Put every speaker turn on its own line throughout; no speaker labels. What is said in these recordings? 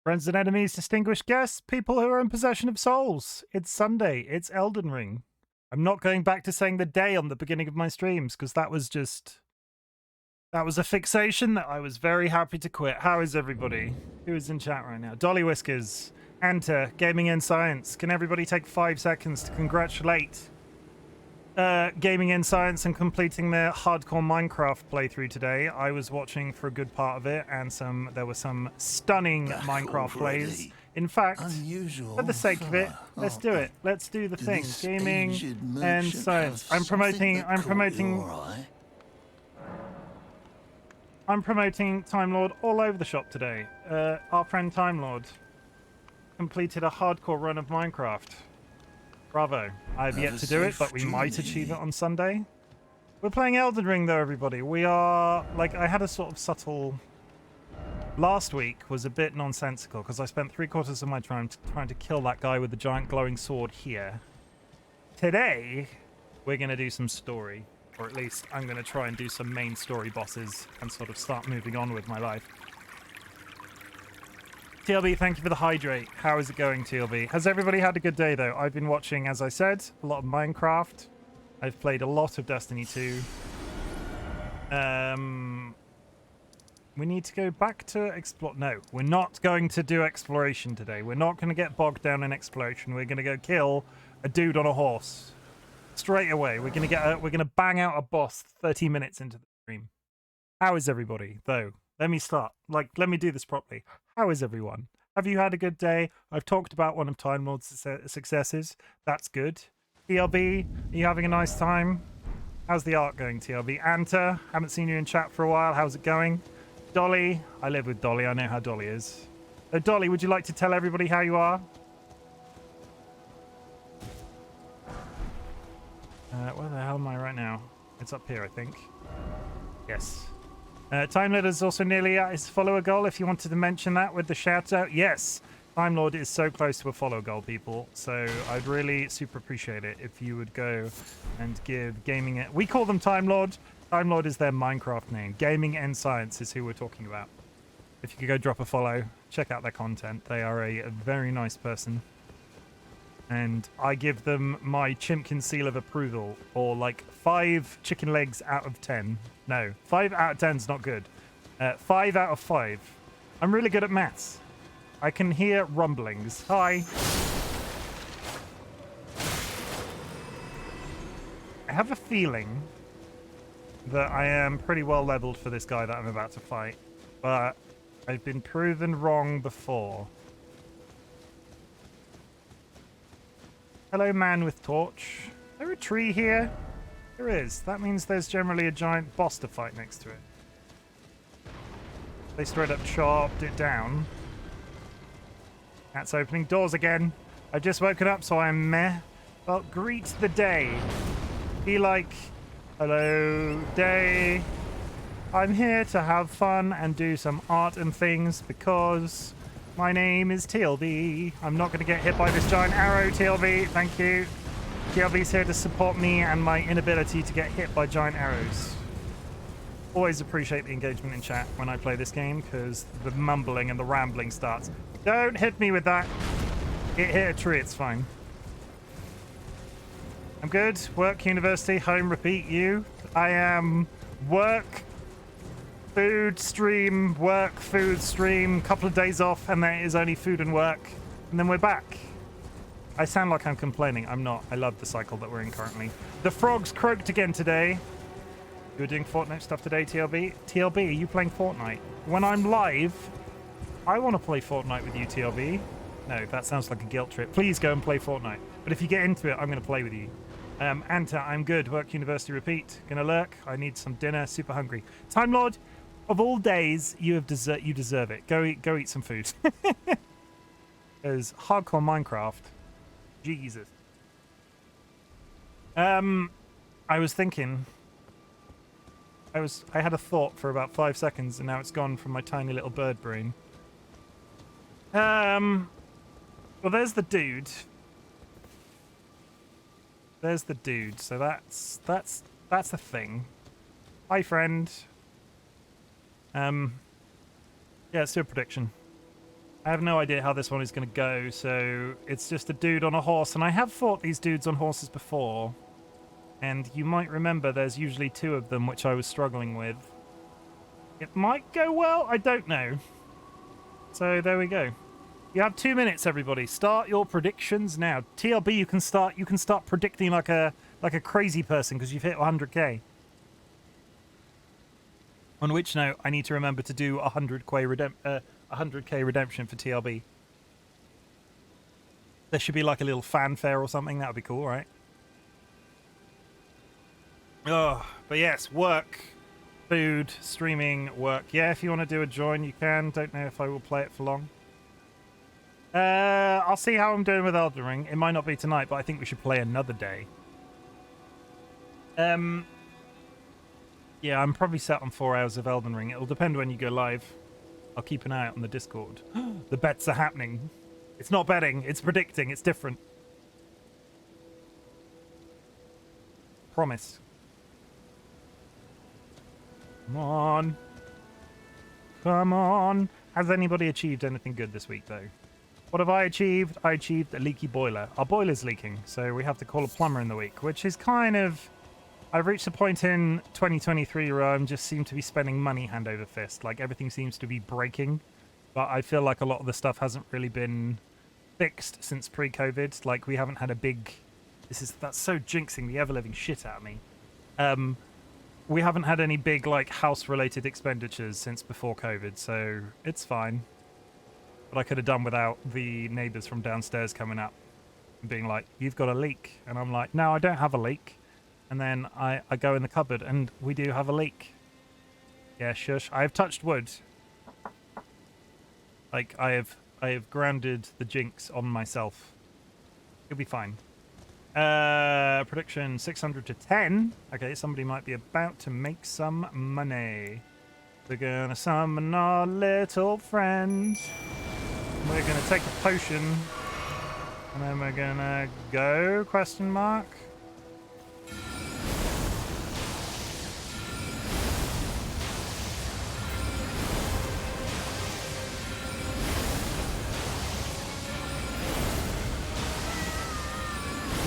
Friends and enemies, distinguished guests, people who are in possession of souls. It's Sunday. It's Elden Ring. I'm not going back to saying the day on the beginning of my streams because that was a fixation that I was very happy to quit. How is everybody? Who is in chat right now? DollyWhiskers, Anta, Gaming in Science. Can everybody take 5 seconds to congratulate Gaming in Science and completing their hardcore Minecraft playthrough today? I was watching for a good part of it, and there were some stunning Minecraft plays. In fact, for the sake of it, let's do it. Let's do the thing. Gaming and Science. I'm promoting Time Lord all over the shop today. Our friend Time Lord completed a hardcore run of Minecraft. Bravo. I've yet to do it, but we might achieve it on Sunday. We're playing Elden Ring, though, everybody. We are, like, I had a sort of subtle... Last week was a bit nonsensical, because I spent 3/4 of my time trying to kill that guy with the giant glowing sword here. Today, we're going to do some story. Or at least, I'm going to try and do some main story bosses and sort of start moving on with my life. TLB, thank you for the hydrate. How is it going, TLB? Has everybody had a good day, though? I've been watching, as I said, a lot of Minecraft. I've played a lot of Destiny 2. We need to go back to explore. No, we're not going to do exploration today. We're not going to get bogged down in exploration. We're going to go kill a dude on a horse. Straight away. We're going to bang out a boss 30 minutes into the stream. How is everybody, though? Let me start. Let me do this properly. How is everyone? Have you had a good day? I've talked about one of Time Lord's successes. That's good. TLB, are you having a nice time? How's the art going, TLB? Anta, haven't seen you in chat for a while. How's it going? Dolly, I live with Dolly. I know how Dolly is. So, Dolly, would you like to tell everybody how you are? Where the hell am I right now? It's up here, I think. Yes. Time Lord is also nearly at his follower goal. If you wanted to mention that with the shout out, yes. Time Lord is so close to a follow goal, people. So I'd really super appreciate it if you would go and give Gaming it. We call them Time Lord. Time Lord is their Minecraft name. Gaming and Science is who we're talking about. If you could go drop a follow, check out their content. They are a very nice person. And I give them my Chimken seal of approval, or like 5 chicken legs out of 10. No, 5 out of 10 is not good. 5 out of 5. I'm really good at maths. I can hear rumblings. Hi. I have a feeling that I am pretty well leveled for this guy that I'm about to fight, but I've been proven wrong before. Hello, man with torch. Is there a tree here? There is. That means there's generally a giant boss to fight next to it. They straight up chopped it down. That's opening doors again. I've just woken up, so I'm meh. Well, greet the day. Be like, hello, day. I'm here to have fun and do some art and things because my name is TLB. I'm not going to get hit by this giant arrow, TLB. Thank you. TLB's here to support me and my inability to get hit by giant arrows. Always appreciate the engagement in chat when I play this game because the mumbling and the rambling starts. Don't hit me with that. It hit a tree, it's fine. I'm good. Work, university, home, repeat, you. I am work, food, stream, work, food, stream, couple of days off, and then it is only food and work, and then we're back. I sound like I'm complaining. I'm not. I love the cycle that we're in currently. The frogs croaked again today. You were doing Fortnite stuff today, TLB? TLB, are you playing Fortnite? When I'm live, I want to play Fortnite with you, TLB. No, that sounds like a guilt trip. Please go and play Fortnite. But if you get into it, I'm going to play with you. Anta, I'm good. Work, university, repeat. Gonna lurk. I need some dinner. Super hungry. Time Lord, of all days, you deserve it. Go eat some food. There's hardcore Minecraft. Jesus. I was thinking. I had a thought for about 5 seconds, and now it's gone from my tiny little bird brain. Well, there's the dude. There's the dude. So that's the thing. Hi, friend. Yeah, let's do a prediction. I have no idea how this one is going to go, so it's just a dude on a horse, and I have fought these dudes on horses before, and you might remember there's usually 2 of them, which I was struggling with. It might go well, I don't know. So there we go. You have 2 minutes, everybody. Start your predictions now. TLB, you can start predicting like a crazy person because you've hit 100k. On which note, I need to remember to do 100k redemption for TLB. There should be like a little fanfare or something. That would be cool, right? Oh, but yes, work, food, streaming, work. Yeah, if you want to do a join, you can. Don't know if I will play it for long. I'll see how I'm doing with Elden Ring. It might not be tonight, but I think we should play another day. Yeah, I'm probably set on 4 hours of Elden Ring. It'll depend when you go live. I'll keep an eye out on the Discord. The bets are happening. It's not betting, it's predicting. It's different. Promise. Come on. Come on. Has anybody achieved anything good this week, though? What have I achieved? I achieved a leaky boiler. Our boiler's leaking, so we have to call a plumber in the week, which is kind of... I've reached a point in 2023 where I'm just seem to be spending money hand over fist. Like, everything seems to be breaking, but I feel like a lot of the stuff hasn't really been fixed since pre-COVID. Like, we haven't had a big... That's so jinxing the ever-living shit out of me. We haven't had any big, like, house-related expenditures since before COVID, so it's fine. But I could have done without the neighbours from downstairs coming up and being like, you've got a leak. And I'm like, no, I don't have a leak. And then I go in the cupboard and we do have a leak. Yeah, shush. I have touched wood. Like, I have grounded the jinx on myself. It'll be fine. Prediction 600 to 10. Okay, somebody might be about to make some money. We're gonna summon our little friend. We're gonna take a potion. And then we're gonna go, question mark.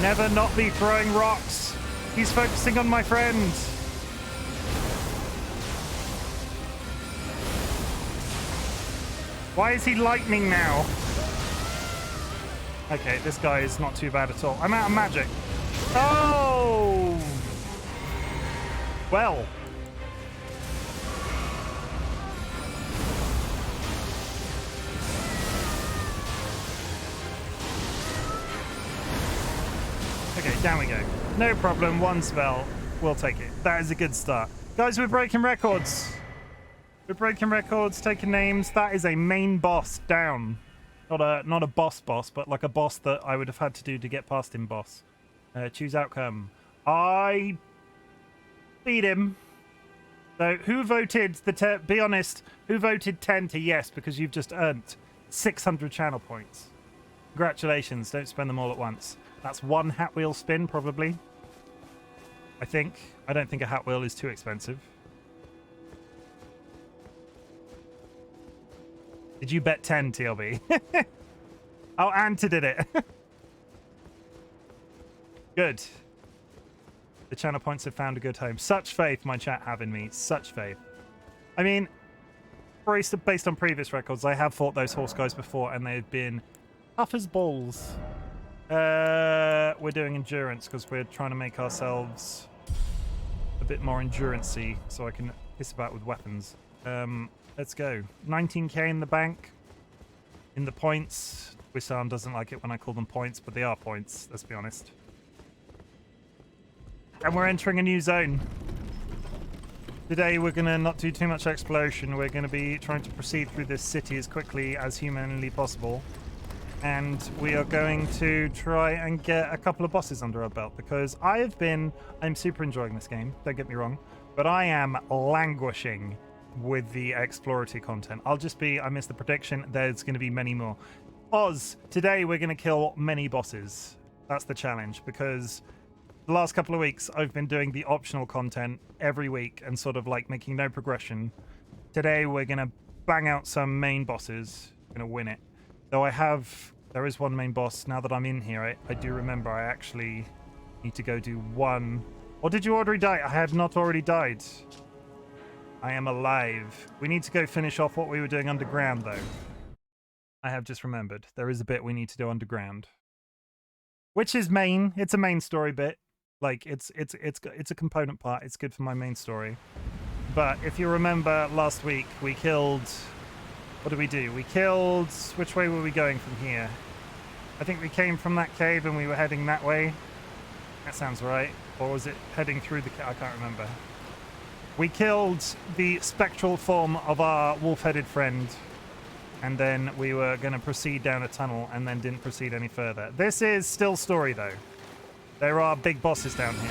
Never not be throwing rocks. He's focusing on my friend. Why is he lightning now? Okay, this guy is not too bad at all. I'm out of magic. Oh! Well. Okay, down we go. No problem, 1 spell. We'll take it. That is a good start. Guys, we're breaking records. We're breaking records, taking names. That is a main boss down. Not a boss, but like a boss that I would have had to do to get past him boss. Choose outcome. I beat him. So who voted be honest, who voted 10 to yes because you've just earned 600 channel points? Congratulations, don't spend them all at once. That's 1 hat wheel spin, probably. I think. I don't think a hat wheel is too expensive. Did you bet 10, TLB? Oh, Anta did it. Good. The channel points have found a good home. Such faith my chat have in me. Such faith. I mean, based on previous records, I have fought those horse guys before, and they've been tough as balls. We're doing endurance because we're trying to make ourselves a bit more endurance-y so I can piss about with weapons. Let's go. 19k in the bank. In the points. Wissam doesn't like it when I call them points, but they are points, let's be honest. And we're entering a new zone. Today we're going to not do too much exploration. We're going to be trying to proceed through this city as quickly as humanly possible. And we are going to try and get a couple of bosses under our belt because I'm super enjoying this game, don't get me wrong, but I am languishing with the exploratory content. I missed the prediction, there's going to be many more. Oz, today we're going to kill many bosses. That's the challenge because the last couple of weeks I've been doing the optional content every week and sort of like making no progression. Today we're going to bang out some main bosses. gonna win it. Though there is one main boss. Now that I'm in here, I do remember I actually need to go do one. Or did you already die? I have not already died. I am alive. We need to go finish off what we were doing underground, though. I have just remembered. There is a bit we need to do underground. Which is main. It's a main story bit. Like, it's a component part. It's good for my main story. But if you remember last week, we killed... What did we do? We killed... Which way were we going from here? I think we came from that cave and we were heading that way. That sounds right. Or was it heading through the cave? I can't remember. We killed the spectral form of our wolf-headed friend. And then we were going to proceed down a tunnel and then didn't proceed any further. This is still story, though. There are big bosses down here.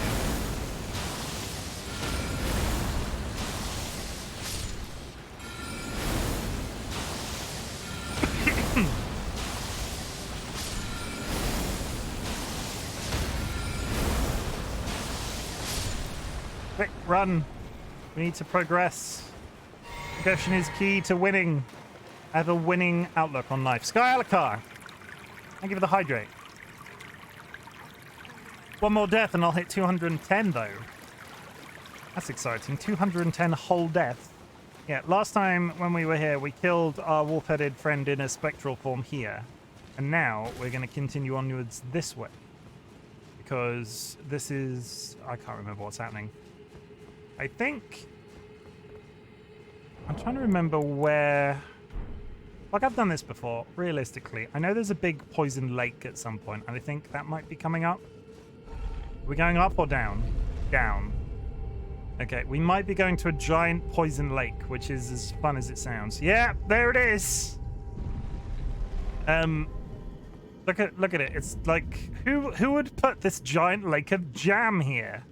Quick, run. We need to progress. Progression is key to winning. I have a winning outlook on life. Sky Alakar. Thank you for the hydrate. One more death and I'll hit 210 though. That's exciting. 210 whole death. Yeah, last time when we were here, we killed our wolf-headed friend in a spectral form here. And now we're going to continue onwards this way. Because this is... I can't remember what's happening. I think... I'm trying to remember where... Like, I've done this before, realistically. I know there's a big poison lake at some point, and I think that might be coming up. Are we going up or down? Down. Okay, we might be going to a giant poison lake, which is as fun as it sounds. Yeah, there it is! Look at it. It's like, who would put this giant lake of jam here?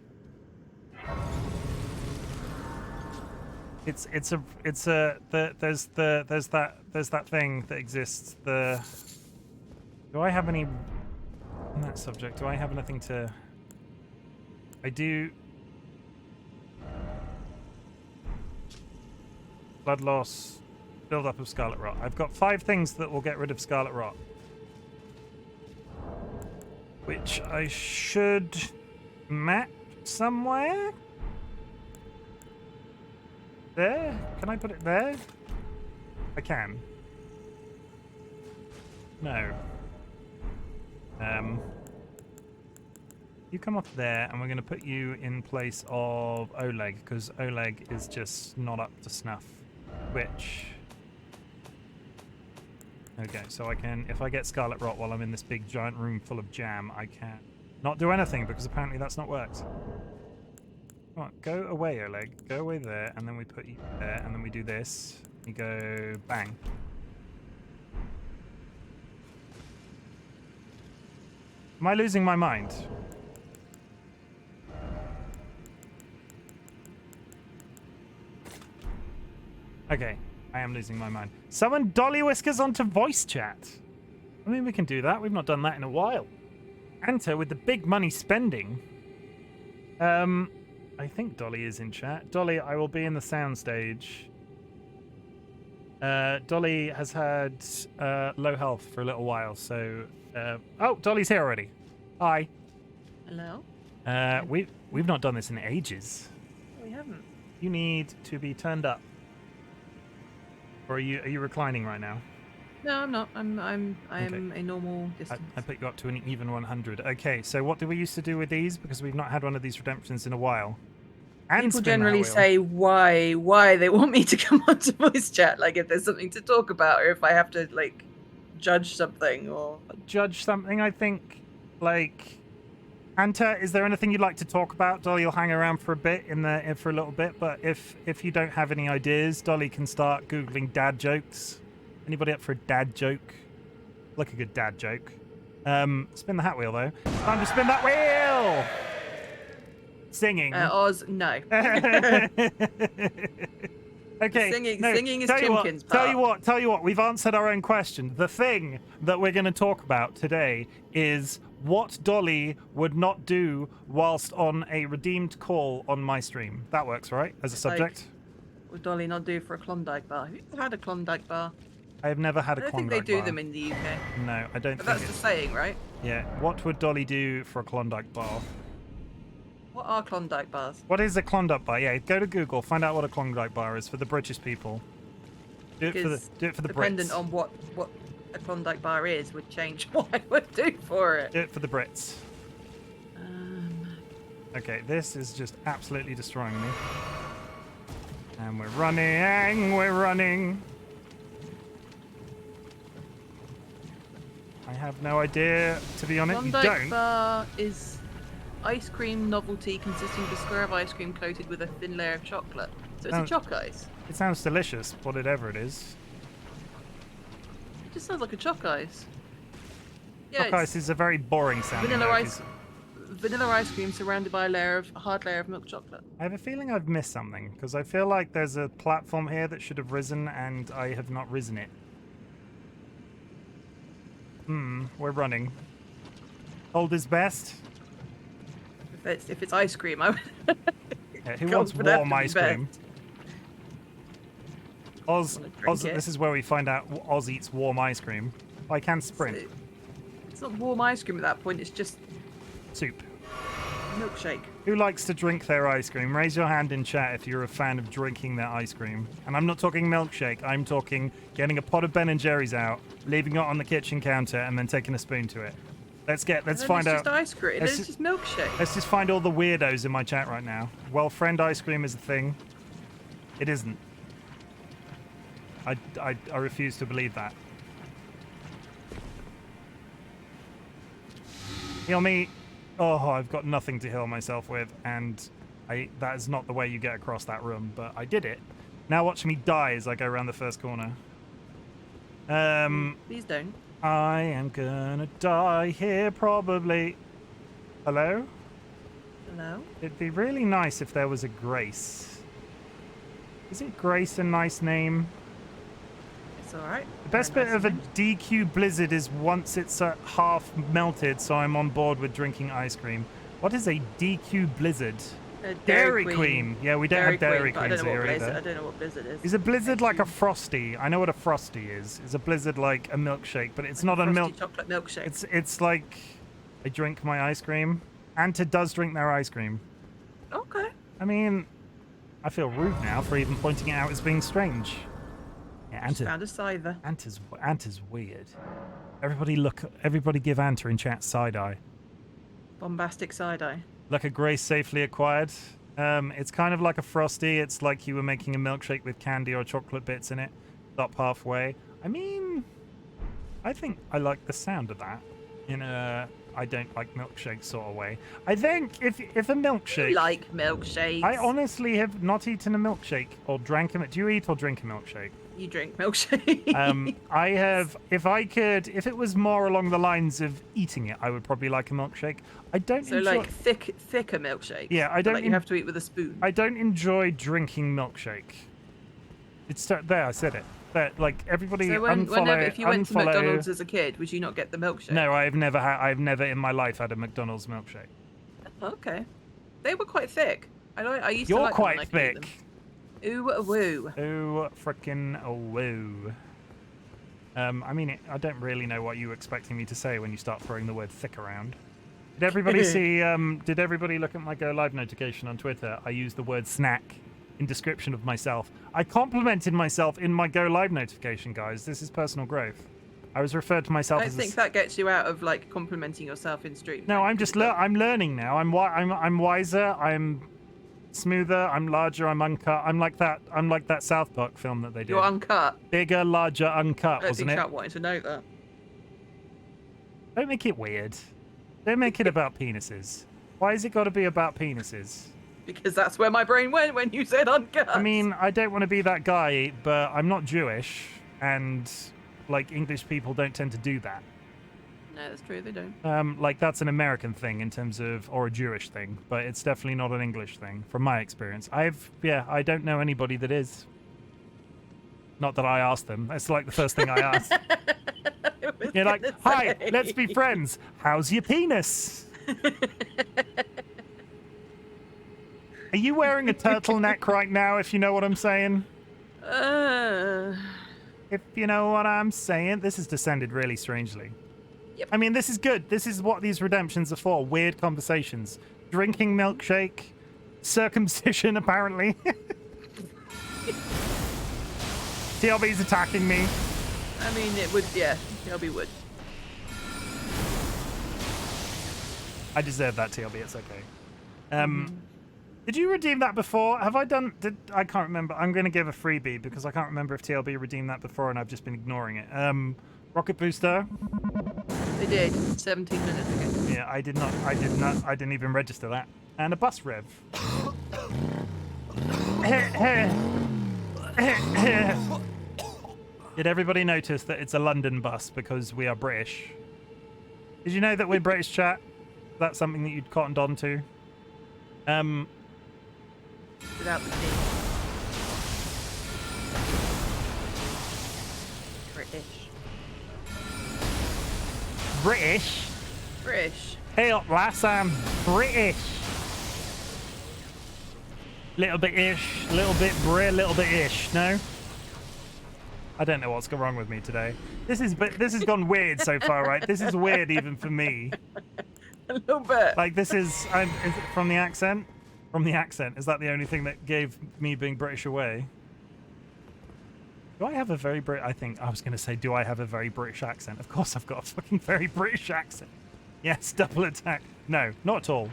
There's that thing that exists. Do I have any on that subject? Do I have anything to? I do. Blood loss, build up of scarlet rot. I've got 5 things that will get rid of scarlet rot, which I should map somewhere. There? Can I put it there? I can. No. You come up there, and we're going to put you in place of Oleg, because Oleg is just not up to snuff. Which... Okay, so I can... If I get Scarlet Rot while I'm in this big giant room full of jam, I can not do anything, because apparently that's not worked. Come on, go away, Oleg. Go away there, and then we put you there, and then we do this. You go bang. Am I losing my mind? Okay, I am losing my mind. Summon DollyWhiskers onto voice chat. I mean, we can do that. We've not done that in a while. Anta with the big money spending. I think Dolly is in chat. Dolly, I will be in the soundstage. Dolly has had low health for a little while, so... oh, Dolly's here already. Hi.
Hello?
We've not done this in ages.
We haven't.
You need to be turned up. Or are you reclining right now?
No, I'm not. I'm
Okay.
a normal distance.
I put you up to an even 100. Okay, so what do we used to do with these? Because we've not had one of these redemptions in a while. And
people generally say why they want me to come onto voice chat, like if there's something to talk about or if I have to like judge something or
judge something. I think like Anta, is there anything you'd like to talk about? Dolly will hang around for a bit for a little bit, but if you don't have any ideas, Dolly can start googling dad jokes. Anybody up for a dad joke? Like a good dad joke. Spin the hat wheel though. Time to spin that wheel. Singing.
Oz, no.
Okay.
Singing is Chimken's part.
Tell you what. We've answered our own question. The thing that we're going to talk about today is what Dolly would not do whilst on a redeemed call on my stream. That works, right? As a subject.
Like, would Dolly not do for a Klondike bar? Have you ever had a Klondike bar?
I have never had a
I don't
Klondike
think they do
bar.
them in the UK.
No, I don't
But
think
that's the
it's...
saying, right?
Yeah. What would Dolly do for a Klondike bar?
What are Klondike bars?
What is a Klondike bar? Yeah, go to Google, find out what a Klondike bar is for the British people. Do it for the
dependent
Brits.
on what a Klondike bar is would change what I would do for it.
Do it for the Brits. Okay, this is just absolutely destroying me. And we're running. I have no idea, to be honest. You
Klondike
don't.
bar is ice cream novelty consisting of a square of ice cream coated with a thin layer of chocolate. So it's a choc ice.
It sounds delicious, whatever it is.
It just sounds like a choc ice. Yeah,
Choc ice is a very boring sound.
vanilla ice cream surrounded by a hard layer of milk chocolate.
I have a feeling I've missed something, because I feel like there's a platform here that should have risen, and I have not risen it. We're running. Cold is best.
If it's ice cream, I would.
Yeah, who wants warm ice cream? Oz,
drink it.
this is where we find out Oz eats warm ice cream. I can sprint.
It's not warm ice cream at that point, it's just
Soup.
milkshake.
Who likes to drink their ice cream? Raise your hand in chat if you're a fan of drinking their ice cream. And I'm not talking milkshake. I'm talking getting a pot of Ben & Jerry's out, leaving it on the kitchen counter, and then taking a spoon to it. Let's find out.
It's just ice cream.
let's
It's just milkshake.
Let's just find all the weirdos in my chat right now. Well, friend ice cream is a thing. It isn't. I refuse to believe that. Heal me. Oh, I've got nothing to heal myself with, and that is not the way you get across that room, but I did it. Now watch me die as I go around the first corner.
Please don't.
I am gonna die here, probably. Hello?
Hello?
It'd be really nice if there was a Grace. Isn't Grace a nice name?
It's alright.
The best bit of a DQ Blizzard is once it's half melted, so I'm on board with drinking ice cream. What is a DQ Blizzard? Dairy Queen. Yeah, we don't have Dairy Queens here either.
I don't know what Blizzard is.
Is a Blizzard like a Frosty? I know what a Frosty is. Is a Blizzard like a milkshake, but it's not a milk.
Chocolate milkshake.
It's like I drink my ice cream. Anta does drink their ice cream.
Okay.
I mean, I feel rude now for even pointing it out as being strange. Yeah, Anta.
Found a scyther.
Anta's weird. Everybody give Anta in chat side eye.
Bombastic side eye.
Like a Grace safely acquired. It's kind of like a Frosty. It's like you were making a milkshake with candy or chocolate bits in it. Stop halfway. I mean, I think I like the sound of that in a I don't like milkshake sort of way. I think if a milkshake...
You like milkshakes.
I honestly have not eaten a milkshake or drank a... Do you eat or drink a milkshake?
You drink milkshake.
I have... If it was more along the lines of eating it, I would probably like a milkshake. I don't
so
enjoy...
like thicker milkshakes.
Yeah, I don't...
Like you have to eat with a spoon.
I don't enjoy drinking milkshake. It's... There, I said it. But like everybody,
so if you went to McDonald's as a kid, would you not get the milkshake?
No, I've never in my life had a McDonald's milkshake.
Okay, they were quite thick. I used
You're
to like
quite
them
thick.
Ooh woo.
Ooh frickin' woo. I mean, I don't really know what you were expecting me to say when you start throwing the word thick around. Did everybody see? Did everybody look at my Go Live notification on Twitter? I used the word snack in description of myself. I complimented myself in my Go Live notification, guys. This is personal growth. I was referred to myself as...
I think that gets you out of like complimenting yourself in stream.
No, I'm just I'm learning now. I'm wiser. I'm smoother. I'm larger. I'm uncut. I'm like that South Park film that they did.
You're uncut.
Bigger, larger, uncut,
I
wasn't
think
it?
Chat wanted to know that.
Don't make it weird. Don't make it about penises. Why has it got to be about penises?
Because that's where my brain went when you said uncut.
I mean, I don't want to be that guy, but I'm not Jewish, and like English people don't tend to do that.
No, that's true. They don't.
Like that's an American thing in terms of, or a Jewish thing, but it's definitely not an English thing from my experience. I don't know anybody that is. Not that I asked them. That's like the first thing I asked. You're like, hi, let's be friends. How's your penis? Are you wearing a turtleneck right now, if you know what I'm saying? If you know what I'm saying. This has descended really strangely.
Yep.
I mean, this is good. This is what these redemptions are for. Weird conversations. Drinking milkshake. Circumcision, apparently. TLB's attacking me.
I mean, it would, yeah. TLB would.
I deserve that, TLB. It's okay. Did you redeem that before? Have I done... I can't remember. I'm going to give a freebie because I can't remember if TLB redeemed that before and I've just been ignoring it. Rocket booster.
They did 17 minutes ago.
Yeah, I didn't even register that. And a bus rev. Did everybody notice that it's a London bus because we are British? Did you know that we're British, chat? That's something that you'd cottoned on to.
Without the T. British.
British?
British.
Hey up, lass, I'm British. Little bit ish, little bit Brit, little bit ish, no? I don't know what's gone wrong with me today. This has gone weird so far, right? This is weird even for me.
A little bit.
Like this is it from the accent? From the accent. Is that the only thing that gave me being British away? Do I have a very I think I was going to say, do I have a very British accent? Of course I've got a fucking very British accent. Yes, double attack. No, not at all.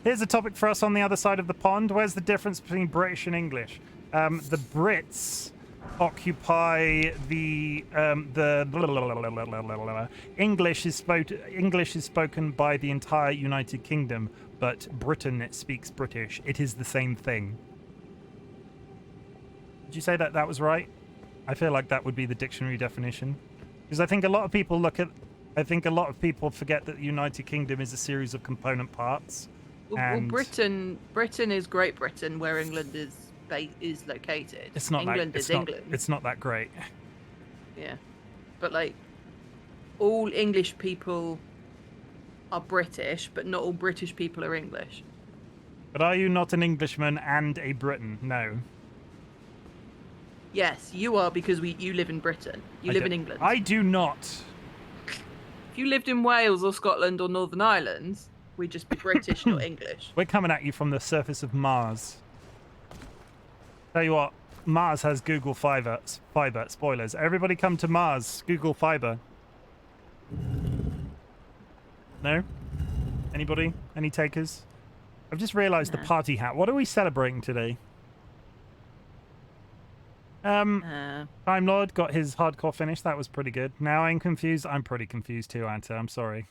Here's a topic for us on the other side of the pond. Where's the difference between British and English? The Brits occupy the English is spoken by the entire United Kingdom, but Britain speaks British. It is the same thing. Did you say that was right? I feel like that would be the dictionary definition, because I think a lot of people forget that the United Kingdom is a series of component parts.
Well, Britain is Great Britain, where England is located.
It's not
England is England.
It's not that great.
Yeah, but like all English people are British, but not all British people are English.
But are you not an Englishman and a Briton? No.
Yes, you are, because you live in Britain. You live in England.
I do not.
If you lived in Wales or Scotland or Northern Ireland, we'd just be British, not English.
We're coming at you from the surface of Mars. Tell you what, Mars has Google Fiber. Spoilers. Everybody come to Mars. Google Fiber. No? Anybody? Any takers? I've just realised the party hat. What are we celebrating today? Time Lord got his hardcore finish. That was pretty good. Now I'm confused. I'm pretty confused too, Anta. I'm sorry.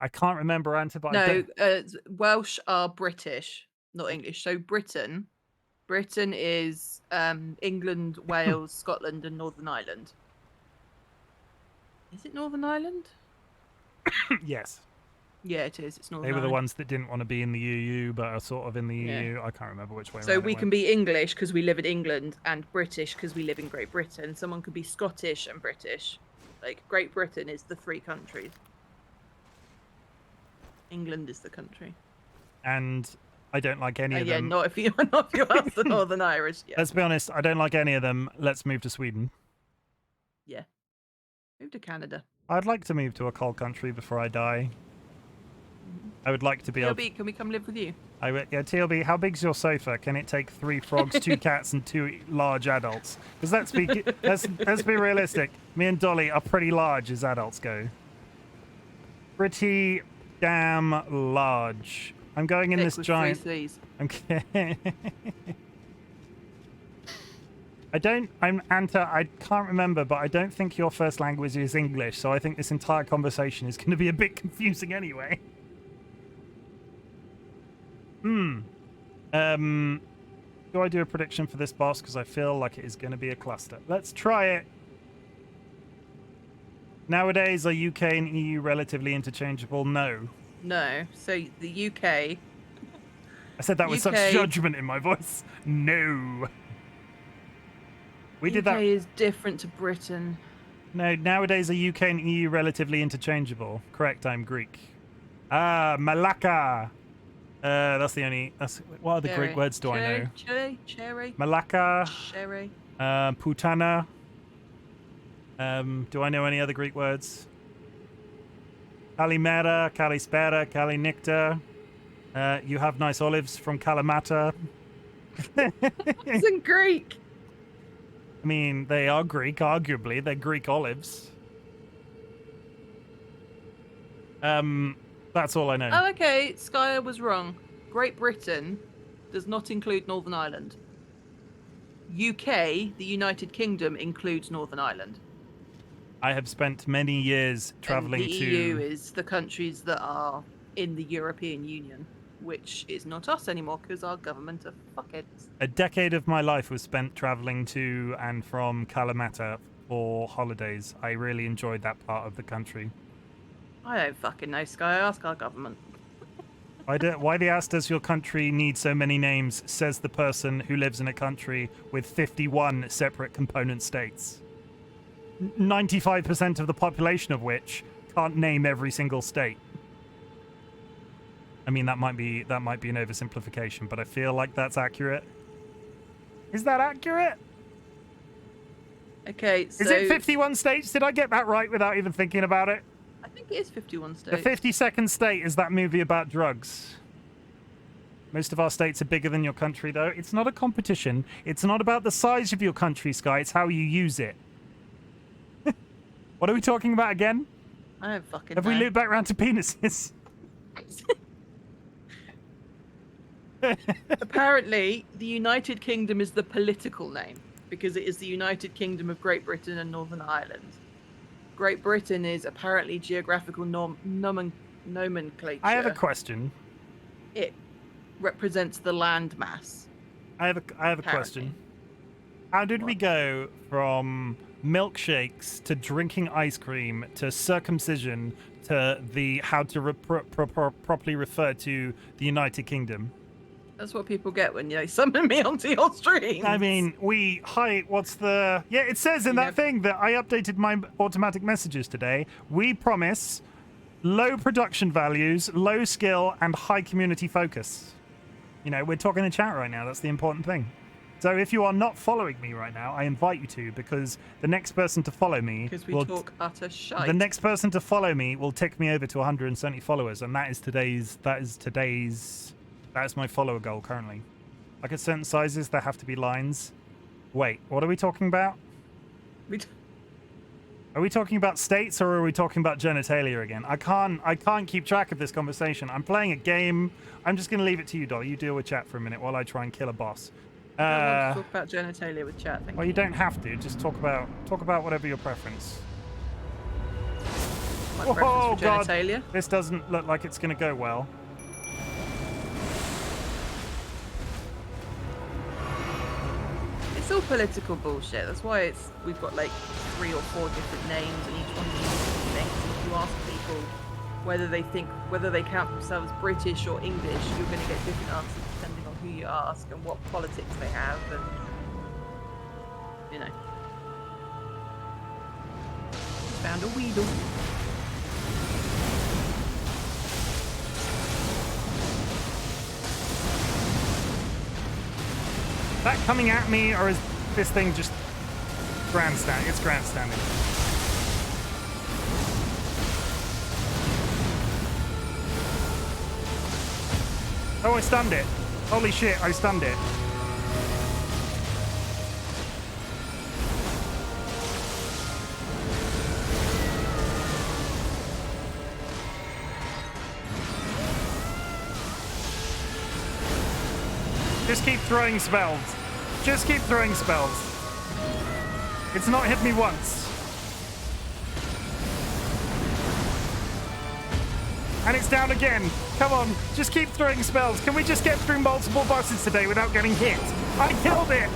I can't remember, Anta, but
no, Welsh are British, not English. So Britain is England, Wales, Scotland, and Northern Ireland. Is it Northern Ireland?
Yes.
Yeah, it is. It's Northern
They were
Ireland.
the ones that didn't want to be in the EU, but are sort of in the EU. I can't remember which way.
So we can be English because we live in England, and British because we live in Great Britain. Someone could be Scottish and British. Like, Great Britain is the three countries. England is the country.
And I don't like any of them.
Yeah, not if you ask the Northern Irish. Yeah.
Let's be honest, I don't like any of them. Let's move to Sweden.
Yeah. Move to Canada.
I'd like to move to a cold country before I die. I would like to be able...
TLB, can we come live with you?
Yeah, TLB, how big's your sofa? Can it take 3 frogs, 2 cats, and 2 large adults? Because let's be realistic. Me and Dolly are pretty large as adults go. Pretty damn large. I'm going in this giant... Okay. Anta, I can't remember, but I don't think your first language is English, so I think this entire conversation is going to be a bit confusing anyway. Do I do a prediction for this boss? Because I feel like it is going to be a cluster. Let's try it. Nowadays, are UK and EU relatively interchangeable? No.
No. So the UK...
I said that with such judgment in my voice. No. We did that.
UK is different to Britain.
No, nowadays are UK and EU relatively interchangeable. Correct, I'm Greek. Ah, Malacca. That's the only... what other Greek words do I know?
Cherry.
Malacca.
Sherry.
Putana. Do I know any other Greek words? Kalimera, Kalispera, Kalinicta. You have nice olives from Kalamata.
It's in Greek.
I mean, they are Greek, arguably. They're Greek olives. That's all I know.
Oh, okay. Skya was wrong. Great Britain does not include Northern Ireland. UK, the United Kingdom, includes Northern Ireland.
I have spent many years traveling
and the
to...
EU is the countries that are in the European Union, which is not us anymore because our government are fuckheads.
A decade of my life was spent traveling to and from Kalamata for holidays. I really enjoyed that part of the country.
I don't fucking know, Sky. Ask our government.
Why the ass does your country need so many names, says the person who lives in a country with 51 separate component states. 95% of the population of which can't name every single state. I mean, that might be an oversimplification, but I feel like that's accurate. Is that accurate?
Okay, so...
Is it 51 states? Did I get that right without even thinking about it?
I think it is 51 states.
The 52nd state is that movie about drugs. Most of our states are bigger than your country, though. It's not a competition. It's not about the size of your country, Sky. It's how you use it. What are we talking about again?
I don't fucking
Have
know.
we looped back around to penises?
Apparently, the United Kingdom is the political name because it is the United Kingdom of Great Britain and Northern Ireland. Great Britain is apparently geographical nomenclature.
I have a question.
It represents the land mass.
I have a question. How did we go from milkshakes to drinking ice cream to circumcision to the how to properly refer to the United Kingdom?
That's what people get when you summon me onto your stream.
I mean, what's the... Yeah, it says in that thing that I updated my automatic messages today. We promise low production values, low skill, and high community focus. You know, we're talking in chat right now. That's the important thing. So if you are not following me right now, I invite you to, because the next person to follow me...
Because we talk utter shite.
The next person to follow me will tick me over to 170 followers, and that is my follower goal currently. Like at certain sizes, there have to be lines. Wait, what are we talking about? Are we talking about states or are we talking about genitalia again? I can't keep track of this conversation. I'm playing a game. I'm just going to leave it to you, Dolly. You deal with chat for a minute while I try and kill a boss.
I want to talk about genitalia with chat.
Well, you don't have to. Just talk about whatever your preference.
My preference for genitalia.
God. This doesn't look like it's going to go well.
It's all political bullshit. That's why we've got like 3 or 4 different names, and each one means different things. If you ask people whether they count themselves British or English, you're going to get different answers depending on who you ask and what politics they have, and you know. Found a Weedle.
That coming at me, or is this thing just grandstand? It's grandstanding. Oh, I stunned it. Holy shit, I stunned it. Just keep throwing spells. Just keep throwing spells. It's not hit me once. And it's down again. Come on, just keep throwing spells. Can we just get through multiple bosses today without getting hit? I killed it!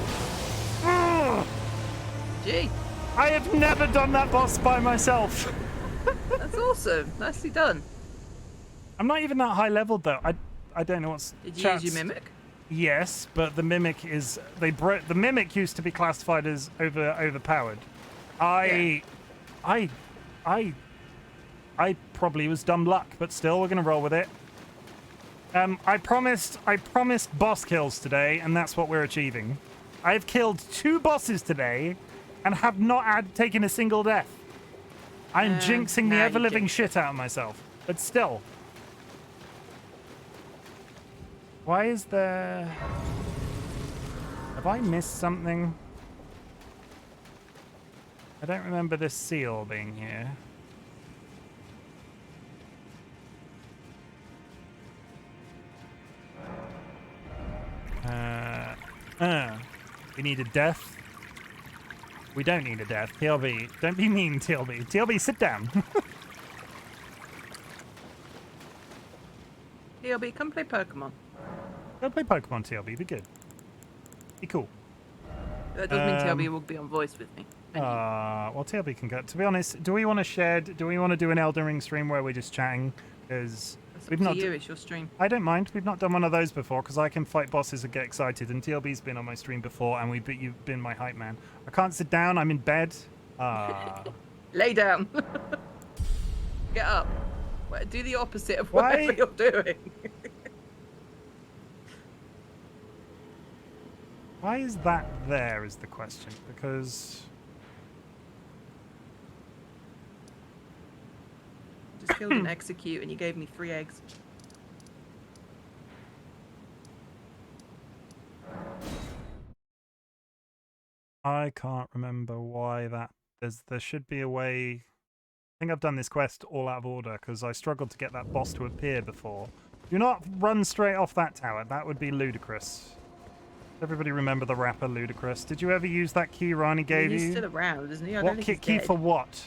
Ugh.
Gee.
I have never done that boss by myself.
That's awesome. Nicely done.
I'm not even that high leveled though. I don't know what's...
Did you use your mimic?
Yes, but the mimic is... The mimic used to be classified as overpowered. I probably was dumb luck, but still, we're gonna roll with it. I promised boss kills today, and that's what we're achieving. I've killed 2 bosses today and have not taken a single death. I'm jinxing the ever-living shit out of myself. But still. Why is there... Have I missed something? I don't remember this seal being here. We need a death. We don't need a death. TLB, don't be mean, TLB. TLB, sit down.
TLB, come play Pokemon.
Go play Pokemon, TLB. Be good. Be cool.
That does mean TLB will be on voice with me.
Well, TLB can go. To be honest, do we want to share? Do we want to do an Elden Ring stream where we're just chatting? Because we've not.
You, it's your stream.
I don't mind. We've not done one of those before because I can fight bosses and get excited. And TLB's been on my stream before, and you've been my hype man. I can't sit down. I'm in bed.
Lay down. Get up. Do the opposite of whatever you're doing.
Why is that there is the question? Because...
Just killed an execute and you gave me 3 eggs.
I can't remember why that... There should be a way... I think I've done this quest all out of order because I struggled to get that boss to appear before. Do not run straight off that tower. That would be ludicrous. Everybody remember the rapper Ludacris. Did you ever use that key Rani gave you?
He's still around, isn't he? I
what
don't think
key
he's
for what?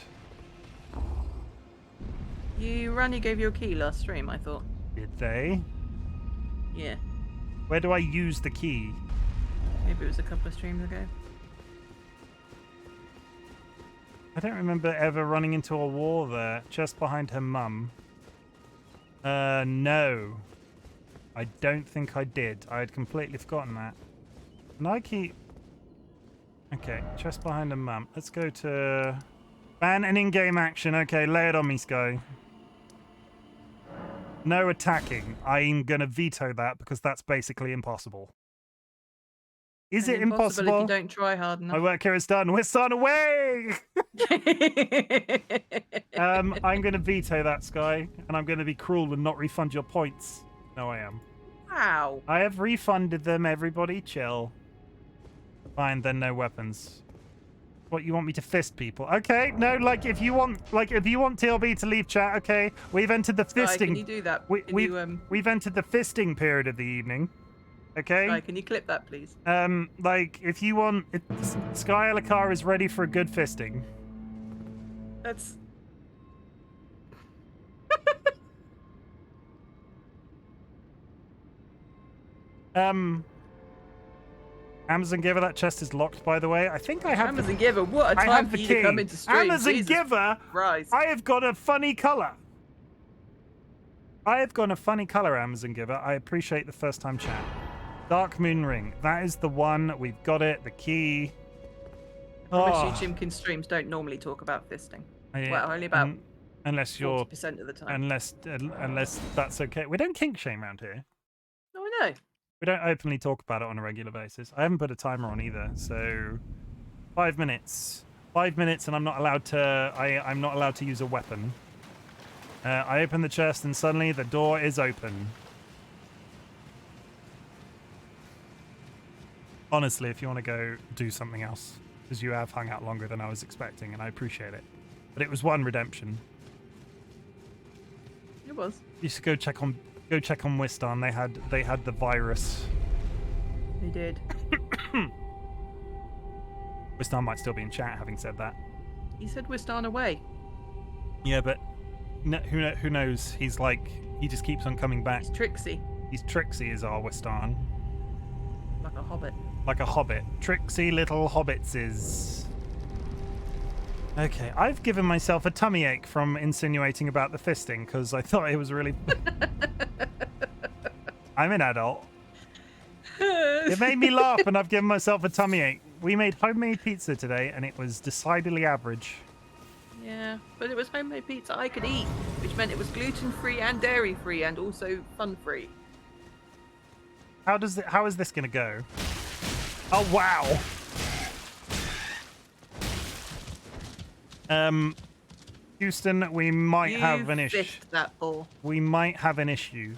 Rani gave you a key last stream, I thought.
Did they?
Yeah.
Where do I use the key?
Maybe it was a couple of streams ago.
I don't remember ever running into a wall there, just behind her mum. No. I don't think I did. I had completely forgotten that. Nike. Okay, just behind her mum. Let's go to... Ban and in-game action. Okay, lay it on me, Sky. No attacking. I'm going to veto that because that's basically impossible. Is it impossible?
If you don't try hard enough.
My work here is done. We're on away! I'm going to veto that, Sky, and I'm going to be cruel and not refund your points. No, I am.
Wow.
I have refunded them. Everybody chill. Fine, then no weapons. What, you want me to fist people? Okay, no, if you want TLB to leave chat, okay. We've entered the fisting.
Sky, can you do that?
We've entered the fisting period of the evening. Okay.
Sky, can you clip that, please?
If you want, Sky Alakar is ready for a good fisting.
That's.
Amazon Giver, that chest is locked, by the way. I think I have
Amazon Giver, what a time for you to come into stream.
Amazon Giver,
Christ.
I have got a funny color. Amazon Giver. I appreciate the first time chat. Dark Moon Ring. That is the one. We've got it. The key.
Chimken streams don't normally talk about fisting. Well, only about
unless you're
40% of the time.
Unless that's okay. We don't kink shame around here.
No, I know.
We don't openly talk about it on a regular basis. I haven't put a timer on either, so 5 minutes. 5 minutes, and I'm not allowed to. I'm not allowed to use a weapon. I open the chest, and suddenly the door is open. Honestly, if you want to go do something else, because you have hung out longer than I was expecting, and I appreciate it. But it was one redemption.
It was.
You should go check on Wiston. They had the virus.
They did.
Wiston might still be in chat, having said that.
He said Wiston away.
Yeah, but who knows? He just keeps on coming back.
He's Trixie.
He's Trixie is our Wiston.
Like a hobbit.
Like a hobbit. Trixie little hobbitses. Okay, I've given myself a tummy ache from insinuating about the fisting because I thought it was really... I'm an adult. It made me laugh and I've given myself a tummy ache. We made homemade pizza today and it was decidedly average.
Yeah, but it was homemade pizza I could eat, which meant it was gluten-free and dairy-free and also fun-free.
How is this going to go? Oh, wow. Houston, we might have an issue.
Fished that ball.
We might have an issue.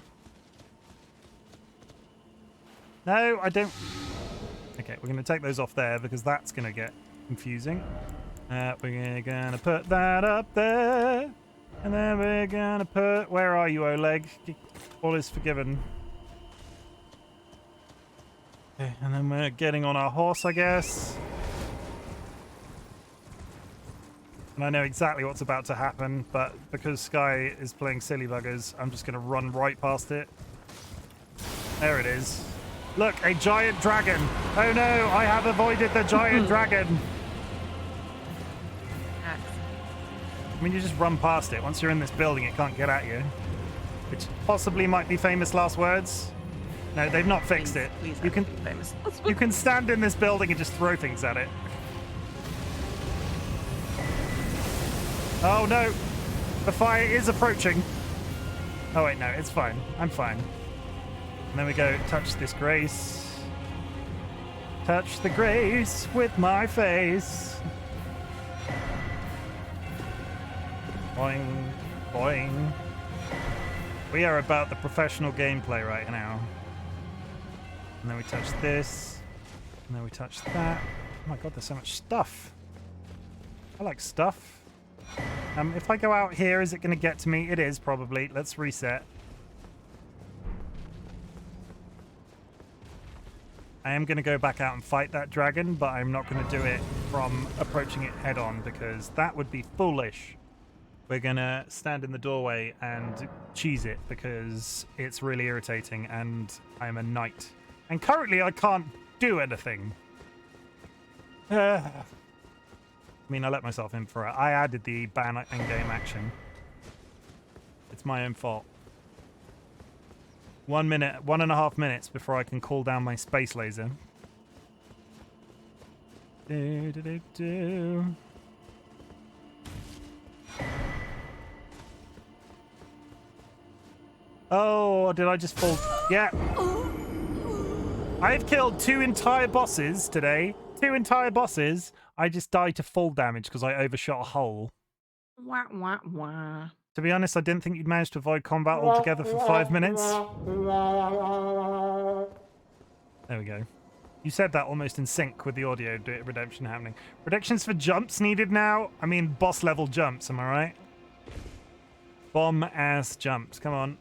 No, I don't. Okay, we're going to take those off there because that's going to get confusing. We're going to put that up there. And then we're going to put... Where are you, Oleg? All is forgiven. Okay, and then we're getting on our horse, I guess. And I know exactly what's about to happen, but because Sky is playing silly buggers, I'm just going to run right past it. There it is. Look, a giant dragon. Oh no, I have avoided the giant dragon. I mean, you just run past it. Once you're in this building, it can't get at you. Which possibly might be famous last words. No, they've not fixed it. You can stand in this building and just throw things at it. Oh no, the fire is approaching. Oh wait, no, it's fine. I'm fine. And then we go touch this grace. Touch the grace with my face. Boing, boing. We are about the professional gameplay right now. And then we touch this. And then we touch that. Oh my god, there's so much stuff. I like stuff. If I go out here, is it going to get to me? It is, probably. Let's reset. I am going to go back out and fight that dragon, but I'm not going to do it from approaching it head on because that would be foolish. We're going to stand in the doorway and cheese it because it's really irritating and I'm a knight. And currently I can't do anything. I mean, I let myself in for it. I added the ban in-game action. It's my own fault. 1 minute, 1.5 minutes before I can call down my space laser. Do, do, do, do. Oh, did I just fall? Yeah. I've killed 2 entire bosses today. 2 entire bosses. I just died to fall damage because I overshot a hole.
Wah, wah, wah.
To be honest, I didn't think you'd manage to avoid combat altogether for 5 minutes. There we go. You said that almost in sync with the audio redemption happening. Predictions for jumps needed now? I mean, boss level jumps, am I right? Bomb-ass jumps. Come on.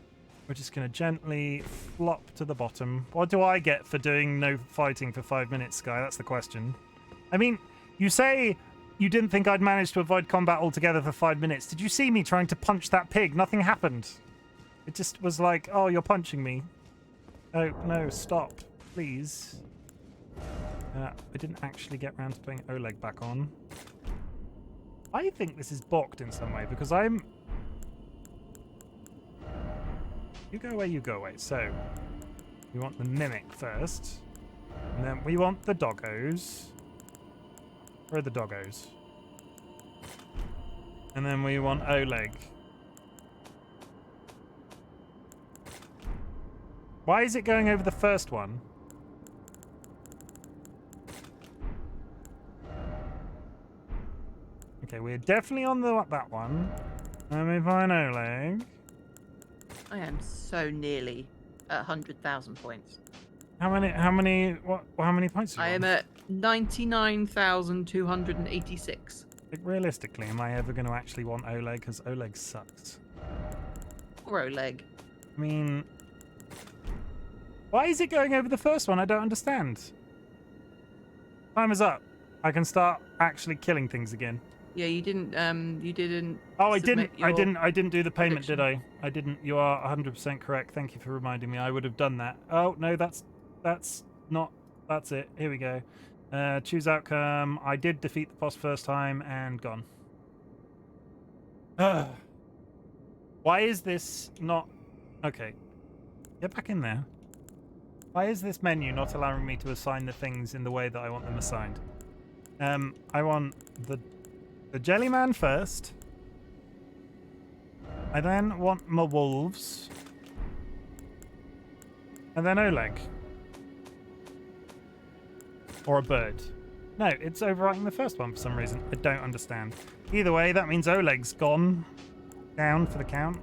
We're just going to gently flop to the bottom. What do I get for doing no fighting for 5 minutes, Sky? That's the question. I mean, you say you didn't think I'd managed to avoid combat altogether for 5 minutes. Did you see me trying to punch that pig? Nothing happened. It just was like, oh, you're punching me. Oh, no, stop. Please. I didn't actually get around to putting Oleg back on. I think this is balked in some way because I'm... You go away, you go away. So, we want the mimic first. And then we want the doggos. Where are the doggos? And then we want Oleg. Why is it going over the first one? Okay, we're definitely on that one. Let me find Oleg.
I am so nearly at 100,000 points.
How many points are you
I am
on?
at 99,286.
Like, realistically, am I ever going to actually want Oleg? Because Oleg sucks.
Or Oleg.
I mean... Why is it going over the first one? I don't understand. Time is up. I can start actually killing things again.
Yeah, you didn't.
Oh, I
submit
didn't. I didn't do the payment,
prediction.
did I? I didn't. You are 100% correct. Thank you for reminding me. I would have done that. Oh no, that's not. That's it. Here we go. Choose outcome. I did defeat the boss first time and gone. Why is this not? Okay, get back in there. Why is this menu not allowing me to assign the things in the way that I want them assigned? I want the jelly man first. I then want my wolves. And then Oleg. Or a bird? No, it's overwriting the first one for some reason. I don't understand. Either way, that means Oleg's gone. Down for the count.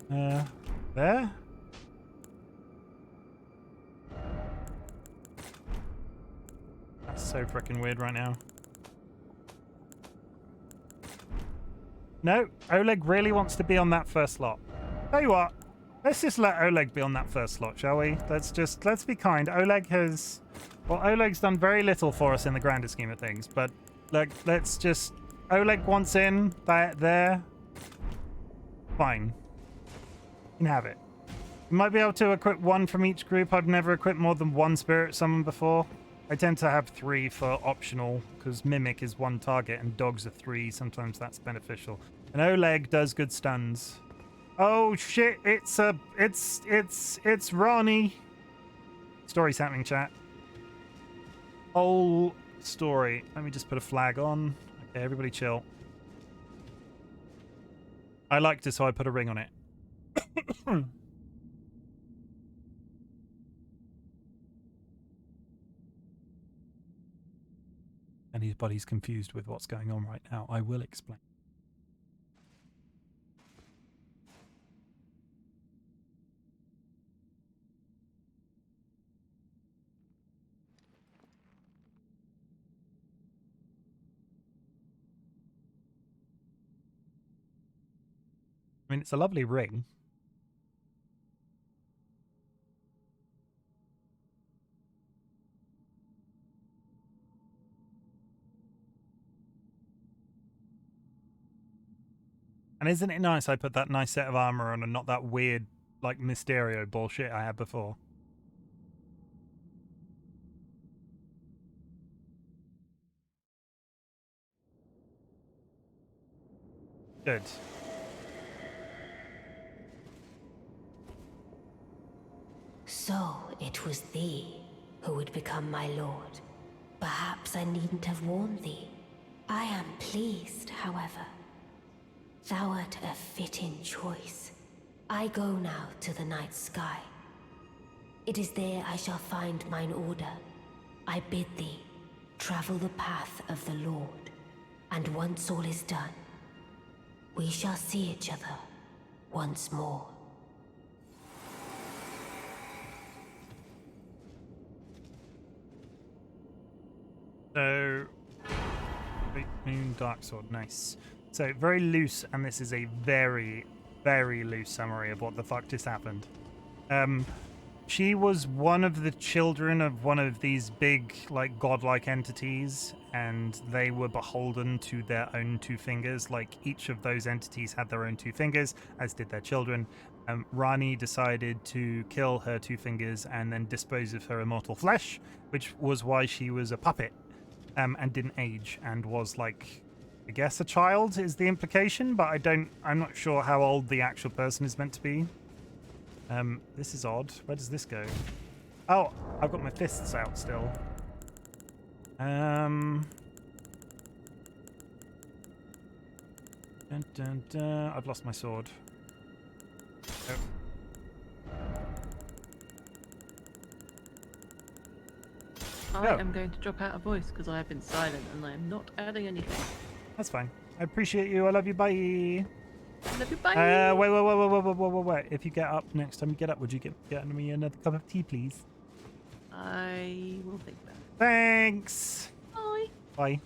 There? That's so freaking weird right now. No, Oleg really wants to be on that first slot. Tell you what, let's just let Oleg be on that first slot, shall we? Let's be kind. Oleg's done very little for us in the grander scheme of things, but like, Oleg wants in, there. Fine. You can have it. You might be able to equip one from each group. I've never equipped more than one spirit summon before. I tend to have 3 for optional, because Mimic is 1 target and dogs are 3. Sometimes that's beneficial. And Oleg does good stuns. Oh shit, it's Ronnie. Story's happening, chat. Whole story. Let me just put a flag on. Okay, everybody chill. I liked it, so I put a ring on it. Anybody's confused with what's going on right now, I will explain. I mean, it's a lovely ring. And isn't it nice I put that nice set of armor on and not that weird, like, Mysterio bullshit I had before? Good.
So it was thee who would become my lord. Perhaps I needn't have warned thee. I am pleased, however. Thou art a fitting choice. I go now to the night sky. It is there I shall find mine order. I bid thee travel the path of the Lord, and once all is done, we shall see each other once more.
So, Great Moon Dark Sword, nice. So, very loose, and this is a very, very loose summary of what the fuck just happened. She was one of the children of one of these big, like, godlike entities, and they were beholden to their own 2 fingers. Like, each of those entities had their own 2 fingers, as did their children. Rani decided to kill her 2 fingers and then dispose of her immortal flesh, which was why she was a puppet, and didn't age, and was, like, I guess a child is the implication, but I'm not sure how old the actual person is meant to be. This is odd. Where does this go? Oh, I've got my fists out still. Dun, dun, dun. I've lost my sword. Oh.
I am going to drop out a voice because I have been silent and I am not adding anything.
That's fine. I appreciate you. I love you. Bye.
I love you. Bye.
Wait. If you get up next time you get up, would you get me another cup of tea, please?
I will think about it.
Thanks.
Bye.
Bye.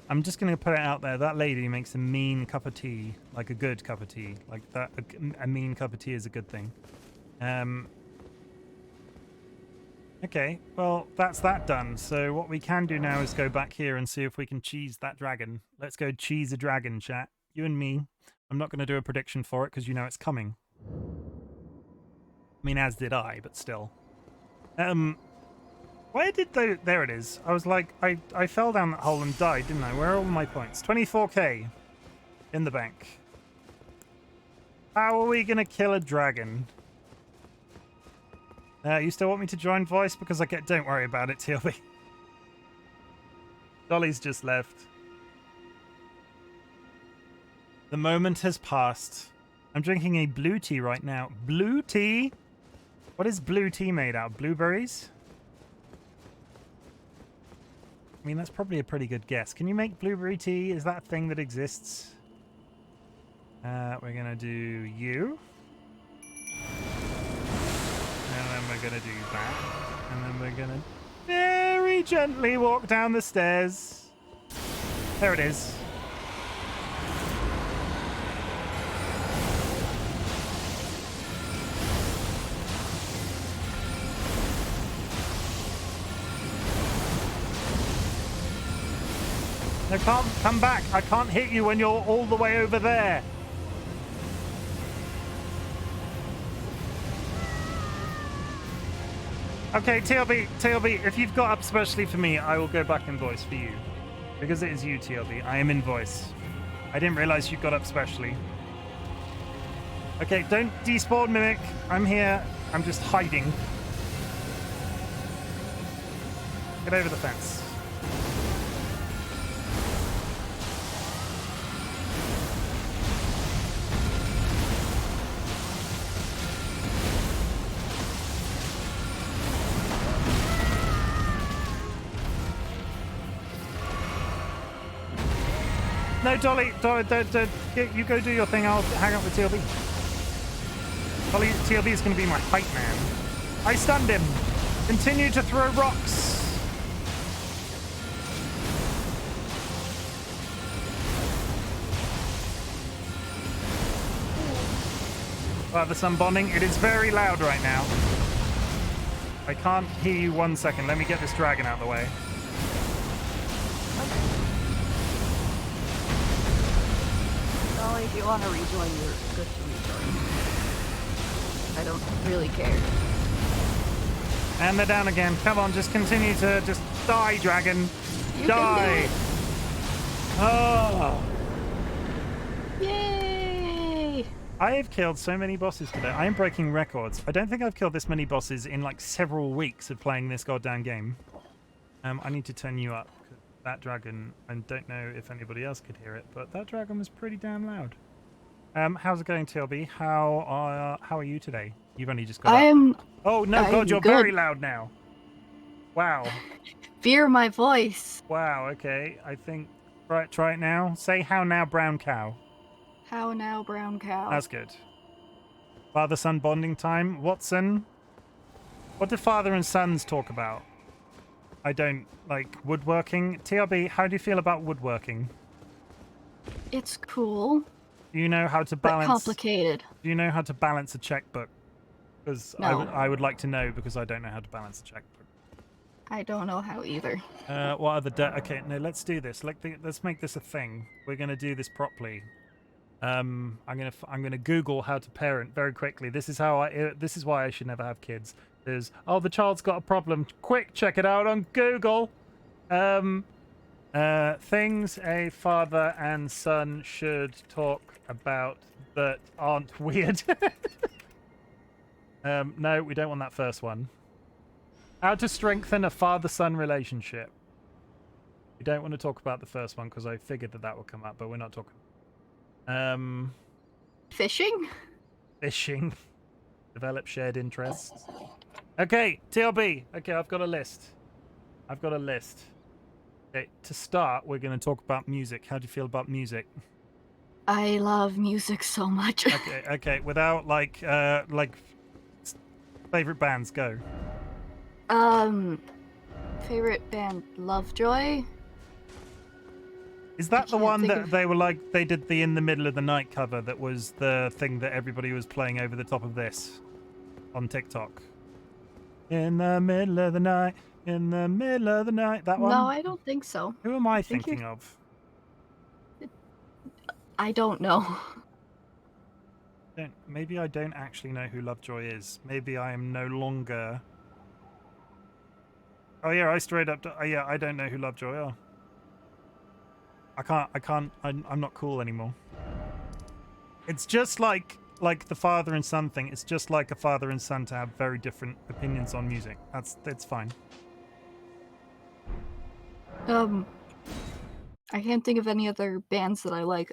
I'm just going to put it out there. That lady makes a mean cup of tea, like a good cup of tea. Like that, a mean cup of tea is a good thing. Okay, well, that's that done. So what we can do now is go back here and see if we can cheese that dragon. Let's go cheese a dragon, chat. You and me. I'm not going to do a prediction for it because you know it's coming. I mean, as did I, but still. Where did they... There it is. I was like, I fell down that hole and died, didn't I? Where are all my points? 24k in the bank. How are we going to kill a dragon? You still want me to join voice? Because don't worry about it, TLB. Dolly's just left. The moment has passed. I'm drinking a blue tea right now. Blue tea? What is blue tea made out of? Blueberries? I mean, that's probably a pretty good guess. Can you make blueberry tea? Is that a thing that exists? We're going to do you. And then we're going to do that. And then we're going to very gently walk down the stairs. There it is. No, come back. I can't hit you when you're all the way over there. Okay, TLB, if you've got up specially for me, I will go back in voice for you. Because it is you, TLB. I am in voice. I didn't realize you got up specially. Okay, don't despawn, Mimic. I'm here. I'm just hiding. Get over the fence. No, Dolly, don't, you go do your thing. I'll hang out with TLB. Dolly, TLB is going to be my hype man. I stunned him. Continue to throw rocks. The sun bonding. It is very loud right now. I can't hear you 1 second. Let me get this dragon out of the way.
Dolly, if you want to rejoin, you're good to rejoin. I don't really care.
And they're down again. Come on, just continue to just die, dragon.
You
die.
Can do it.
Oh.
Yay!
I have killed so many bosses today. I am breaking records. I don't think I've killed this many bosses in like several weeks of playing this goddamn game. I need to turn you up. That dragon, I don't know if anybody else could hear it, but that dragon was pretty damn loud. How's it going, TLB? How are you today? You've only just got up. Oh no, God, you're
good.
very loud now. Wow.
Fear my voice.
Wow, okay. I think try it now. Say how now, brown cow.
How now, brown cow?
That's good. Father-son bonding time. Watson, what do father and sons talk about? I don't like woodworking. TLB, how do you feel about woodworking?
It's cool.
Do you know how to balance?
But complicated.
Do you know how to balance a checkbook? Because
No.
I would like to know because I don't know how to balance a checkbook.
I don't know how either.
What are the okay? No, let's do this. Let's make this a thing. We're gonna do this properly. I'm gonna Google how to parent very quickly. This is how this is why I should never have kids. There's the child's got a problem. Quick, check it out on Google. Things a father and son should talk about that aren't weird. No, we don't want that first one. How to strengthen a father-son relationship. We don't want to talk about the first one because I figured that would come up, but we're not talking.
Fishing?
Fishing. Develop shared interests. Okay, TLB. Okay, I've got a list. Okay, to start, we're going to talk about music. How do you feel about music?
I love music so much.
Okay. Without like favorite bands, go.
Favorite band, Lovejoy.
Is that the one that they did the In the Middle of the Night cover that was the thing that everybody was playing over the top of this on TikTok? In the middle of the night, in the middle of the night, that one?
No, I don't think so.
Who am I thinking of?
I don't know.
Maybe I don't actually know who Lovejoy is. Maybe I am no longer... Oh yeah, I straight up... yeah, I don't know who Lovejoy are. I'm not cool anymore. It's just like the father and son thing. It's just like a father and son to have very different opinions on music. That's fine.
I can't think of any other bands that I like.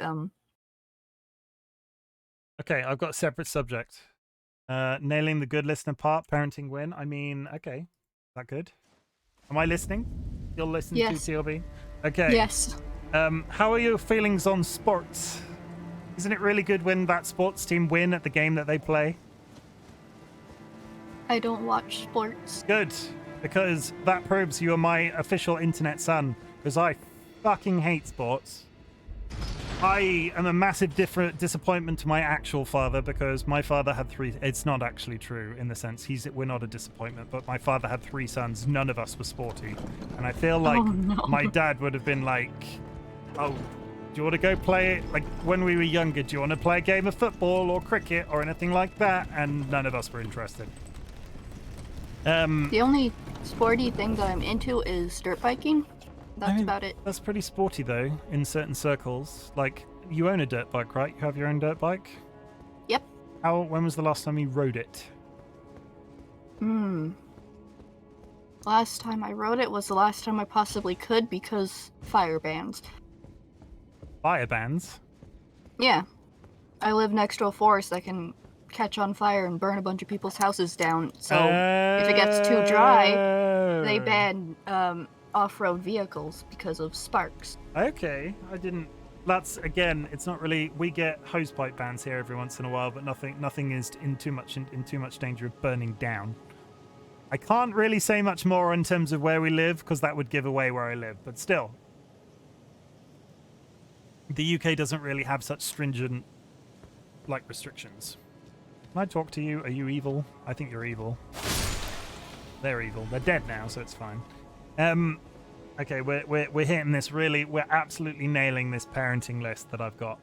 Okay, I've got a separate subject. Nailing the good listener part, parenting win. I mean, okay. Is that good? Am I listening? You'll listen
Yes.
to TLB? Okay.
Yes.
How are your feelings on sports? Isn't it really good when that sports team win at the game that they play?
I don't watch sports.
Good, because that proves you are my official internet son, because I fucking hate sports. I am a massive disappointment to my actual father, because my father had 3... It's not actually true in the sense we're not a disappointment, but my father had 3 sons. None of us were sporty. And I feel like my dad would have been like, oh, do you want to go play it? Like, when we were younger, do you want to play a game of football or cricket or anything like that? And none of us were interested.
The only sporty thing that I'm into is dirt biking. That's about it.
That's pretty sporty, though, in certain circles. Like, you own a dirt bike, right? You have your own dirt bike?
Yep.
When was the last time you rode it?
Last time I rode it was the last time I possibly could because fire bans.
Fire bans?
Yeah. I live next to a forest that can catch on fire and burn a bunch of people's houses down. So if it gets too dry, they ban off-road vehicles because of sparks.
Okay, I didn't. That's, again, it's not really. We get hosepipe bans here every once in a while, but nothing is in too much danger of burning down. I can't really say much more in terms of where we live because that would give away where I live. But still, the UK doesn't really have such stringent restrictions. Can I talk to you? Are you evil? I think you're evil. They're evil. They're dead now, so it's fine. Okay, we're hitting this really. We're absolutely nailing this parenting list that I've got.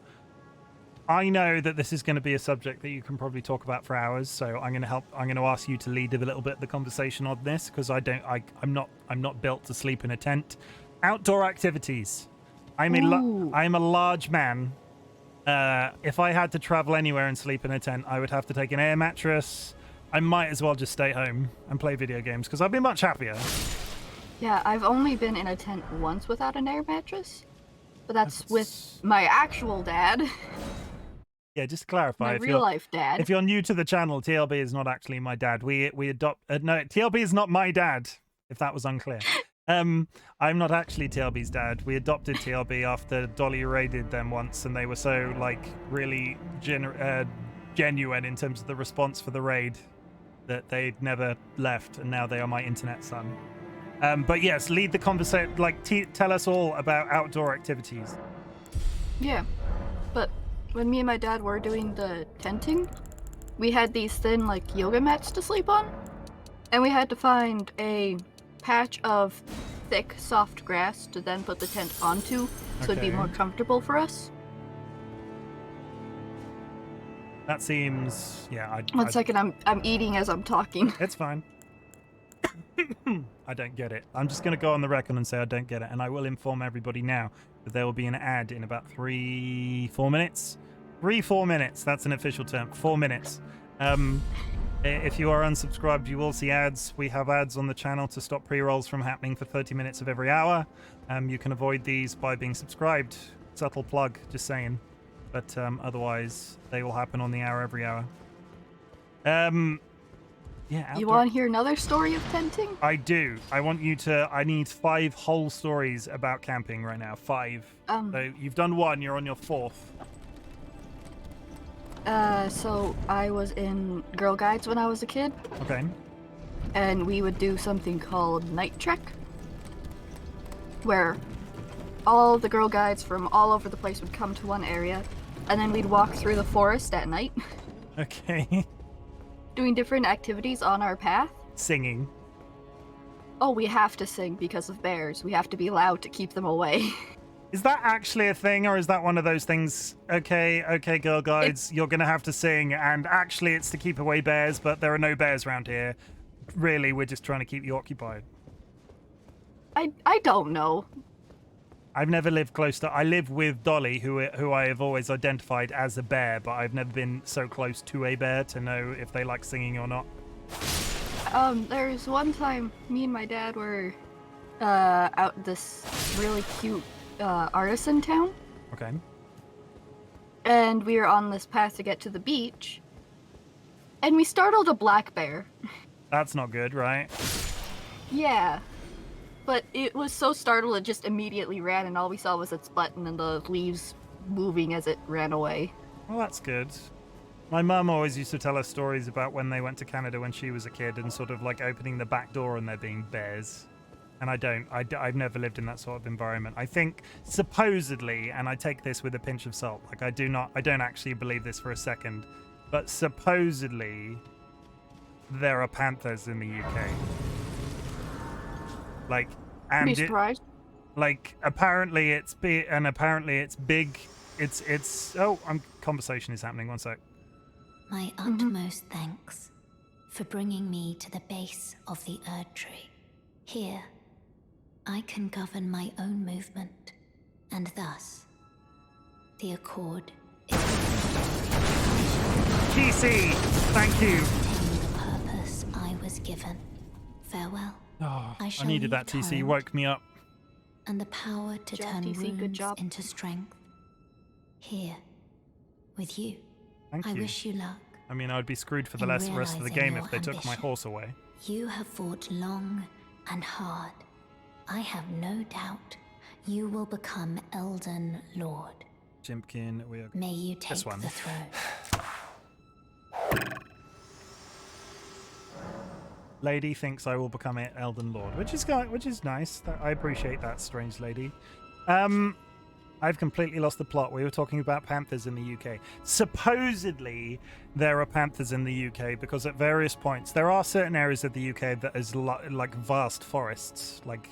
I know that this is going to be a subject that you can probably talk about for hours, so I'm going to ask you to lead a little bit of the conversation on this because I'm not built to sleep in a tent. Outdoor activities. I'm a large man. If I had to travel anywhere and sleep in a tent, I would have to take an air mattress. I might as well just stay home and play video games because I'd be much happier.
Yeah, I've only been in a tent once without an air mattress, but that's with my actual dad.
Yeah, just to clarify.
My real-life dad.
If you're new to the channel, TLB is not actually my dad. We adopt... no, TLB is not my dad, if that was unclear. I'm not actually TLB's dad. We adopted TLB after Dolly raided them once, and they were so, really genuine in terms of the response for the raid that they'd never left, and now they are my internet son. But yes, lead the conversation. Tell us all about outdoor activities.
Yeah, but when me and my dad were doing the tenting, we had these thin, yoga mats to sleep on, and we had to find a patch of thick, soft grass to then put the tent onto, so it'd be more comfortable for us.
That seems... Yeah,
One second, I'm eating as I'm talking.
It's fine. I don't get it. I'm just going to go on the record and say I don't get it, and I will inform everybody now that there will be an ad in about 3-4 minutes. 3-4 minutes, that's an official term. 4 minutes. If you are unsubscribed, you will see ads. We have ads on the channel to stop pre-rolls from happening for 30 minutes of every hour. You can avoid these by being subscribed. Subtle plug, just saying. But otherwise, they will happen on the hour every hour. Yeah.
You want to hear another story of tenting?
I do. I need 5 whole stories about camping right now. 5. So you've done 1, you're on your 4th.
So I was in Girl Guides when I was a kid.
Okay.
And we would do something called Night Trek, where all the Girl Guides from all over the place would come to one area, and then we'd walk through the forest at night.
Okay.
Doing different activities on our path.
Singing.
Oh, we have to sing because of bears. We have to be loud to keep them away.
Is that actually a thing, or is that one of those things, okay, Girl Guides, you're going to have to sing, and actually it's to keep away bears, but there are no bears around here. Really, we're just trying to keep you occupied.
I don't know.
I've never lived close to... I live with Dolly, who I have always identified as a bear, but I've never been so close to a bear to know if they like singing or not.
There's one time me and my dad were out this really cute artisan town.
Okay.
And we were on this path to get to the beach. And we startled a black bear.
That's not good, right?
Yeah. But it was so startled it just immediately ran, and all we saw was its butt and then the leaves moving as it ran away.
Well, that's good. My mum always used to tell us stories about when they went to Canada when she was a kid and sort of like opening the back door and there being bears. And I've never lived in that sort of environment. I think supposedly, and I take this with a pinch of salt, like I don't actually believe this for a second, but supposedly there are panthers in the UK. Like, and
Be surprised.
Apparently it's big, and apparently it's big. Conversation is happening. One sec.
My utmost thanks for bringing me to the base of the Erd Tree. Here, I can govern my own movement, and thus, the accord is
TC, thank you.
obtain the purpose I was given. Farewell.
Oh, I
shall
needed
leave
that. TC
Torrent.
woke me up.
And the power to
Good job,
turn
TC, good
runes
job.
into strength. Here, with you.
Thank
I
you.
wish you luck.
I mean, I'd be screwed for the
in
rest of the
realizing
game
your
if they took my
ambition.
horse away.
You have fought long and hard. I have no doubt you will become Elden Lord.
Chimken, we are.
May you take
This one.
the throne.
Lady thinks I will become an Elden Lord, which is nice. I appreciate that, strange lady. I've completely lost the plot. We were talking about panthers in the UK. Supposedly, there are panthers in the UK because at various points there are certain areas of the UK that is like vast forests. Like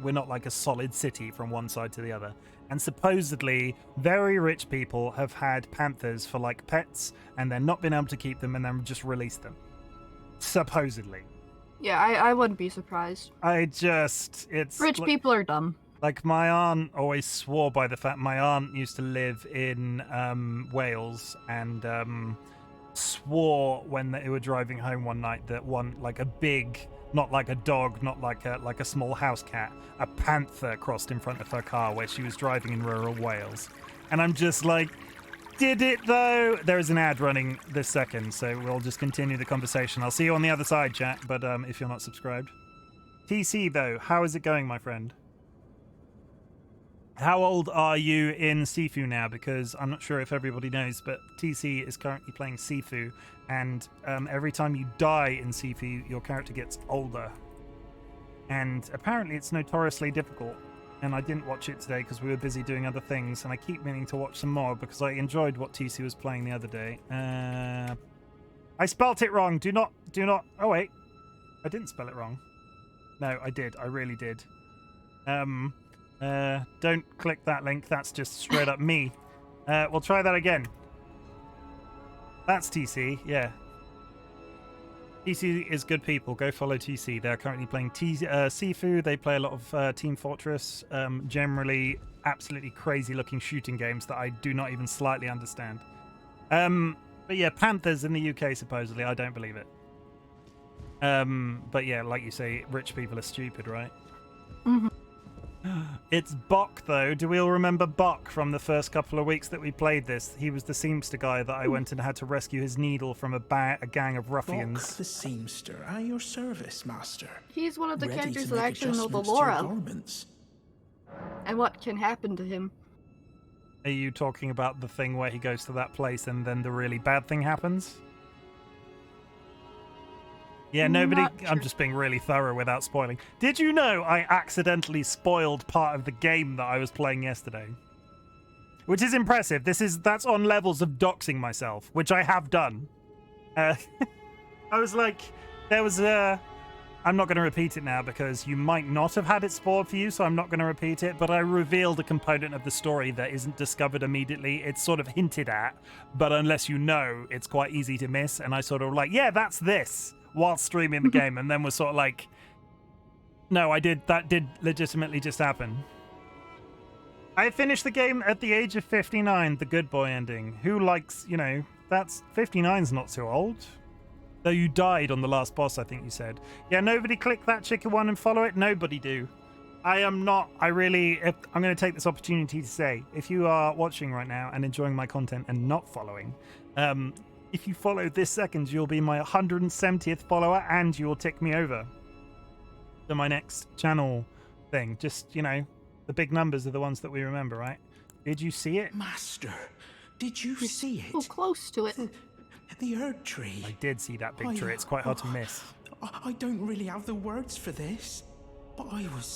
we're not like a solid city from one side to the other. And supposedly, very rich people have had panthers for like pets, and they're not been able to keep them, and then just release them. Supposedly.
Yeah, I wouldn't be surprised.
It's
Rich people are dumb.
like my aunt always swore by the fact my aunt used to live in Wales and swore when they were driving home one night that like a big, not like a dog, not like a small house cat, a panther crossed in front of her car where she was driving in rural Wales. And I'm just like, did it though? There is an ad running this second, so we'll just continue the conversation. I'll see you on the other side, chat, but if you're not subscribed. TC though, how is it going, my friend? How old are you in Sifu now? Because I'm not sure if everybody knows, but TC is currently playing Sifu, and every time you die in Sifu, your character gets older. And apparently it's notoriously difficult. And I didn't watch it today because we were busy doing other things, and I keep meaning to watch some more because I enjoyed what TC was playing the other day. I spelt it wrong. Do not. Oh wait, I didn't spell it wrong. No, I did. I really did. Don't click that link. That's just straight up me. We'll try that again. That's TC. Yeah. TC is good people. Go follow TC. They're currently playing Sifu. They play a lot of Team Fortress. Generally, absolutely crazy looking shooting games that I do not even slightly understand. But yeah, Panthers in the UK, supposedly. I don't believe it. But yeah, like you say, rich people are stupid, right?
Mm-hmm.
It's Bok, though. Do we all remember Bok from the first couple of weeks that we played this? He was the seamster guy that I went and had to rescue his needle from a gang of ruffians.
Bok the seamster, at your service, master.
He's one of the
Ready
characters
to
that
make
actually know the
adjustments to
lore
your
of
garments.
and what can happen to him.
Are you talking about the thing where he goes to that place and then the really bad thing happens? Yeah, nobody...
Not
I'm
sure.
just being really thorough without spoiling. Did you know I accidentally spoiled part of the game that I was playing yesterday? Which is impressive. That's on levels of doxing myself, which I have done. I was like... There was a... I'm not going to repeat it now because you might not have had it spoiled for you, so I'm not going to repeat it, but I revealed a component of the story that isn't discovered immediately. It's sort of hinted at, but unless you know, it's quite easy to miss, and I sort of like, yeah, that's this, while streaming the game, and then we're sort of like, no, that did legitimately just happen. I finished the game at the age of 59, the good boy ending. Who likes, 59's not too old. Though you died on the last boss, I think you said. Yeah, nobody click that chicken one and follow it. Nobody do. I'm going to take this opportunity to say, if you are watching right now and enjoying my content and not following, If you follow this second, you'll be my 170th follower and you'll tick me over to my next channel thing. Just, you know, the big numbers are the ones that we remember, right? Did you see it?
Master, did you see
So
it?
close to it.
The Erd tree.
I did see that big tree. It's quite hard to miss.
I don't really have the words for this, but I was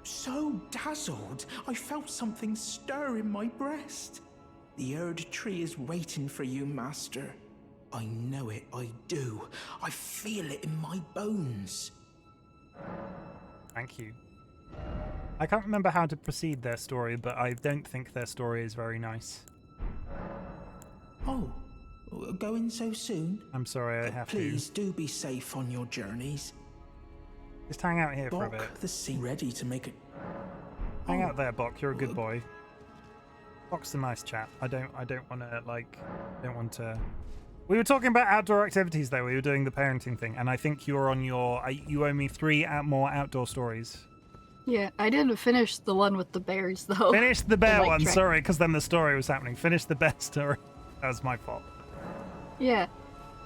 so dazzled. I felt something stir in my breast. The Erd tree is waiting for you, Master. I know it, I do. I feel it in my bones.
Thank you. I can't remember how to proceed their story, but I don't think their story is very nice.
Oh, going so soon?
I'm sorry, I have
Please do be safe on your journeys.
to. Just hang out here for a bit.
Bok, the sea ready to make it.
Hang out there, Bok. You're a good boy. Bok's a nice chap. I don't want to. We were talking about outdoor activities, though. We were doing the parenting thing, and I think you're on your. You owe me 3 more outdoor stories.
Yeah, I didn't finish the one with the bears though.
Finish the bear
light
one,
track.
sorry, because then the story was happening. Finish the bear story. That was my fault.
Yeah,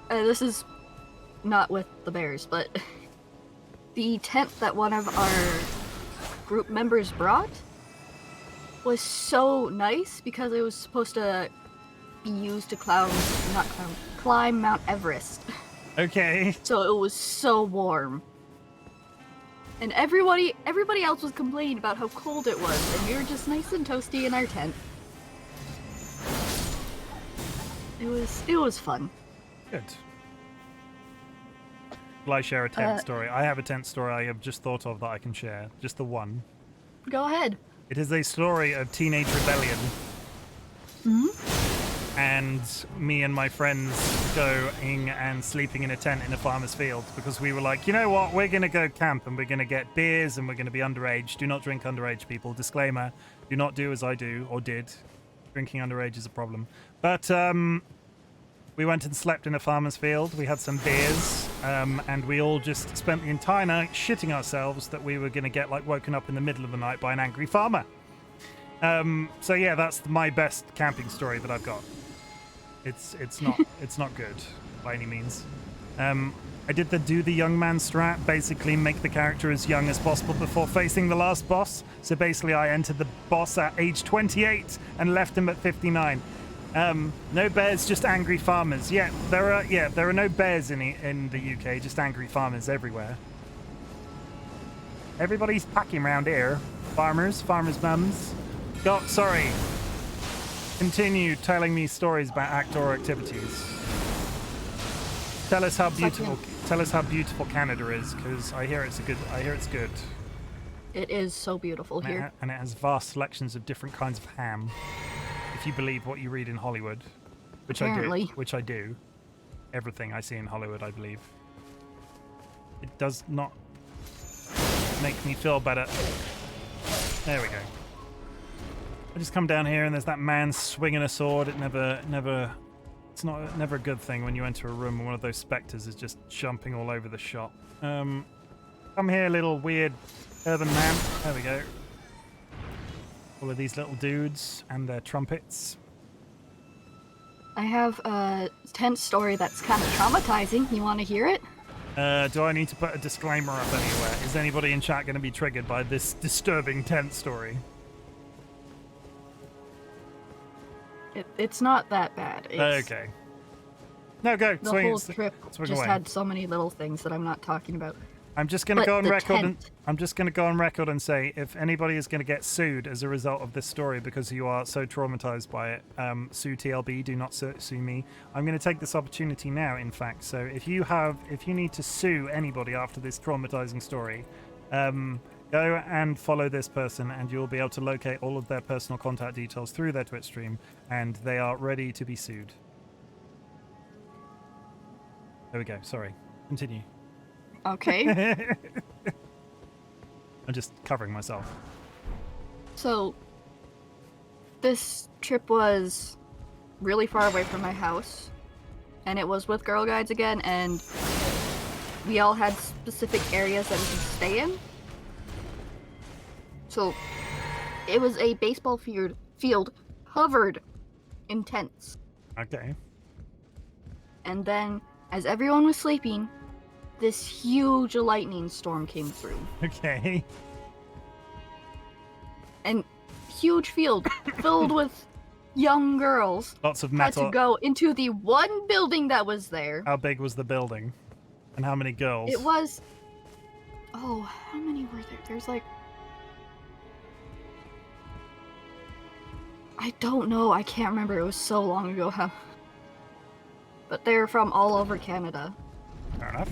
this is not with the bears, but the tent that one of our group members brought was so nice because it was supposed to be used to climb Mount Everest.
Okay.
So it was so warm. And everybody else was complaining about how cold it was, and we were just nice and toasty in our tent. It was fun.
Good. Will I share a tent story? I have a tent story I have just thought of that I can share. Just the one.
Go ahead.
It is a story of teenage rebellion. And me and my friends going and sleeping in a tent in a farmer's field because we were like, you know what, we're going to go camp and we're going to get beers and we're going to be underage. Do not drink underage, people. Disclaimer, do not do as I do or did. Drinking underage is a problem. But we went and slept in a farmer's field. We had some beers and we all just spent the entire night shitting ourselves that we were going to get like woken up in the middle of the night by an angry farmer. So yeah, that's my best camping story that I've got. It's not good by any means. I did the young man strat, basically make the character as young as possible before facing the last boss. So basically I entered the boss at age 28 and left him at 59. No bears, just angry farmers. Yeah, there are no bears in the UK, just angry farmers everywhere. Everybody's packing around here. Farmers mums. Sorry. Continue telling me stories about outdoor activities. Tell us how beautiful Canada is, because I hear it's good.
It is so beautiful here.
And it has vast selections of different kinds of ham. If you believe what you read in Hollywood, which
Apparently.
I do. Everything I see in Hollywood, I believe. It does not make me feel better. There we go. I just come down here and there's that man swinging a sword. It's never a good thing when you enter a room and one of those specters is just jumping all over the shop. Come here, little weird urban man. There we go. All of these little dudes and their trumpets.
I have a tent story that's kind of traumatizing. You want to hear it?
Do I need to put a disclaimer up anywhere? Is anybody in chat going to be triggered by this disturbing tent story?
It's not that bad.
Okay. No, go.
The
swing,
whole trip
swing
just
away.
had so many little things that I'm not talking about.
I'm just going to
But
go on
the
record.
tent-
I'm just going to go on record and say, if anybody is going to get sued as a result of this story because you are so traumatized by it, sue TLB. Do not sue me. I'm going to take this opportunity now. In fact, so if you need to sue anybody after this traumatizing story, go and follow this person, and you'll be able to locate all of their personal contact details through their Twitch stream, and they are ready to be sued. There we go. Sorry. Continue.
Okay.
I'm just covering myself.
So, this trip was really far away from my house, and it was with Girl Guides again, and we all had specific areas that we could stay in. So, it was a baseball field covered in tents.
Okay.
And then, as everyone was sleeping, this huge lightning storm came through.
Okay.
And huge field filled with young girls
Lots of
had
metal.
to go into the one building that was there.
How big was the building? And how many girls?
It was... Oh, how many were there? There's like... I don't know. I can't remember. It was so long ago. But they're from all over Canada.
Fair enough.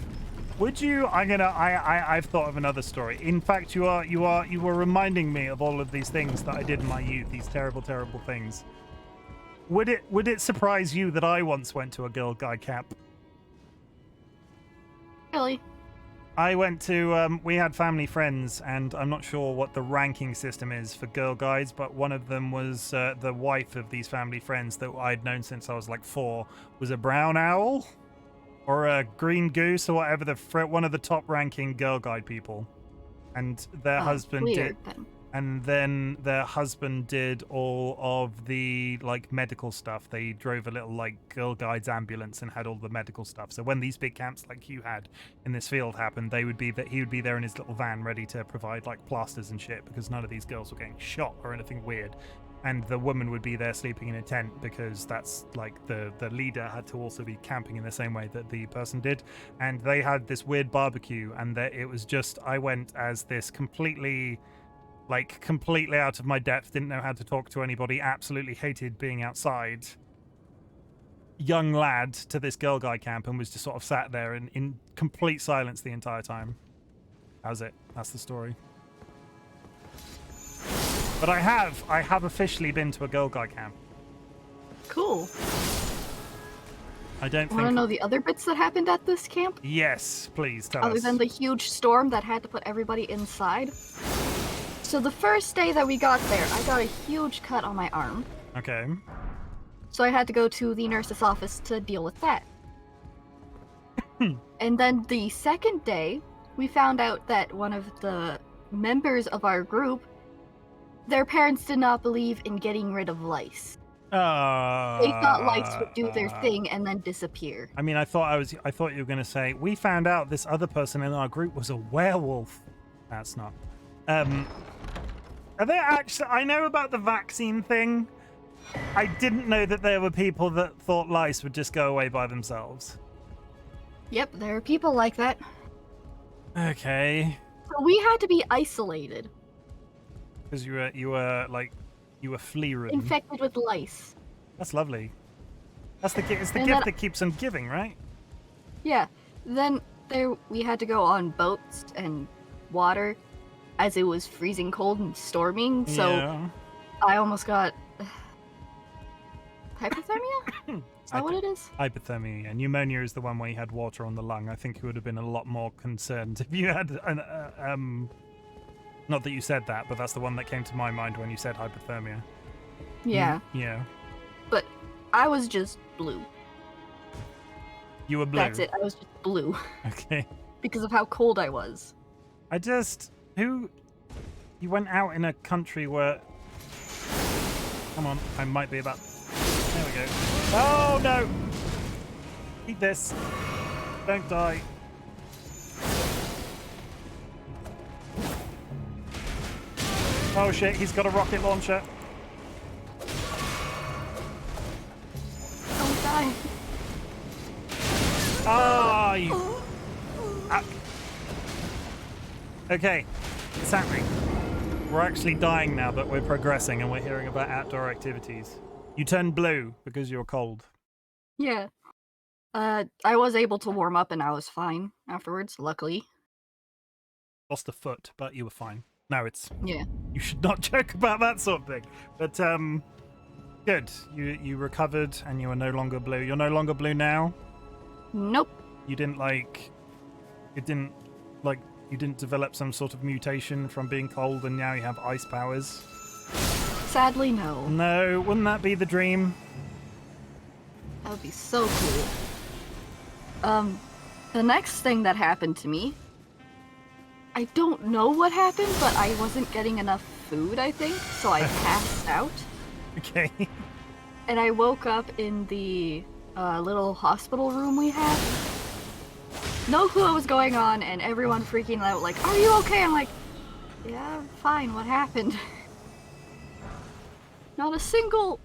Would you? I've thought of another story. In fact, you were reminding me of all of these things that I did in my youth. These terrible, terrible things. Would it surprise you that I once went to a girl guide camp?
Really?
I went to, we had family friends, and I'm not sure what the ranking system is for girl guides, but one of them was the wife of these family friends that I'd known since I was like 4, was a brown owl or a green goose or whatever, one of the top ranking girl guide people. And their husband
weird,
did.
then.
And then their husband did all of the like medical stuff. They drove a little like girl guides ambulance and had all the medical stuff. So when these big camps like you had in this field happened, he would be there in his little van ready to provide like plasters and shit, because none of these girls were getting shot or anything weird. And the woman would be there sleeping in a tent, because that's like the leader had to also be camping in the same way that the person did. And they had this weird barbecue, and it was just, I went as this completely out of my depth, didn't know how to talk to anybody, absolutely hated being outside, young lad to this girl guide camp, and was just sort of sat there in complete silence the entire time. That was it. That's the story. But I have officially been to a girl guide camp.
Cool.
I don't
Want to
think...
know the other bits that happened at this camp?
Yes, please tell us.
Other than the huge storm that had to put everybody inside. So the first day that we got there, I got a huge cut on my arm.
Okay.
So I had to go to the nurse's office to deal with that. And then the second day, we found out that one of the members of our group, their parents did not believe in getting rid of lice. They thought lice would do their thing and then disappear.
I mean, I thought you were going to say, we found out this other person in our group was a werewolf. That's not. Are there actually... I know about the vaccine thing. I didn't know that there were people that thought lice would just go away by themselves.
Yep, there are people like that.
Okay.
So we had to be isolated.
Because you were flea-ridden.
Infected with lice.
That's lovely. It's the gift
then-
that keeps on giving, right?
Yeah. Then we had to go on boats and water, as it was freezing cold and storming, so
Yeah.
I almost got hypothermia? Is that what it is?
Hypothermia. Yeah. Pneumonia is the one where you had water on the lung. I think you would have been a lot more concerned if you had an not that you said that, but that's the one that came to my mind when you said hypothermia.
Yeah.
Yeah.
But I was just blue.
You were blue.
That's it. I was just blue
Okay.
because of how cold I was.
You went out in a country where... Come on, I might be about... There we go. Oh, no! Eat this. Don't die. Oh, shit, he's got a rocket launcher.
Don't die.
Ah, you... Ah. Okay, it's happening. We're actually dying now, but we're progressing and we're hearing about outdoor activities. You turned blue because you're cold.
Yeah. I was able to warm up and I was fine afterwards, luckily.
Lost a foot, but you were fine. No, it's...
Yeah.
You should not joke about that sort of thing. But, good. You recovered and you are no longer blue. You're no longer blue now?
Nope.
You didn't, you didn't develop some sort of mutation from being cold and now you have ice powers?
Sadly, no.
No, wouldn't that be the dream?
That would be so cool. The next thing that happened to me, I don't know what happened, but I wasn't getting enough food, I think, so I passed out.
Okay.
And I woke up in the little hospital room we had. No clue what was going on, and everyone freaking out, like, "Are you okay?" I'm like, "Yeah, I'm fine. What happened?" Not a single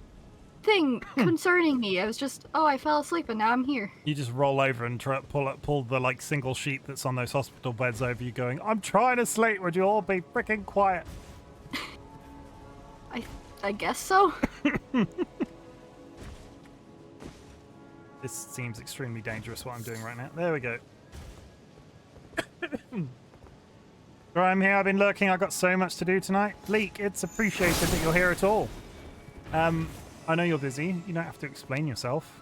thing concerning me. I was just, oh, I fell asleep and now I'm here.
You just roll over and try pull the like single sheet that's on those hospital beds over you, going, "I'm trying to sleep. Would you all be freaking quiet?"
I guess so.
This seems extremely dangerous. What I'm doing right now. There we go. Right, I'm here. I've been lurking. I've got so much to do tonight. Leek, it's appreciated that you're here at all. I know you're busy. You don't have to explain yourself.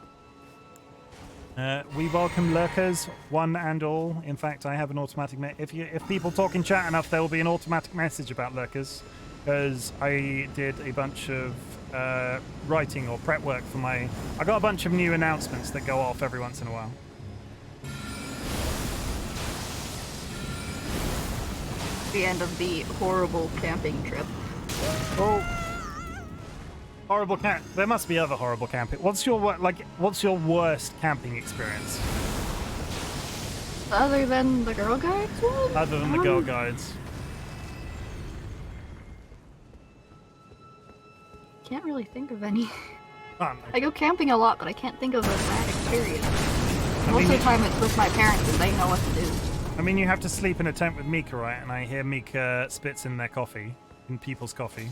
We welcome lurkers, one and all. In fact, I have an automatic... If people talk in chat enough, there will be an automatic message about lurkers. Because I did a bunch of writing or prep work for my... I got a bunch of new announcements that go off every once in a while.
The end of the horrible camping trip.
Oh, horrible camp. There must be other horrible camping. What's your worst camping experience?
Other than the Girl Guides one?
Other than the Girl Guides.
Can't really think of any.
Oh,
I go camping a lot, but I can't think of a bad experience. Most of the time it's with my parents and they know what to do.
I mean, you have to sleep in a tent with Mika, right? And I hear Mika spits in their coffee, in people's coffee.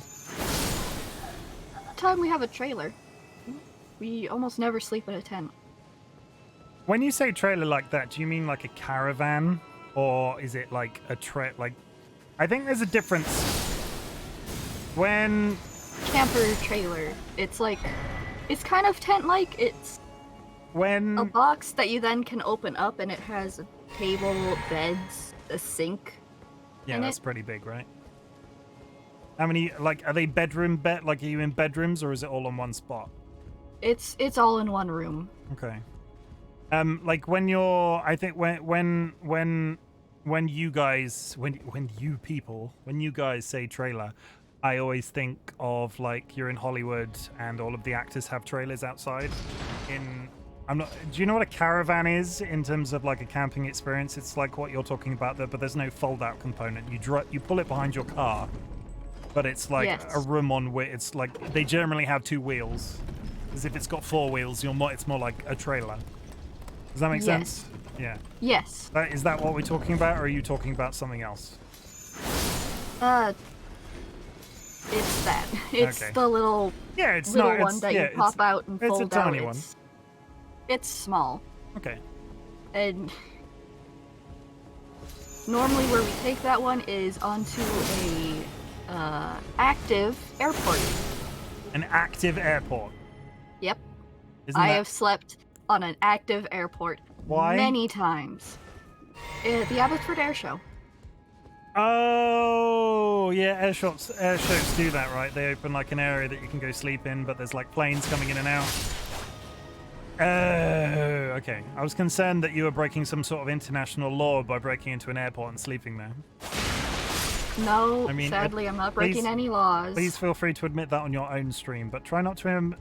Time we have a trailer. We almost never sleep in a tent.
When you say trailer like that, do you mean like a caravan? Or is it like a like... I think there's a difference. When...
Camper trailer. It's like... It's kind of tent-like. It's...
When...
a box that you then can open up and it has a table, beds, a sink.
Yeah, that's pretty big, right? How many, like, are they bedroom like, are you in bedrooms or is it all on one spot?
It's all in one room.
Okay. Like when you're, I think when you guys, when you guys say trailer, I always think of like you're in Hollywood and all of the actors have trailers outside. Do you know what a caravan is in terms of like a camping experience? It's like what you're talking about there, but there's no fold-out component. You pull it behind your car, but it's like a room on where it's like they generally have two wheels. As if it's got four wheels, it's more like a trailer. Does that make sense? Yeah.
Yes.
Is that what we're talking about, or are you talking about something else?
It's that. It's
okay.
The little one that you pop out and fold out.
It's a tiny one.
It's small.
Okay.
And normally where we take that one is onto a active airport.
An active airport?
Yep. I have slept on an active airport many times. The Abbotsford Air Show.
Oh, yeah, air shows do that, right? They open like an area that you can go sleep in, but there's like planes coming in and out. Oh, okay. I was concerned that you were breaking some sort of international law by breaking into an airport and sleeping there.
No, sadly, I'm not breaking any laws.
Please feel free to admit that on your own stream, but try not to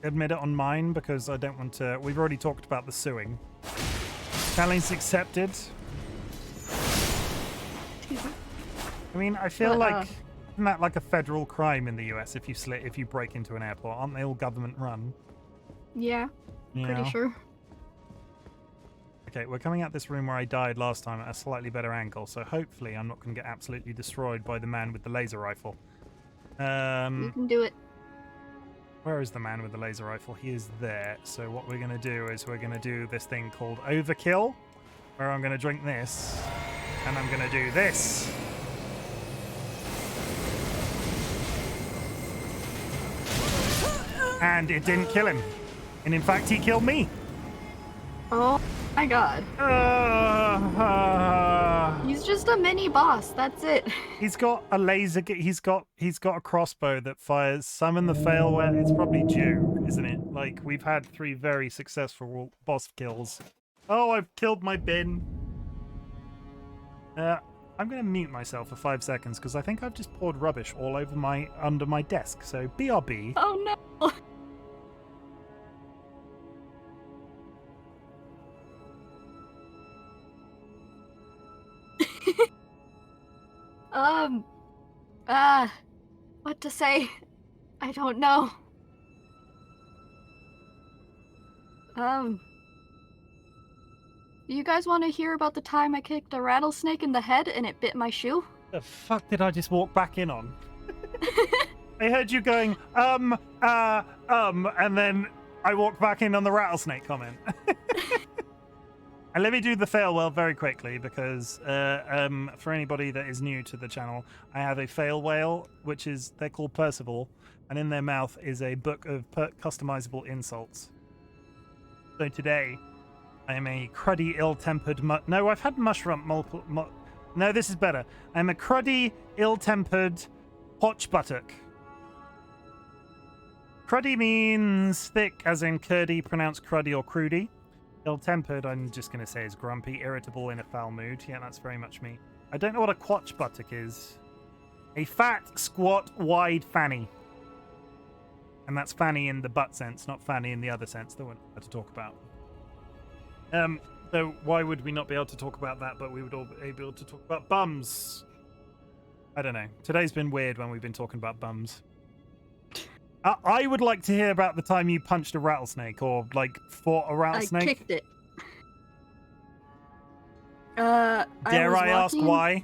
admit it on mine because I don't want to. We've already talked about the suing. Challenge accepted. I mean, I feel like isn't that like a federal crime in the US if you break into an airport? Aren't they all government run?
Yeah, pretty sure.
Okay, we're coming out this room where I died last time at a slightly better angle, so hopefully I'm not going to get absolutely destroyed by the man with the laser rifle.
You can do it.
Where is the man with the laser rifle? He is there. So what we're going to do is we're going to do this thing called overkill, where I'm going to drink this, and I'm going to do this. And it didn't kill him. And in fact, he killed me.
Oh my god. He's just a mini boss, that's it.
He's got a laser, he's got a crossbow that fires summon the failware. It's probably due, isn't it? Like, we've had 3 very successful boss kills. Oh, I've killed my bin. I'm going to mute myself for 5 seconds because I think I've just poured rubbish all over under my desk. So BRB.
Oh no. What to say? I don't know. You guys want to hear about the time I kicked a rattlesnake in the head and it bit my shoe?
The fuck did I just walk back in on? I heard you going, and then I walked back in on the rattlesnake comment. And let me do the fail whale very quickly because for anybody that is new to the channel, I have a fail whale, which is, they're called Percival, and in their mouth is a book of customizable insults. So today, I am a cruddy, ill-tempered no, I've had mushroom multiple... no, this is better. I'm a cruddy, ill-tempered hotch buttock. Cruddy means thick, as in curdy, pronounced cruddy or crudy. Ill-tempered, I'm just going to say, is grumpy, irritable, in a foul mood. Yeah, that's very much me. I don't know what a quatch buttock is. A fat, squat, wide fanny. And that's fanny in the butt sense, not fanny in the other sense that we're not allowed to talk about. So why would we not be able to talk about that, but we would all be able to talk about bums? I don't know. Today's been weird when we've been talking about bums. I would like to hear about the time you punched a rattlesnake or, like, fought a rattlesnake.
I kicked it.
Dare I ask why?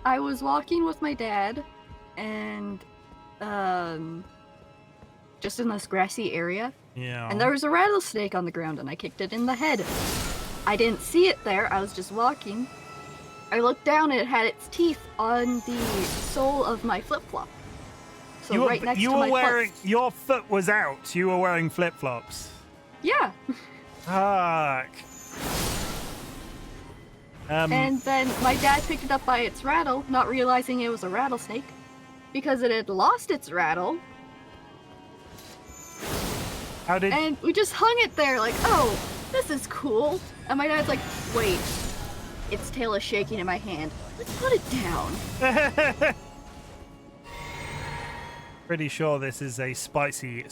I was walking with my dad, and, just in this grassy area.
Yeah.
And there was a rattlesnake on the ground, and I kicked it in the head. I didn't see it there. I was just walking. I looked down, and it had its teeth on the sole of my flip-flop. So right next to my foot.
Your foot was out. You were wearing flip-flops.
Yeah.
Fuck.
And then my dad picked it up by its rattle, not realizing it was a rattlesnake, because it had lost its rattle. And we just hung it there like, oh, this is cool. And my dad's like, wait, its tail is shaking in my hand. Let's put it down.
Pretty sure this is a spicy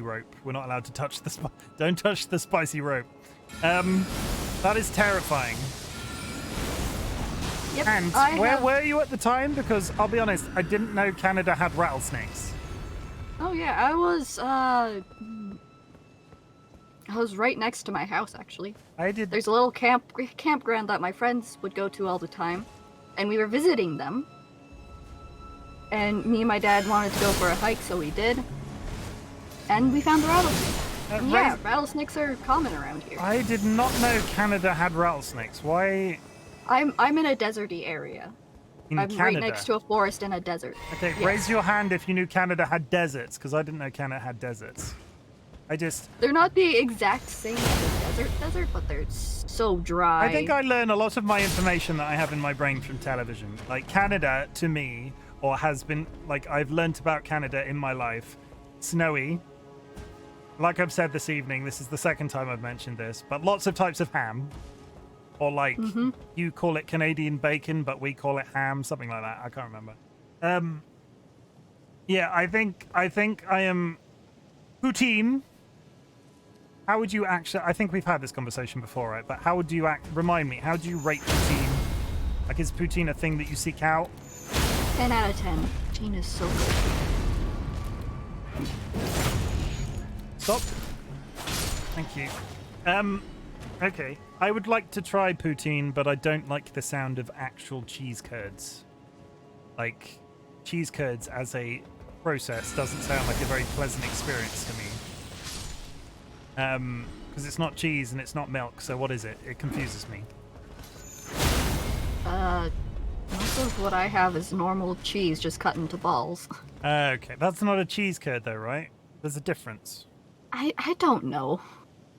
rope. We're not allowed to touch the don't touch the spicy rope. That is terrifying.
Yep,
And where were you at the time? Because I'll be honest, I didn't know Canada had rattlesnakes.
Oh yeah, I was right next to my house actually. There's a little campground that my friends would go to all the time, and we were visiting them. And me and my dad wanted to go for a hike, so we did. And we found the rattlesnake. Yeah, rattlesnakes are common around here.
I did not know Canada had rattlesnakes. Why?
I'm in a deserty area. I'm
Canada.
right next to a forest and a desert.
Okay,
yes.
Raise your hand if you knew Canada had deserts, because I didn't know Canada had deserts.
They're not the exact same as a desert, but they're so dry.
I think I learn a lot of my information that I have in my brain from television. Like, Canada, to me, or has been, like, I've learnt about Canada in my life. Snowy. Like I've said this evening, this is the second time I've mentioned this, but lots of types of ham. Or like, you call it Canadian bacon, but we call it ham, something like that. I can't remember. Yeah, I think I am poutine. How would you actually, I think we've had this conversation before, right? But how would you remind me, how do you rate poutine? Like, is poutine a thing that you seek out?
10 out of 10. Poutine is so good.
Stop. Thank you. Okay. I would like to try poutine, but I don't like the sound of actual cheese curds. Like, cheese curds as a process doesn't sound like a very pleasant experience to me. Because it's not cheese and it's not milk, so what is it? It confuses me.
Most of what I have is normal cheese, just cut into balls.
Okay, that's not a cheese curd though, right? There's a difference.
I don't know.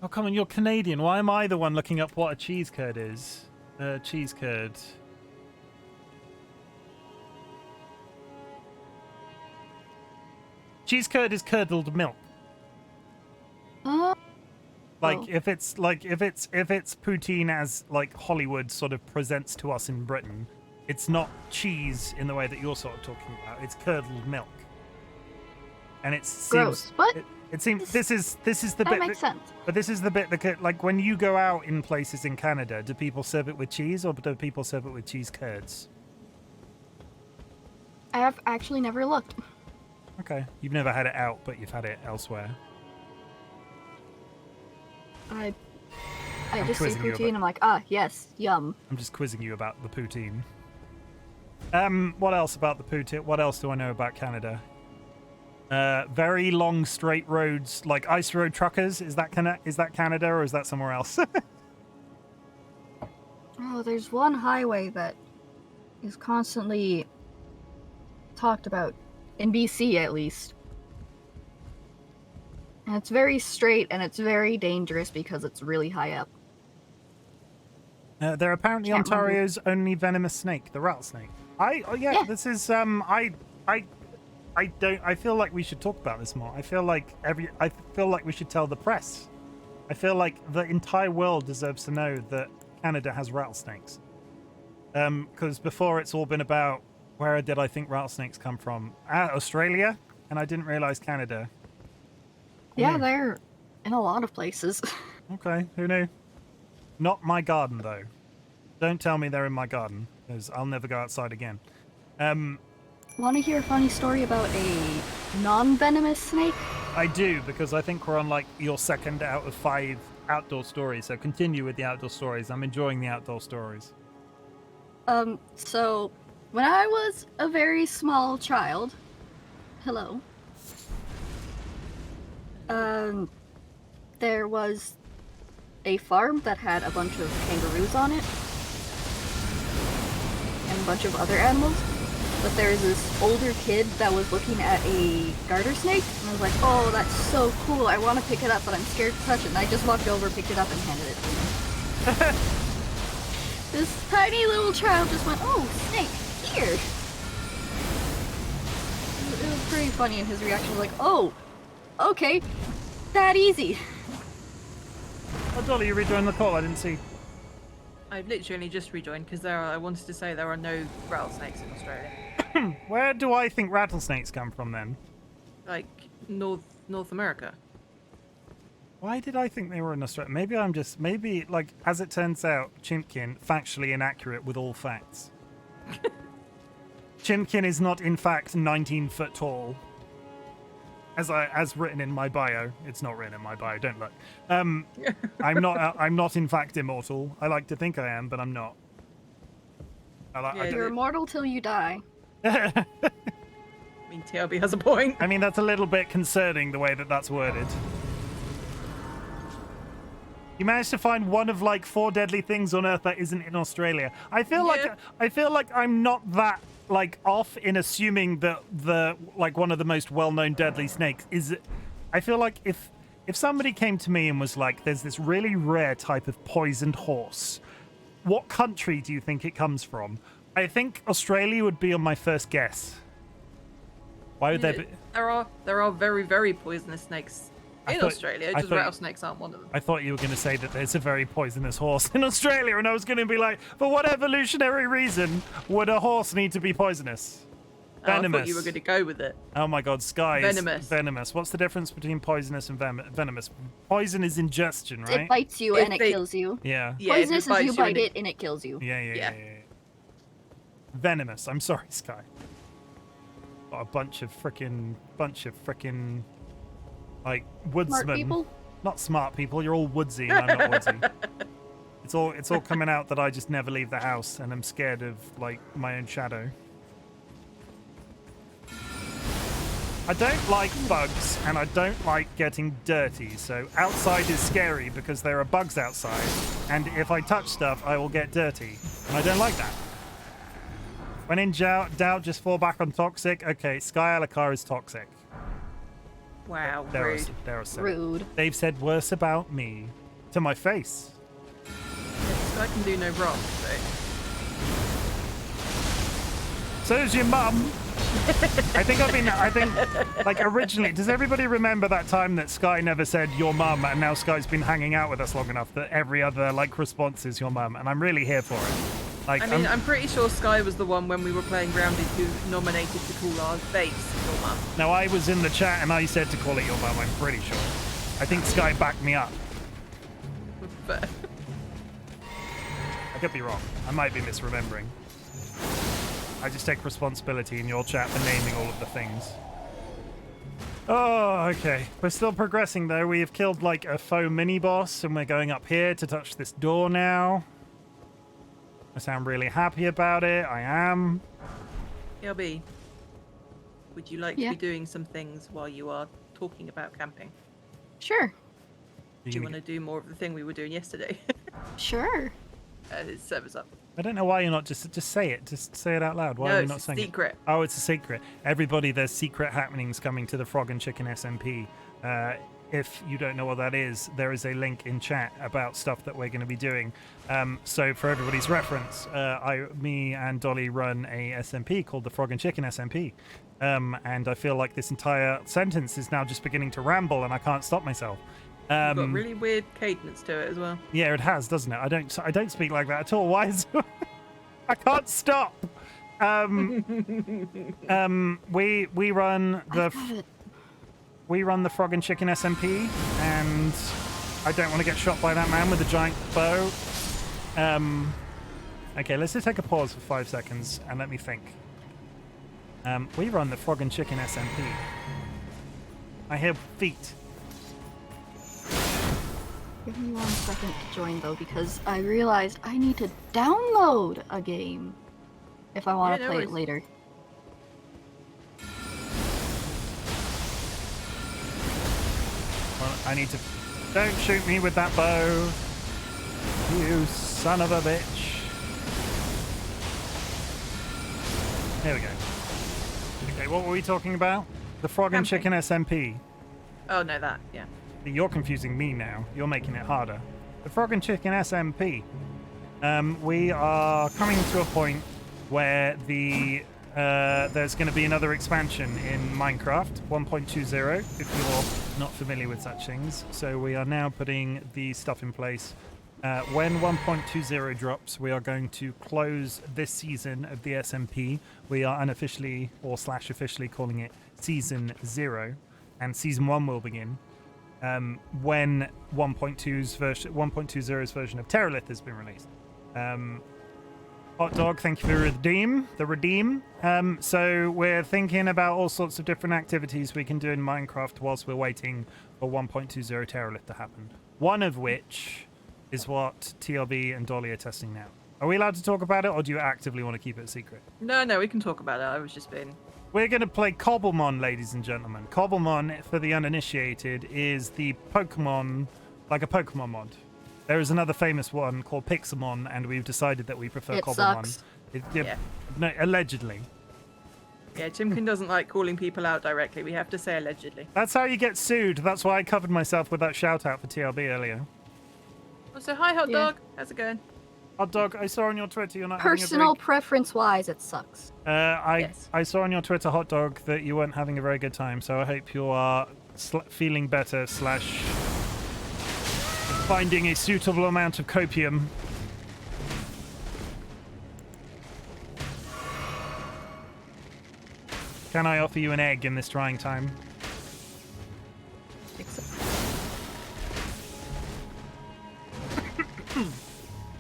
Oh, come on, you're Canadian. Why am I the one looking up what a cheese curd is? Cheese curd. Cheese curd is curdled milk. Like, if it's poutine as, like, Hollywood sort of presents to us in Britain, it's not cheese in the way that you're sort of talking about. It's curdled milk. and it seems
Gross, but
it seems this is the
that
bit
makes sense.
but this is the bit that like when you go out in places in Canada, do people serve it with cheese or do people serve it with cheese curds?
I have actually never looked.
Okay, you've never had it out, but you've had it elsewhere.
I
I'm
just see
quizzing you
poutine.
about-
I'm like, ah, yes, yum.
I'm just quizzing you about the poutine. What else about the poutine? What else do I know about Canada? Very long straight roads, like ice road truckers. Is that Canada or is that somewhere else?
Oh, there's one highway that is constantly talked about, in BC at least. And it's very straight and it's very dangerous because it's really high up.
They're apparently
Can't remember.
Ontario's only venomous snake, the rattlesnake.
Yeah.
This is I feel like we should talk about this more. I feel like we should tell the press. I feel like the entire world deserves to know that Canada has rattlesnakes. Because before it's all been about where did I think rattlesnakes come from? Australia, and I didn't realize Canada.
Yeah,
Yeah.
they're in a lot of places.
Okay, who knew? Not my garden though. Don't tell me they're in my garden, because I'll never go outside again.
Want to hear a funny story about a non-venomous snake?
I do, because I think we're on like your second out of 5 outdoor stories. So continue with the outdoor stories. I'm enjoying the outdoor stories.
So when I was a very small child, hello, there was a farm that had a bunch of kangaroos on it and a bunch of other animals. But there was this older kid that was looking at a garter snake, and I was like, oh, that's so cool, I want to pick it up, but I'm scared to touch it, and I just walked over, picked it up, and handed it to him. This tiny little child just went, oh, snake, here! It was pretty funny, and his reaction was like, oh, okay, that easy.
Oh, Dolly, you rejoined the call. I didn't see.
I've literally only just rejoined because I wanted to say there are no rattlesnakes in Australia.
Where do I think rattlesnakes come from then?
Like North America.
Why did I think they were in Australia? Maybe, like, as it turns out, Chimken, factually inaccurate with all facts. Chimken is not, in fact, 19 foot tall. As written in my bio. It's not written in my bio, don't look. I'm not, in fact, immortal. I like to think I am, but I'm not.
You're immortal till you die.
I mean, TLB has a point.
I mean, that's a little bit concerning the way that that's worded. You managed to find one of like 4 deadly things on Earth that isn't in Australia. I feel like I'm not that like off in assuming that the like one of the most well-known deadly snakes is. I feel like if somebody came to me and was like, "There's this really rare type of poisoned horse. What country do you think it comes from?" I think Australia would be on my first guess. Why would there be?
There are very, very poisonous snakes in Australia. Just rattlesnakes aren't one of them.
I thought you were going to say that there's a very poisonous horse in Australia, and I was going to be like, for what evolutionary reason would a horse need to be poisonous? Venomous.
I thought you were going to go with it.
Oh my god, Sky
Venomous.
is venomous. What's the difference between poisonous and venomous? Poison is ingestion, right?
It bites you and it kills you.
Yeah.
Yeah,
Poisonous
if it
is you
bites
bite
and
it and it kills you.
Yeah. Venomous. I'm sorry, Sky. Got a bunch of frickin' like woodsmen.
Smart people?
Not smart people. You're all woodsy, and I'm not woodsy. It's all coming out that I just never leave the house, and I'm scared of like my own shadow. I don't like bugs, and I don't like getting dirty. So outside is scary because there are bugs outside, and if I touch stuff, I will get dirty, and I don't like that. When in doubt, just fall back on toxic. Okay, Sky Alakar is toxic.
Wow,
There
rude.
are some.
Rude.
They've said worse about me to my face.
I can do no wrong, so.
So's your mum. I think like originally, does everybody remember that time that Sky never said your mum, and now Sky's been hanging out with us long enough that every other like response is your mum, and I'm really here for it. Like,
I mean, I'm pretty sure Sky was the one when we were playing Grounded who nominated to call our base your mum.
now I was in the chat and I said to call it your mum, I'm pretty sure. I think Sky backed me up.
But
I could be wrong. I might be misremembering. I just take responsibility in your chat for naming all of the things. Oh, okay. We're still progressing though. We have killed like a faux mini-boss and we're going up here to touch this door now. I sound really happy about it. I am.
LB, would you like to be doing some things while you are talking about camping?
Sure.
Do you want to do more of the thing we were doing yesterday?
Sure.
His server's up.
I don't know why you're not just say it. Just say it out loud. Why
No,
are you
it's
not
a
saying
secret.
it? Oh, it's a secret. Everybody, there's secret happenings coming to the Frog and Chicken SMP. If you don't know what that is, there is a link in chat about stuff that we're going to be doing. So for everybody's reference, me and Dolly run a SMP called the Frog and Chicken SMP. And I feel like this entire sentence is now just beginning to ramble and I can't stop myself.
You've got really weird cadence to it as well.
Yeah, it has, doesn't it? I don't speak like that at all. Why is I can't stop. We run the Frog and Chicken SMP, and I don't want to get shot by that man with a giant bow. Okay, let's just take a pause for 5 seconds and let me think. We run the Frog and Chicken SMP. I hear feet.
Give me 1 second to join though, because I realized I need to download a game if I want to play it later.
Well, I need to... Don't shoot me with that bow. You son of a bitch. There we go. Okay, what were we talking about? The Frog and Chicken SMP.
Oh, no, that, yeah.
You're confusing me now. You're making it harder. The Frog and Chicken SMP. We are coming to a point where there's going to be another expansion in Minecraft 1.20, if you're not familiar with such things. So we are now putting the stuff in place. When 1.20 drops, we are going to close this season of the SMP. We are unofficially or /officially calling it Season 0, and Season 1 will begin when 1.20's version of Terralith has been released. Hot Dog, thank you for the redeem. So we're thinking about all sorts of different activities we can do in Minecraft whilst we're waiting for 1.20 Terralith to happen. One of which is what TLB and Dolly are testing now. Are we allowed to talk about it, or do you actively want to keep it a secret?
No, we can talk about it. I was just being...
We're going to play Cobblemon, ladies and gentlemen. Cobblemon, for the uninitiated, is the Pokemon, like a Pokemon mod. There is another famous one called Pixelmon, and we've decided that we prefer Cobblemon.
Sucks.
Yeah. No, allegedly.
Yeah, Chimken doesn't like calling people out directly. We have to say allegedly.
That's how you get sued. That's why I covered myself with that shout out for TLB earlier.
Oh, so hi, Hot Dog. How's it going?
Hot Dog, I saw on your Twitter you're not
Personal
having a
preference-wise, it sucks.
Yes.
I saw on your Twitter, Hot Dog, that you weren't having a very good time, so I hope you are feeling better / finding a suitable amount of copium. Can I offer you an egg in this trying time?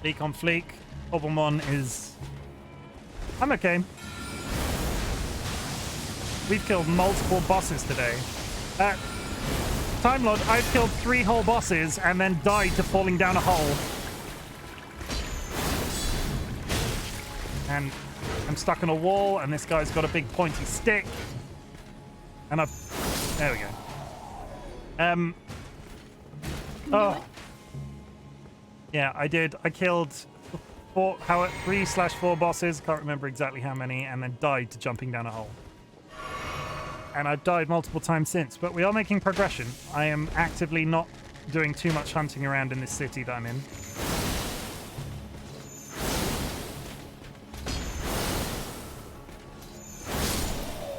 Fleek on Fleek. Cobblemon is... I'm okay. We've killed multiple bosses today. Time Lord, I've killed 3 whole bosses and then died to falling down a hole. And I'm stuck on a wall, and this guy's got a big pointy stick. And I've... There we go. Oh. Yeah, I did. I killed 3/4 bosses, can't remember exactly how many, and then died to jumping down a hole. And I've died multiple times since, but we are making progression. I am actively not doing too much hunting around in this city that I'm in.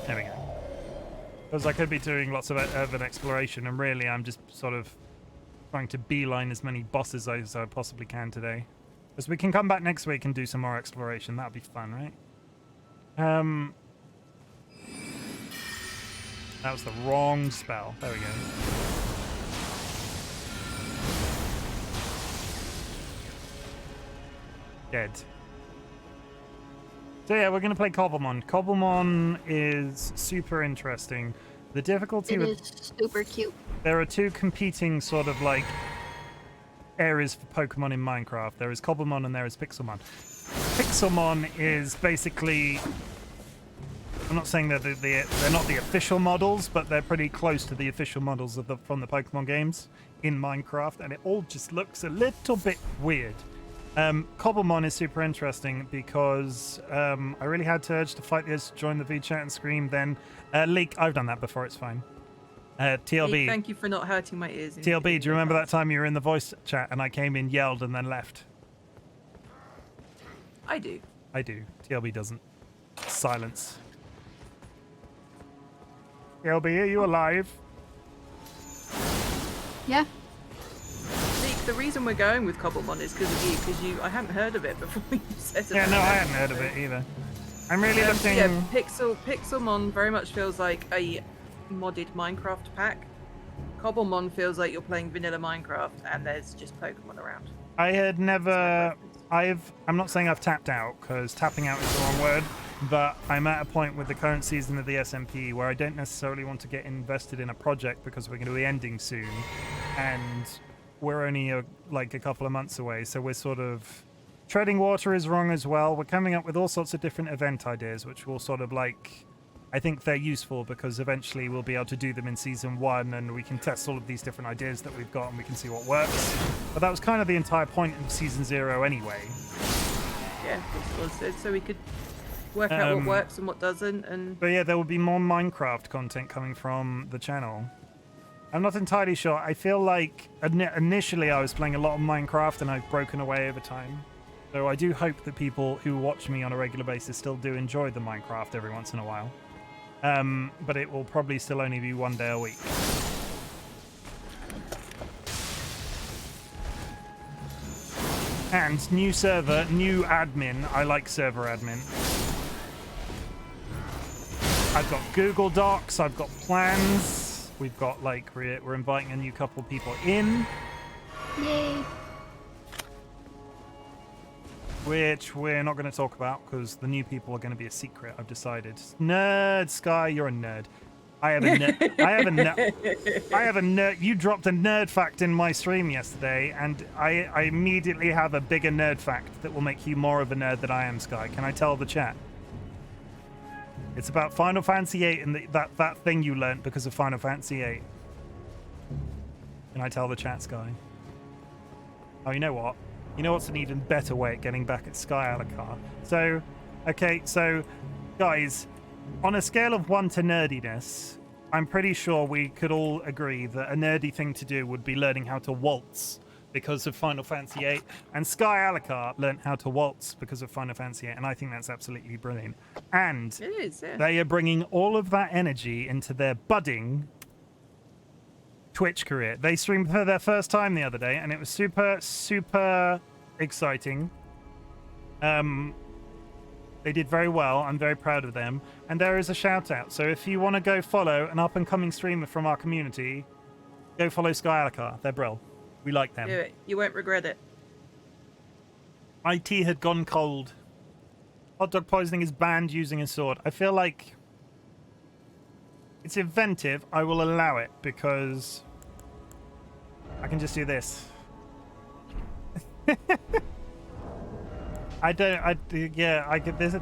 There we go. Because I could be doing lots of urban exploration, and really I'm just sort of trying to beeline as many bosses as I possibly can today. Because we can come back next week and do some more exploration. That'll be fun, right? That was the wrong spell. There we go. Dead. So yeah, we're going to play Cobblemon. Cobblemon is super interesting. The difficulty
It
with...
is super cute.
There are two competing sort of like areas for Pokemon in Minecraft. There is Cobblemon and there is Pixelmon. Pixelmon is basically... I'm not saying that they're not the official models, but they're pretty close to the official models of from the Pokemon games in Minecraft, and it all just looks a little bit weird. Cobblemon is super interesting because I really had to urge to fight the urge to join the VChat and scream. Then Leak, I've done that before. It's fine. TLB.
Thank you for not hurting my ears.
TLB, do you remember that time you were in the voice chat and I came in, yelled, and then left?
I do.
I do. TLB doesn't. Silence. TLB, are you alive?
Yeah.
Leek, the reason we're going with Cobblemon is because of you, I hadn't heard of it before you said it.
Yeah, no, I hadn't heard of it either. I'm really looking...
Yeah, Pixelmon very much feels like a modded Minecraft pack. Cobblemon feels like you're playing vanilla Minecraft and there's just Pokemon around.
I had never... I'm not saying I've tapped out, because tapping out is the wrong word, but I'm at a point with the current season of the SMP where I don't necessarily want to get invested in a project because we're going to be ending soon, and we're only like a couple of months away, so we're sort of... Treading water is wrong as well. We're coming up with all sorts of different event ideas, which will sort of like... I think they're useful because eventually we'll be able to do them in Season 1 and we can test all of these different ideas that we've got and we can see what works. But that was kind of the entire point of Season 0 anyway.
Yeah, it was so we could work out what works and what doesn't.
But yeah, there will be more Minecraft content coming from the channel. I'm not entirely sure. I feel like initially I was playing a lot of Minecraft and I've broken away over time. So I do hope that people who watch me on a regular basis still do enjoy the Minecraft every once in a while. But it will probably still only be one day a week. And new server, new admin. I like server admin. I've got Google Docs, I've got plans. We've got like, we're inviting a new couple of people in.
Yay.
Which we're not going to talk about because the new people are going to be a secret, I've decided. Nerd, Sky, you're a nerd. I have a nerd. I have a nerd. You dropped a nerd fact in my stream yesterday, and I immediately have a bigger nerd fact that will make you more of a nerd than I am, Sky. Can I tell the chat? It's about Final Fantasy VIII and that thing you learnt because of Final Fantasy VIII. Can I tell the chat, Sky? Oh, you know what? You know what's an even better way at getting back at Sky Alakar? So, okay, so, guys, on a scale of 1 to nerdiness, I'm pretty sure we could all agree that a nerdy thing to do would be learning how to waltz because of Final Fantasy VIII, and Sky Alakar learned how to waltz because of Final Fantasy VIII, and I think that's absolutely brilliant. And
it is, yeah.
They are bringing all of that energy into their budding Twitch career. They streamed for their first time the other day, and it was super, super exciting. They did very well. I'm very proud of them. And there is a shout out. So if you want to go follow an up and coming streamer from our community, go follow Sky Alakar. They're brill. We like them.
Do it. You won't regret it.
My tea had gone cold. Hot dog poisoning is banned using a sword. I feel like it's inventive. I will allow it because I can just do this.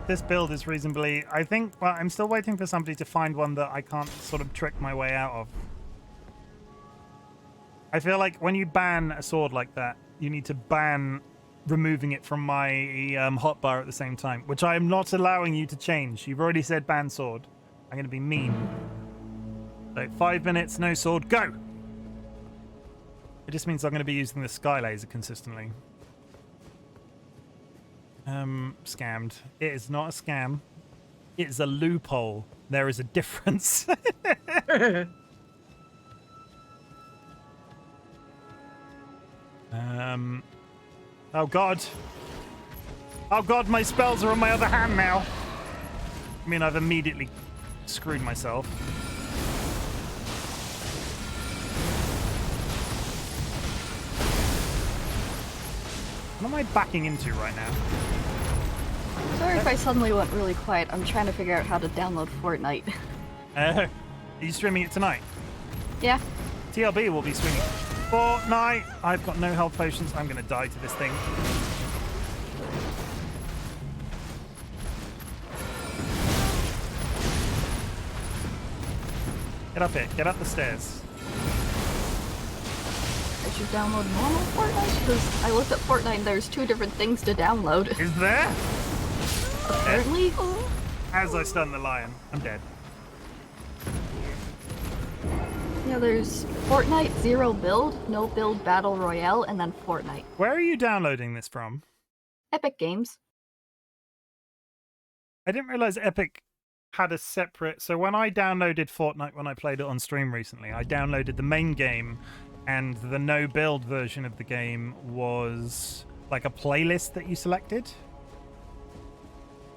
This build is reasonably, I think, well, I'm still waiting for somebody to find one that I can't sort of trick my way out of. I feel like when you ban a sword like that, you need to ban removing it from my hotbar at the same time, which I am not allowing you to change. You've already said ban sword. I'm going to be mean. So 5 minutes, no sword, go! It just means I'm going to be using the sky laser consistently. Scammed. It is not a scam. It is a loophole. There is a difference. Oh God. Oh god, my spells are on my other hand now. I mean, I've immediately screwed myself. What am I backing into right now?
Sorry if I suddenly went really quiet. I'm trying to figure out how to download Fortnite.
Are you streaming it tonight?
Yeah.
TLB will be streaming Fortnite. I've got no health potions. I'm going to die to this thing. Get up here. Get up the stairs.
I should download normal Fortnite because I looked at Fortnite and there's 2 different things to download.
Is there?
Apparently.
As I stun the lion, I'm dead.
Yeah, there's Fortnite Zero Build, No Build Battle Royale, and then Fortnite.
Where are you downloading this from?
Epic Games.
I didn't realize Epic had a separate... So when I downloaded Fortnite when I played it on stream recently, I downloaded the main game, and the no build version of the game was like a playlist that you selected.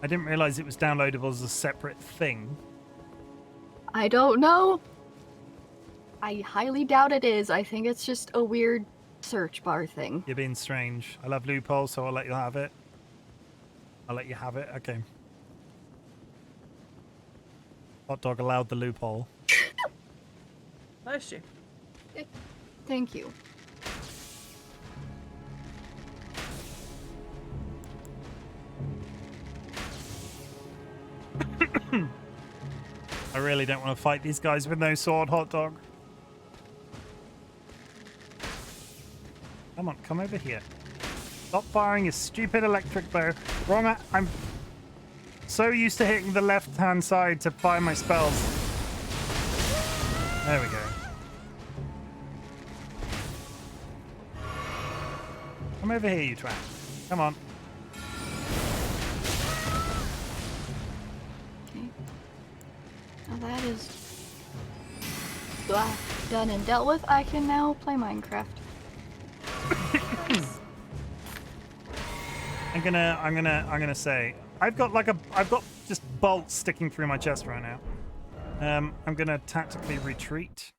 I didn't realize it was downloadable as a separate thing.
I don't know. I highly doubt it is. I think it's just a weird search bar thing.
You're being strange. I love loopholes, so I'll let you have it. I'll let you have it. Okay. Hot dog allowed the loophole.
Bless you.
Thank you.
I really don't want to fight these guys with no sword, hot dog. Come on, come over here. Stop firing your stupid electric bow. Wrong. I'm so used to hitting the left-hand side to fire my spells. There we go. Come over here, you twat. Come on.
Okay. Now that is done and dealt with. I can now play Minecraft.
I'm gonna say I've got just bolts sticking through my chest right now. I'm gonna tactically retreat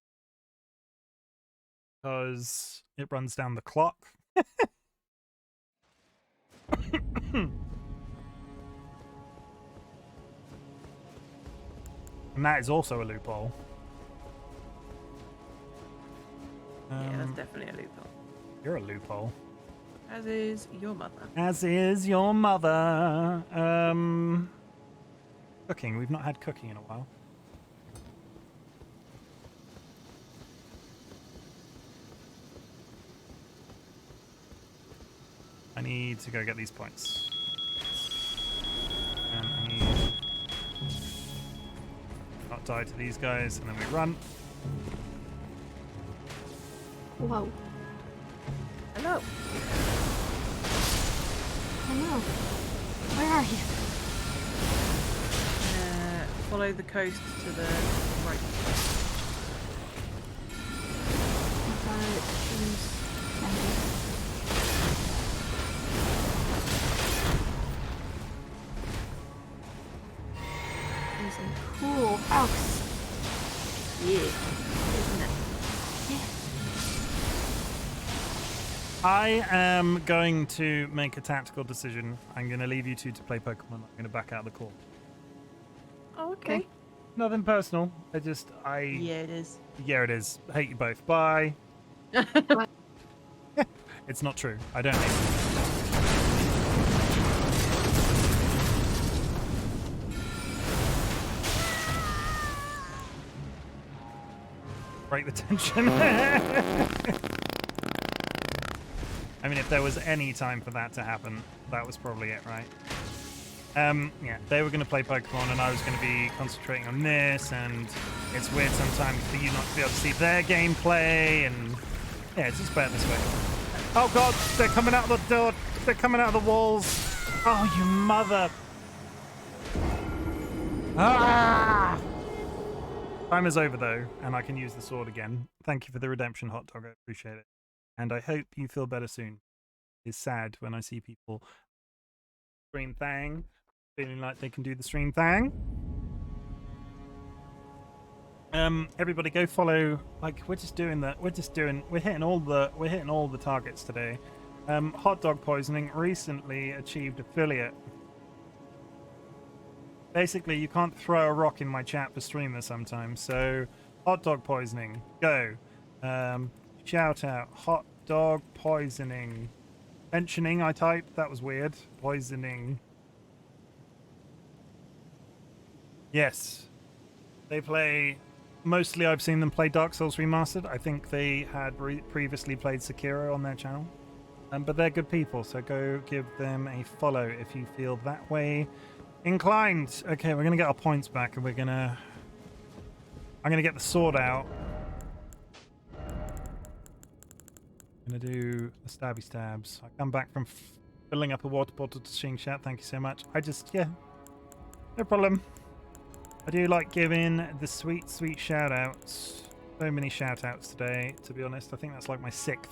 because it runs down the clock. And that is also a loophole.
Yeah, that's definitely a loophole.
You're a loophole.
As is your mother.
As is your mother. Cooking. We've not had cooking in a while. I need to go get these points. And I need not die to these guys, and then we run.
Whoa.
Hello.
Hello. Where are you?
Follow the coast to the right.
It's a cool house.
Yeah. Isn't it?
I am going to make a tactical decision. I'm going to leave you two to play Pokemon. I'm going to back out of the call.
Oh, okay.
Nothing personal. Yeah,
it is.
Yeah, it is. Hate you both. Bye. It's not true. I don't hate you. Break the tension. I mean, if there was any time for that to happen, that was probably it, right? Yeah, they were going to play Pokemon, and I was going to be concentrating on this, and it's weird sometimes for you not to be able to see their gameplay, and yeah, it's just better this way. Oh god, they're coming out of the door. They're coming out of the walls. Oh, you mother. Ah! Time is over, though, and I can use the sword again. Thank you for the redemption, Hot Dog. I appreciate it. And I hope you feel better soon. It's sad when I see people stream thing. Feeling like they can do the stream thing. Everybody go follow. Like we're hitting all the targets today. Hot dog poisoning recently achieved affiliate. Basically, you can't throw a rock in my chat for streamers sometimes. So, hot dog poisoning, go. Shout out, hot dog poisoning. Mentioning, I typed, that was weird. Poisoning. Yes. They play, mostly I've seen them play Dark Souls Remastered. I think they had previously played Sekiro on their channel. But they're good people, so go give them a follow if you feel that way inclined. Okay, we're gonna get our points back, and I'm gonna get the sword out. I'm gonna do the stabby stabs. I come back from filling up a water bottle to Xing Chat. Thank you so much. Yeah, no problem. I do like giving the sweet shout outs. So many shout outs today, to be honest. I think that's like my 6th.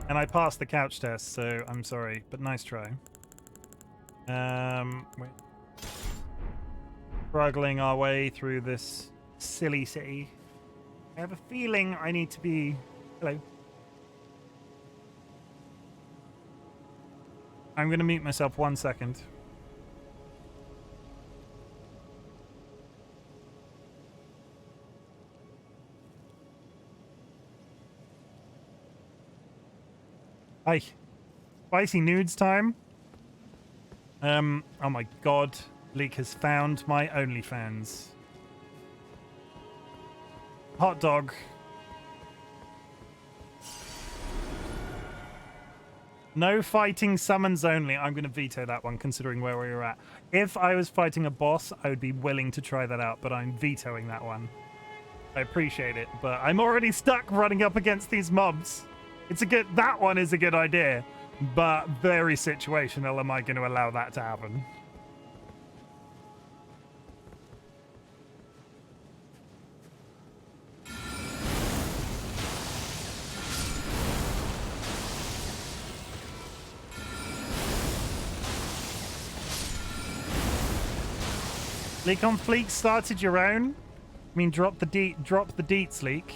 And I passed the couch test, so I'm sorry, but nice try. We're struggling our way through this silly city. I have a feeling I need to be... Hello. I'm going to mute myself 1 second. Hi. Spicy nudes time. Oh my god. Leak has found my OnlyFans. Hot dog. No fighting summons only. I'm going to veto that one, considering where we were at. If I was fighting a boss, I would be willing to try that out, but I'm vetoing that one. I appreciate it, but I'm already stuck running up against these mobs. That one is a good idea, but very situational. Am I going to allow that to happen? Leak on Fleek started your own? I mean, drop the deets, Leak.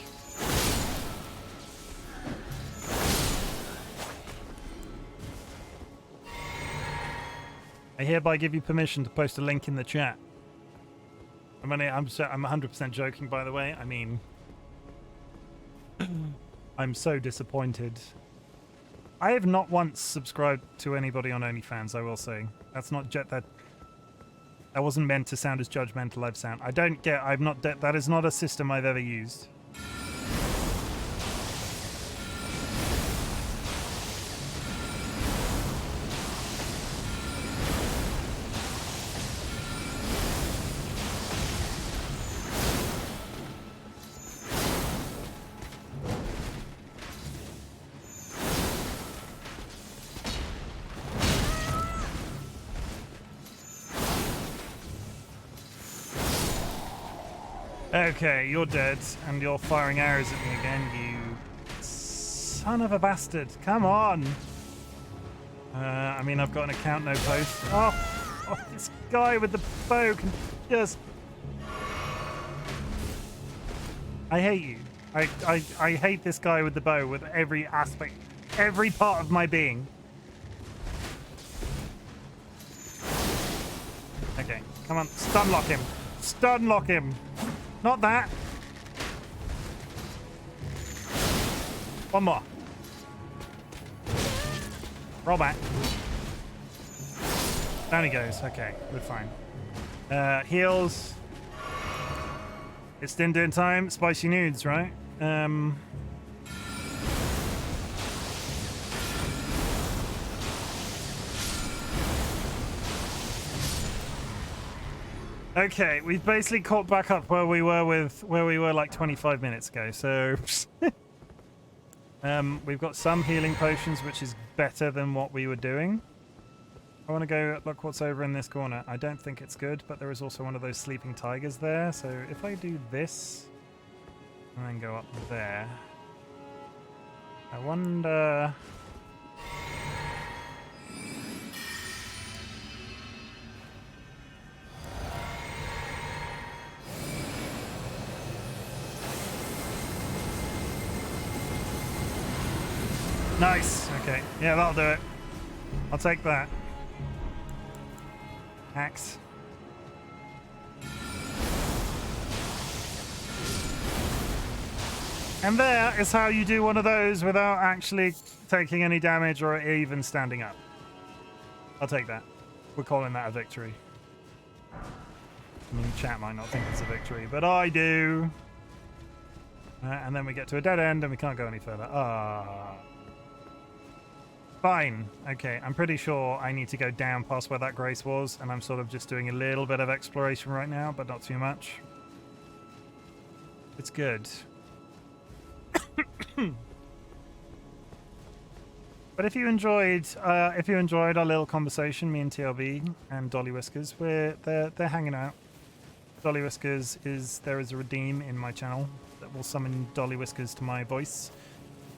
I hereby give you permission to post a link in the chat. I'm 100% joking, by the way. I mean, I'm so disappointed. I have not once subscribed to anybody on OnlyFans, I will say. That's not that wasn't meant to sound as judgmental I've sound. That is not a system I've ever used. Okay, you're dead, and you're firing arrows at me again, you son of a bastard. Come on! I mean, I've got an account no post. Oh, this guy with the bow can just... I hate you. I hate this guy with the bow with every aspect, every part of my being. Okay, come on, stun lock him. Stun lock him. Not that. One more. Roll back. Down he goes. Okay, we're fine. Heals. It's din time. Spicy nudes, right? Okay, we've basically caught back up where we were like 25 minutes ago. So we've got some healing potions, which is better than what we were doing. I want to go look what's over in this corner. I don't think it's good, but there is also one of those sleeping tigers there. So if I do this and then go up there, I wonder... Nice. Okay. Yeah, that'll do it. I'll take that. Axe. And there is how you do one of those without actually taking any damage or even standing up. I'll take that. We're calling that a victory. I mean, chat might not think it's a victory, but I do. And then we get to a dead end and we can't go any further. Ah. Fine. Okay, I'm pretty sure I need to go down past where that grace was, and I'm sort of just doing a little bit of exploration right now, but not too much. It's good. But if you enjoyed our little conversation, me and TLB and DollyWhiskers, they're hanging out. DollyWhiskers there is a redeem in my channel that will summon DollyWhiskers to my voice,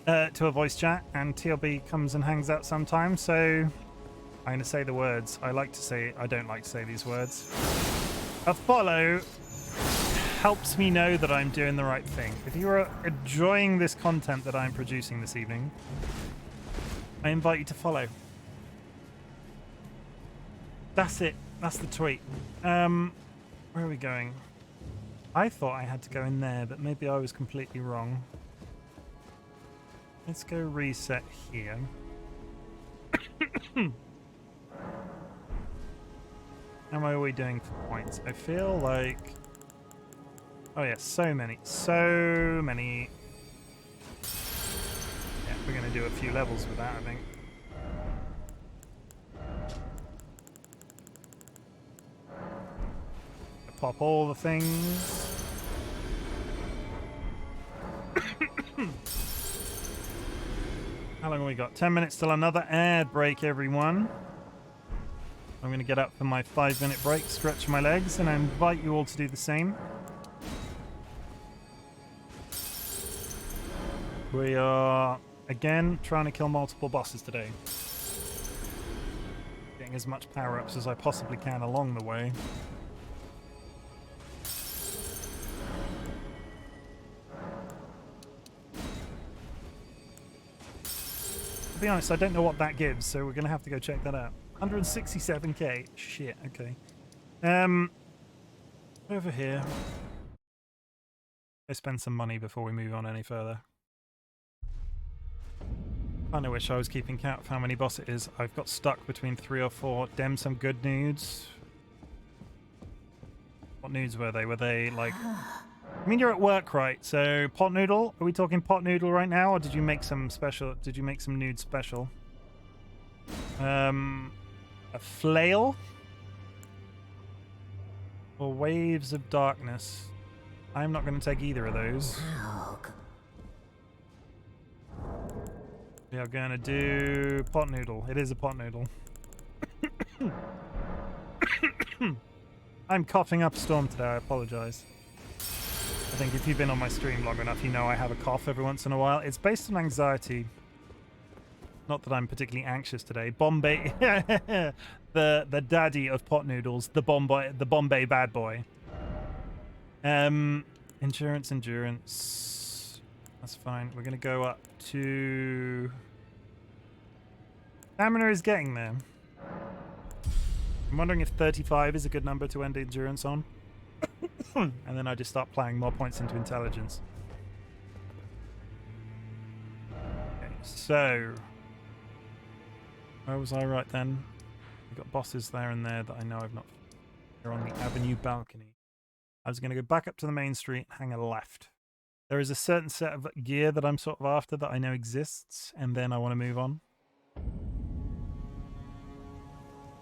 to a voice chat, and TLB comes and hangs out sometimes. So I'm going to say the words. I don't like to say these words. A follow helps me know that I'm doing the right thing. If you are enjoying this content that I'm producing this evening, I invite you to follow. That's it. That's the tweet. Where are we going? I thought I had to go in there, but maybe I was completely wrong. Let's go reset here. How are we doing for points? I feel like... Oh yeah, so many. Yeah, we're going to do a few levels with that, I think. Pop all the things. How long have we got? 10 minutes till another ad break, everyone. I'm going to get up for my 5-minute break, stretch my legs, and I invite you all to do the same. We are, again, trying to kill multiple bosses today. Getting as much power-ups as I possibly can along the way. To be honest, I don't know what that gives, so we're going to have to go check that out. 167k. Shit, okay. Over here. I spend some money before we move on any further. I kinda wish I was keeping count of how many boss it is. I've got stuck between 3 or 4. Dem some good nudes. What nudes were they? Were they like... I mean, you're at work, right? So, pot noodle? Are we talking pot noodle right now, or did you make some special... Did you make some nude special? A flail? Or waves of darkness? I'm not going to take either of those. We are going to do pot noodle. It is a pot noodle. I'm coughing up a storm today. I apologize. I think if you've been on my stream long enough, you know I have a cough every once in a while. It's based on anxiety. Not that I'm particularly anxious today. Bombay, the daddy of pot noodles, the Bombay bad boy. Endurance. That's fine. We're gonna go up to... Stamina is getting there. I'm wondering if 35 is a good number to end endurance on. And then I just start playing more points into intelligence. Okay, so... Where was I right then? We've got bosses there and there that I know I've not... They're on the avenue balcony. I was going to go back up to the main street and hang a left. There is a certain set of gear that I'm sort of after that I know exists, and then I want to move on.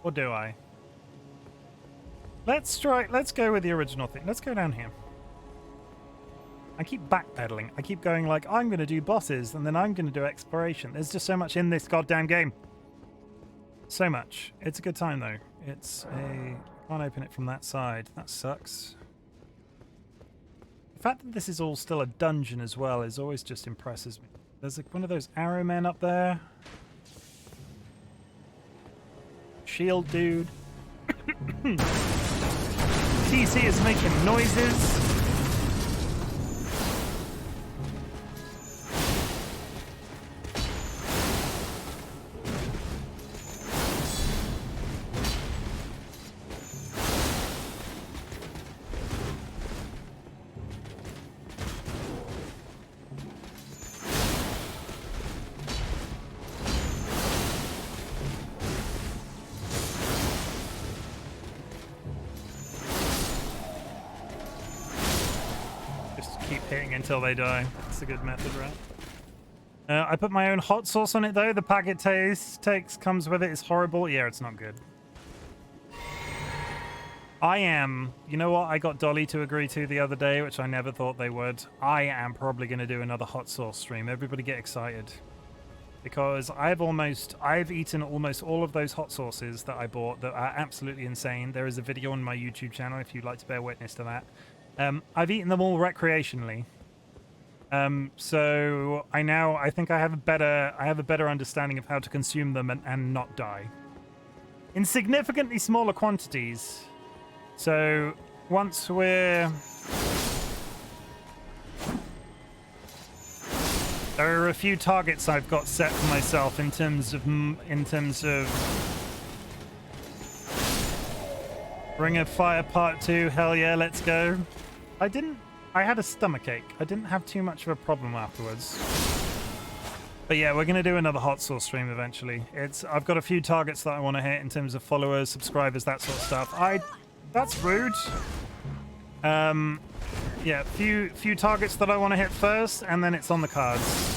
Or do I? Let's go with the original thing. Let's go down here. I keep backpedaling. I keep going like, I'm going to do bosses, and then I'm going to do exploration. There's just so much in this goddamn game. So much. It's a good time, though. It's a... Can't open it from that side. That sucks. The fact that this is all still a dungeon as well is always just impresses me. There's like one of those arrow men up there. Shield dude. TC is making noises. keep hitting until they die. It's a good method, right? I put my own hot sauce on it though. The packet comes with it. It's horrible. Yeah, it's not good. You know what I got Dolly to agree to the other day, which I never thought they would. I am probably going to do another hot sauce stream. Everybody get excited. Because I've eaten almost all of those hot sauces that I bought that are absolutely insane. There is a video on my YouTube channel if you'd like to bear witness to that. I've eaten them all recreationally. So I think I have a better understanding of how to consume them and not die. In significantly smaller quantities. So once there are a few targets I've got set for myself in terms of Ring of Fire Part 2. Hell yeah, let's go. I had a stomachache. I didn't have too much of a problem afterwards. But yeah, we're going to do another hot sauce stream eventually. I've got a few targets that I want to hit in terms of followers, subscribers, that sort of stuff. That's rude. Yeah, few targets that I want to hit first, and then it's on the cards.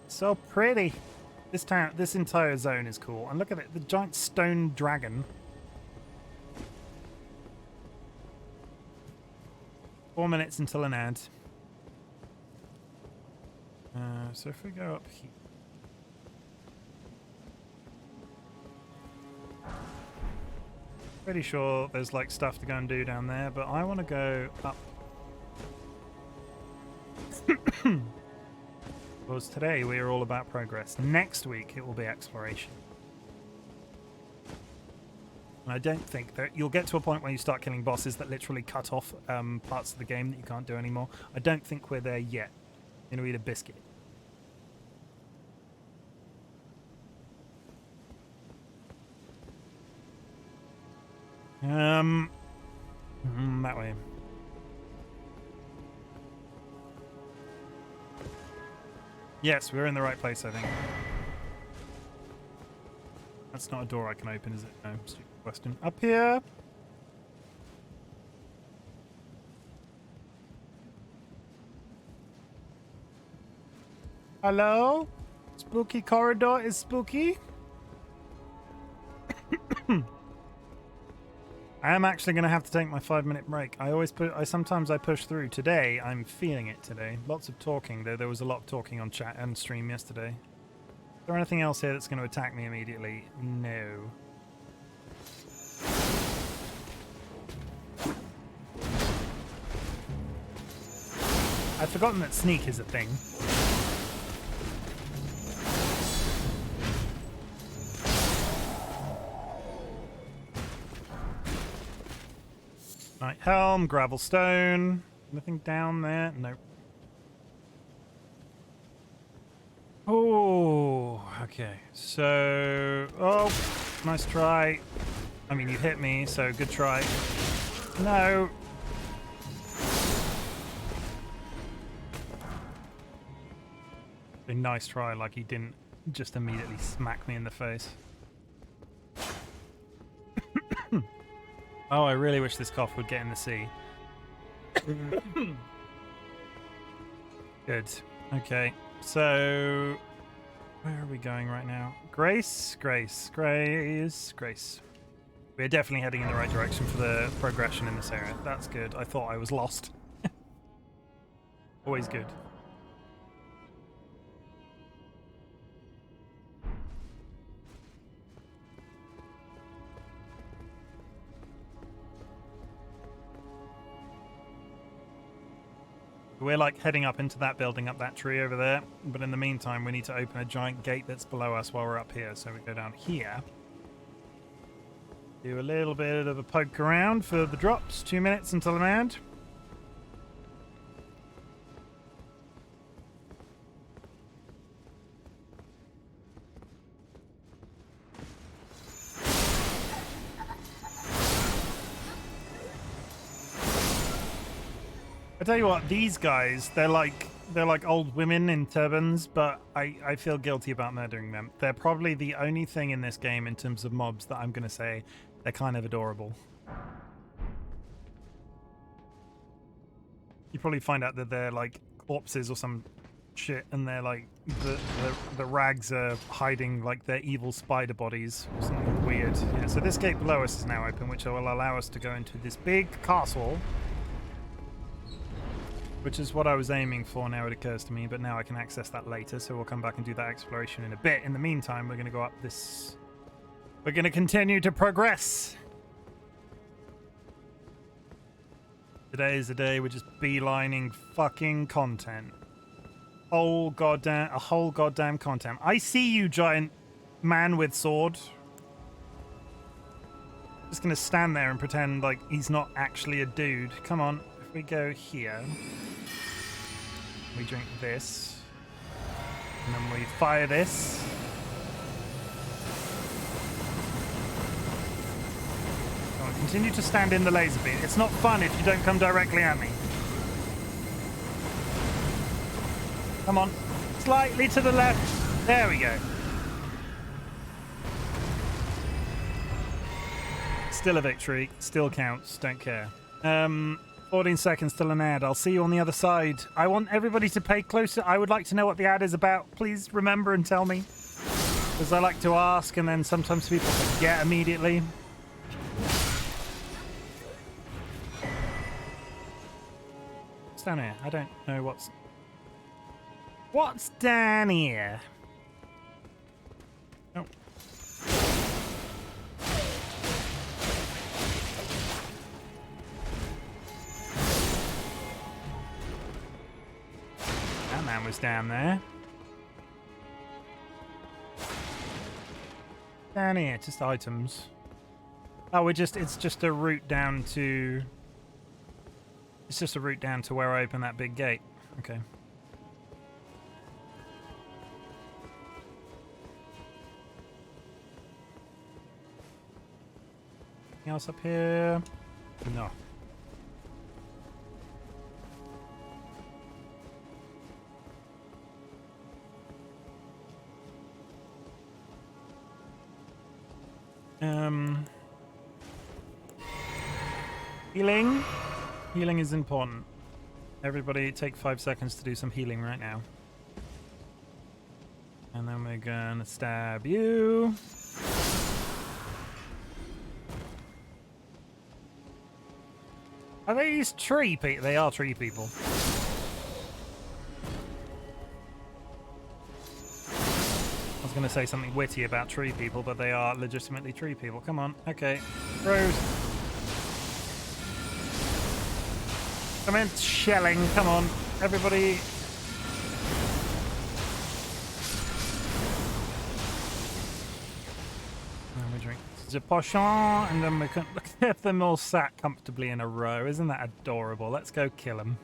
So pretty. This entire zone is cool. And look at it, the giant stone dragon. 4 minutes until an ad. So if we go up here. Pretty sure there's like stuff to go and do down there, but I want to go up. Because today we are all about progress. Next week it will be exploration. And I don't think that you'll get to a point where you start killing bosses that literally cut off parts of the game that you can't do anymore. I don't think we're there yet. I'm gonna eat a biscuit. That way. Yes, we're in the right place, I think. That's not a door I can open, is it? No, stupid question. Up here! Hello? Spooky corridor is spooky? I am actually going to have to take my 5-minute break. Sometimes I push through. Today, I'm feeling it today. Lots of talking, though. There was a lot of talking on chat and stream yesterday. Is there anything else here that's going to attack me immediately? No. I've forgotten that sneak is a thing. Right, helm, gravel stone. Nothing down there? Nope. Oh, okay. So, oh, nice try. I mean, you hit me, so good try. No. A nice try, like he didn't just immediately smack me in the face. Oh, I really wish this cough would get in the sea. Good. Okay. So, where are we going right now? Grace, Grace, Grace, Grace. We're definitely heading in the right direction for the progression in this area. That's good. I thought I was lost. Always good. We're like heading up into that building, up that tree over there. But in the meantime, we need to open a giant gate that's below us while we're up here. So we go down here. Do a little bit of a poke around for the drops. 2 minutes until I'm ad. tell you what, these guys, they're like old women in turbans, but I feel guilty about murdering them. They're probably the only thing in this game in terms of mobs that I'm going to say they're kind of adorable. You probably find out that they're like corpses or some shit, and they're like the rags are hiding like their evil spider bodies or something weird. Yeah, so this gate below us is now open, which will allow us to go into this big castle, which is what I was aiming for. Now it occurs to me, but now I can access that later, so we'll come back and do that exploration in a bit. In the meantime, we're going to go up this. We're going to continue to progress. Today is the day we're just beelining fucking content. A whole goddamn content. I see you, giant man with sword. Just gonna stand there and pretend like he's not actually a dude. Come on, if we go here, we drink this, and then we fire this. Come on, continue to stand in the laser beam. It's not fun if you don't come directly at me. Come on. Slightly to the left. There we go. Still a victory. Still counts. Don't care. 14 seconds till an ad. I'll see you on the other side. I want everybody to pay closer. I would like to know what the ad is about. Please remember and tell me. Because I like to ask and then sometimes people forget immediately. What's down here? I don't know what's... What's down here? Oh. That man was down there. Down here, just items. Oh, it's just a route down to... It's just a route down to where I open that big gate. Okay. Anything else up here? No. Healing. Healing is important. Everybody take 5 seconds to do some healing right now. And then we're gonna stab you. Are these tree people? They are tree people. I was going to say something witty about tree people, but they are legitimately tree people. Come on. Okay. Rose. Commence shelling. Come on. Everybody. And we drink the potion, and then we can look at them all sat comfortably in a row. Isn't that adorable? Let's go kill them.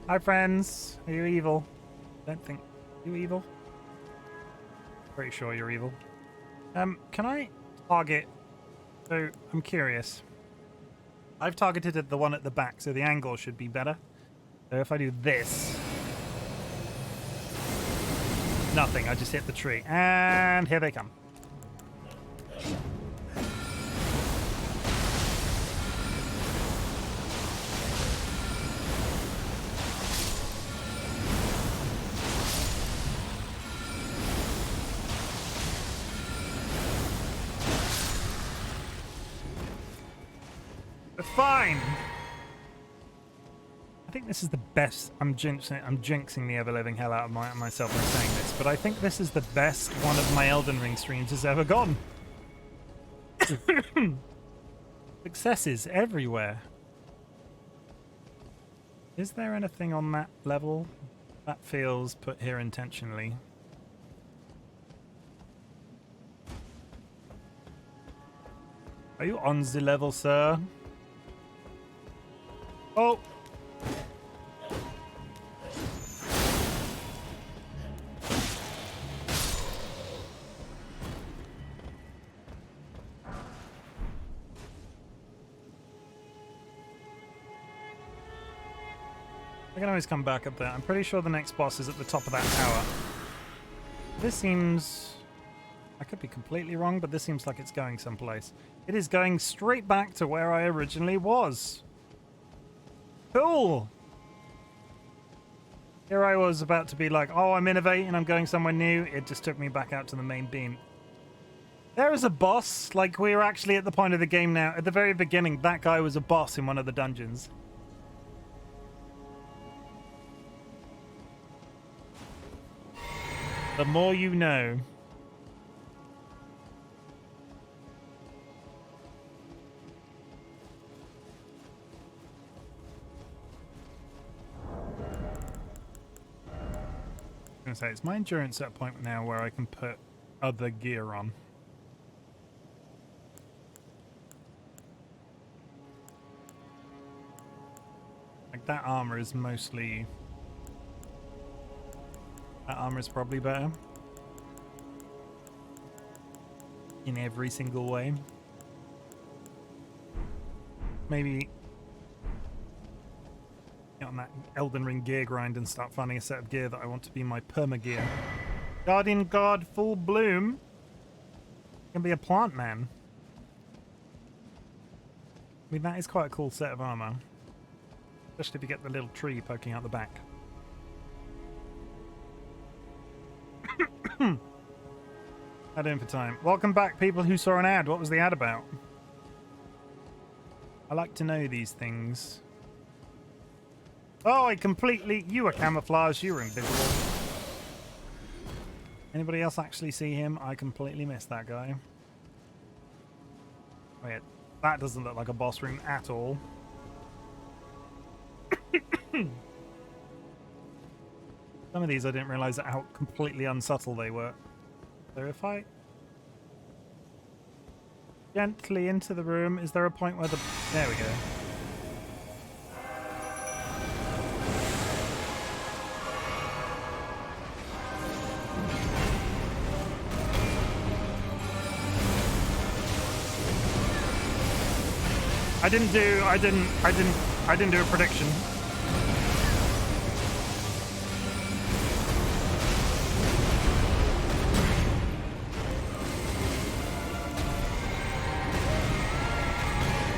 Hi, friends. Are you evil? Don't think you evil. Pretty sure you're evil. Can I target? So I'm curious. I've targeted at the one at the back, so the angle should be better. So if I do this, nothing. I just hit the tree, and here they come. Fine. I think this is the best. I'm jinxing the ever-living hell out of myself by saying this, but I think this is the best one of my Elden Ring streams has ever gone. Successes everywhere. Is there anything on that level? That feels put here intentionally. Are you on the level, sir? Oh! can always come back up there. I'm pretty sure the next boss is at the top of that tower. This seems... I could be completely wrong, but this seems like it's going someplace. It is going straight back to where I originally was. Cool! Here I was about to be like, oh, I'm innovating, I'm going somewhere new. It just took me back out to the main beam. There is a boss. Like, we're actually at the point of the game now. At the very beginning, that guy was a boss in one of the dungeons. The more you know. I was gonna say, it's my endurance at a point now where I can put other gear on. Like, that armor is mostly... That armor is probably better. In every single way. Maybe... get on that Elden Ring gear grind and start finding a set of gear that I want to be my perma gear. Guardian Guard full bloom. Can be a plant man. I mean, that is quite a cool set of armor. Especially if you get the little tree poking out the back. How doing for time? Welcome back, people who saw an ad. What was the ad about? I like to know these things. Oh, I completely... You were camouflaged. You were invisible. Anybody else actually see him? I completely missed that guy. Wait, that doesn't look like a boss room at all. Some of these I didn't realise how completely unsubtle they were. So if I... gently into the room, is there a point where the... There we go. I didn't do a prediction.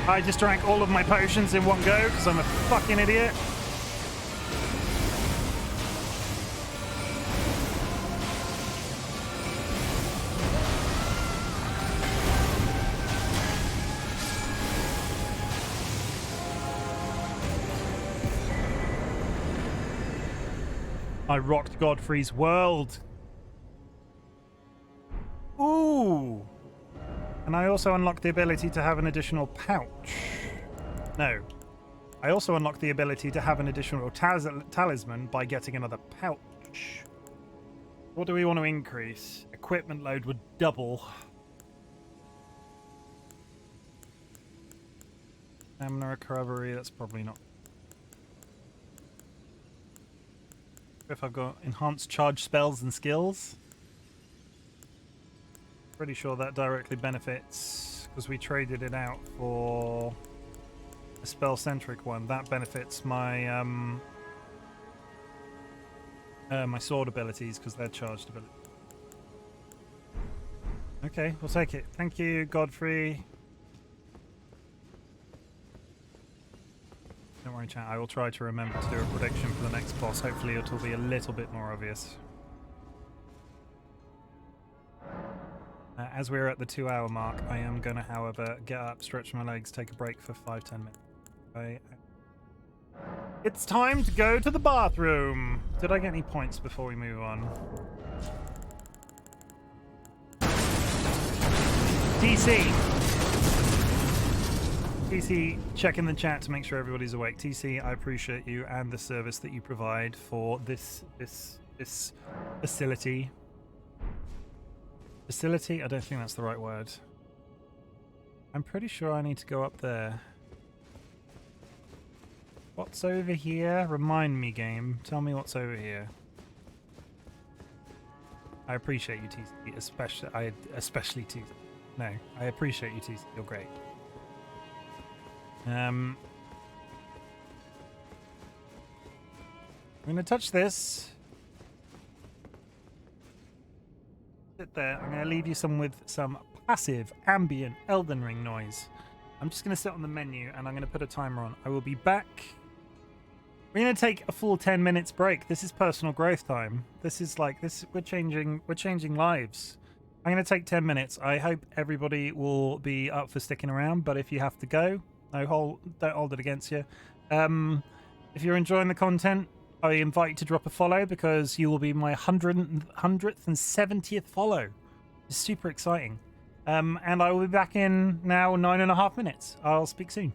I just drank all of my potions in one go because I'm a fucking idiot. I rocked Godfrey's world. Ooh. And I also unlocked the ability to have an additional pouch. No. I also unlocked the ability to have an additional talisman by getting another pouch. What do we want to increase? Equipment load would double. Stamina recovery, that's probably not. If I've got enhanced charge spells and skills. Pretty sure that directly benefits, because we traded it out for a spell-centric one. That benefits my my sword abilities because they're charged abilities. Okay, we'll take it. Thank you, Godfrey. Don't worry, chat. I will try to remember to do a prediction for the next boss. Hopefully, it'll be a little bit more obvious. As we're at the 2-hour mark, I am going to, however, get up, stretch my legs, take a break for 5-10 minutes. Okay. It's time to go to the bathroom! Did I get any points before we move on? TC! TC, check in the chat to make sure everybody's awake. TC, I appreciate you and the service that you provide for this facility. Facility? I don't think that's the right word. I'm pretty sure I need to go up there. What's over here? Remind me, game. Tell me what's over here. I appreciate you, TC. Especially TC. No, I appreciate you, TC. You're great. I'm going to touch this. Sit there. I'm going to leave you with some passive ambient Elden Ring noise. I'm just going to sit on the menu and I'm going to put a timer on. I will be back. We're going to take a full 10 minutes break. This is personal growth time. This is like this. We're changing lives. I'm going to take 10 minutes. I hope everybody will be up for sticking around. But if you have to go, don't hold it against you. If you're enjoying the content, I invite you to drop a follow because you will be my 100th and 70th follow. It's super exciting. And I will be back in now 9.5 minutes. I'll speak soon.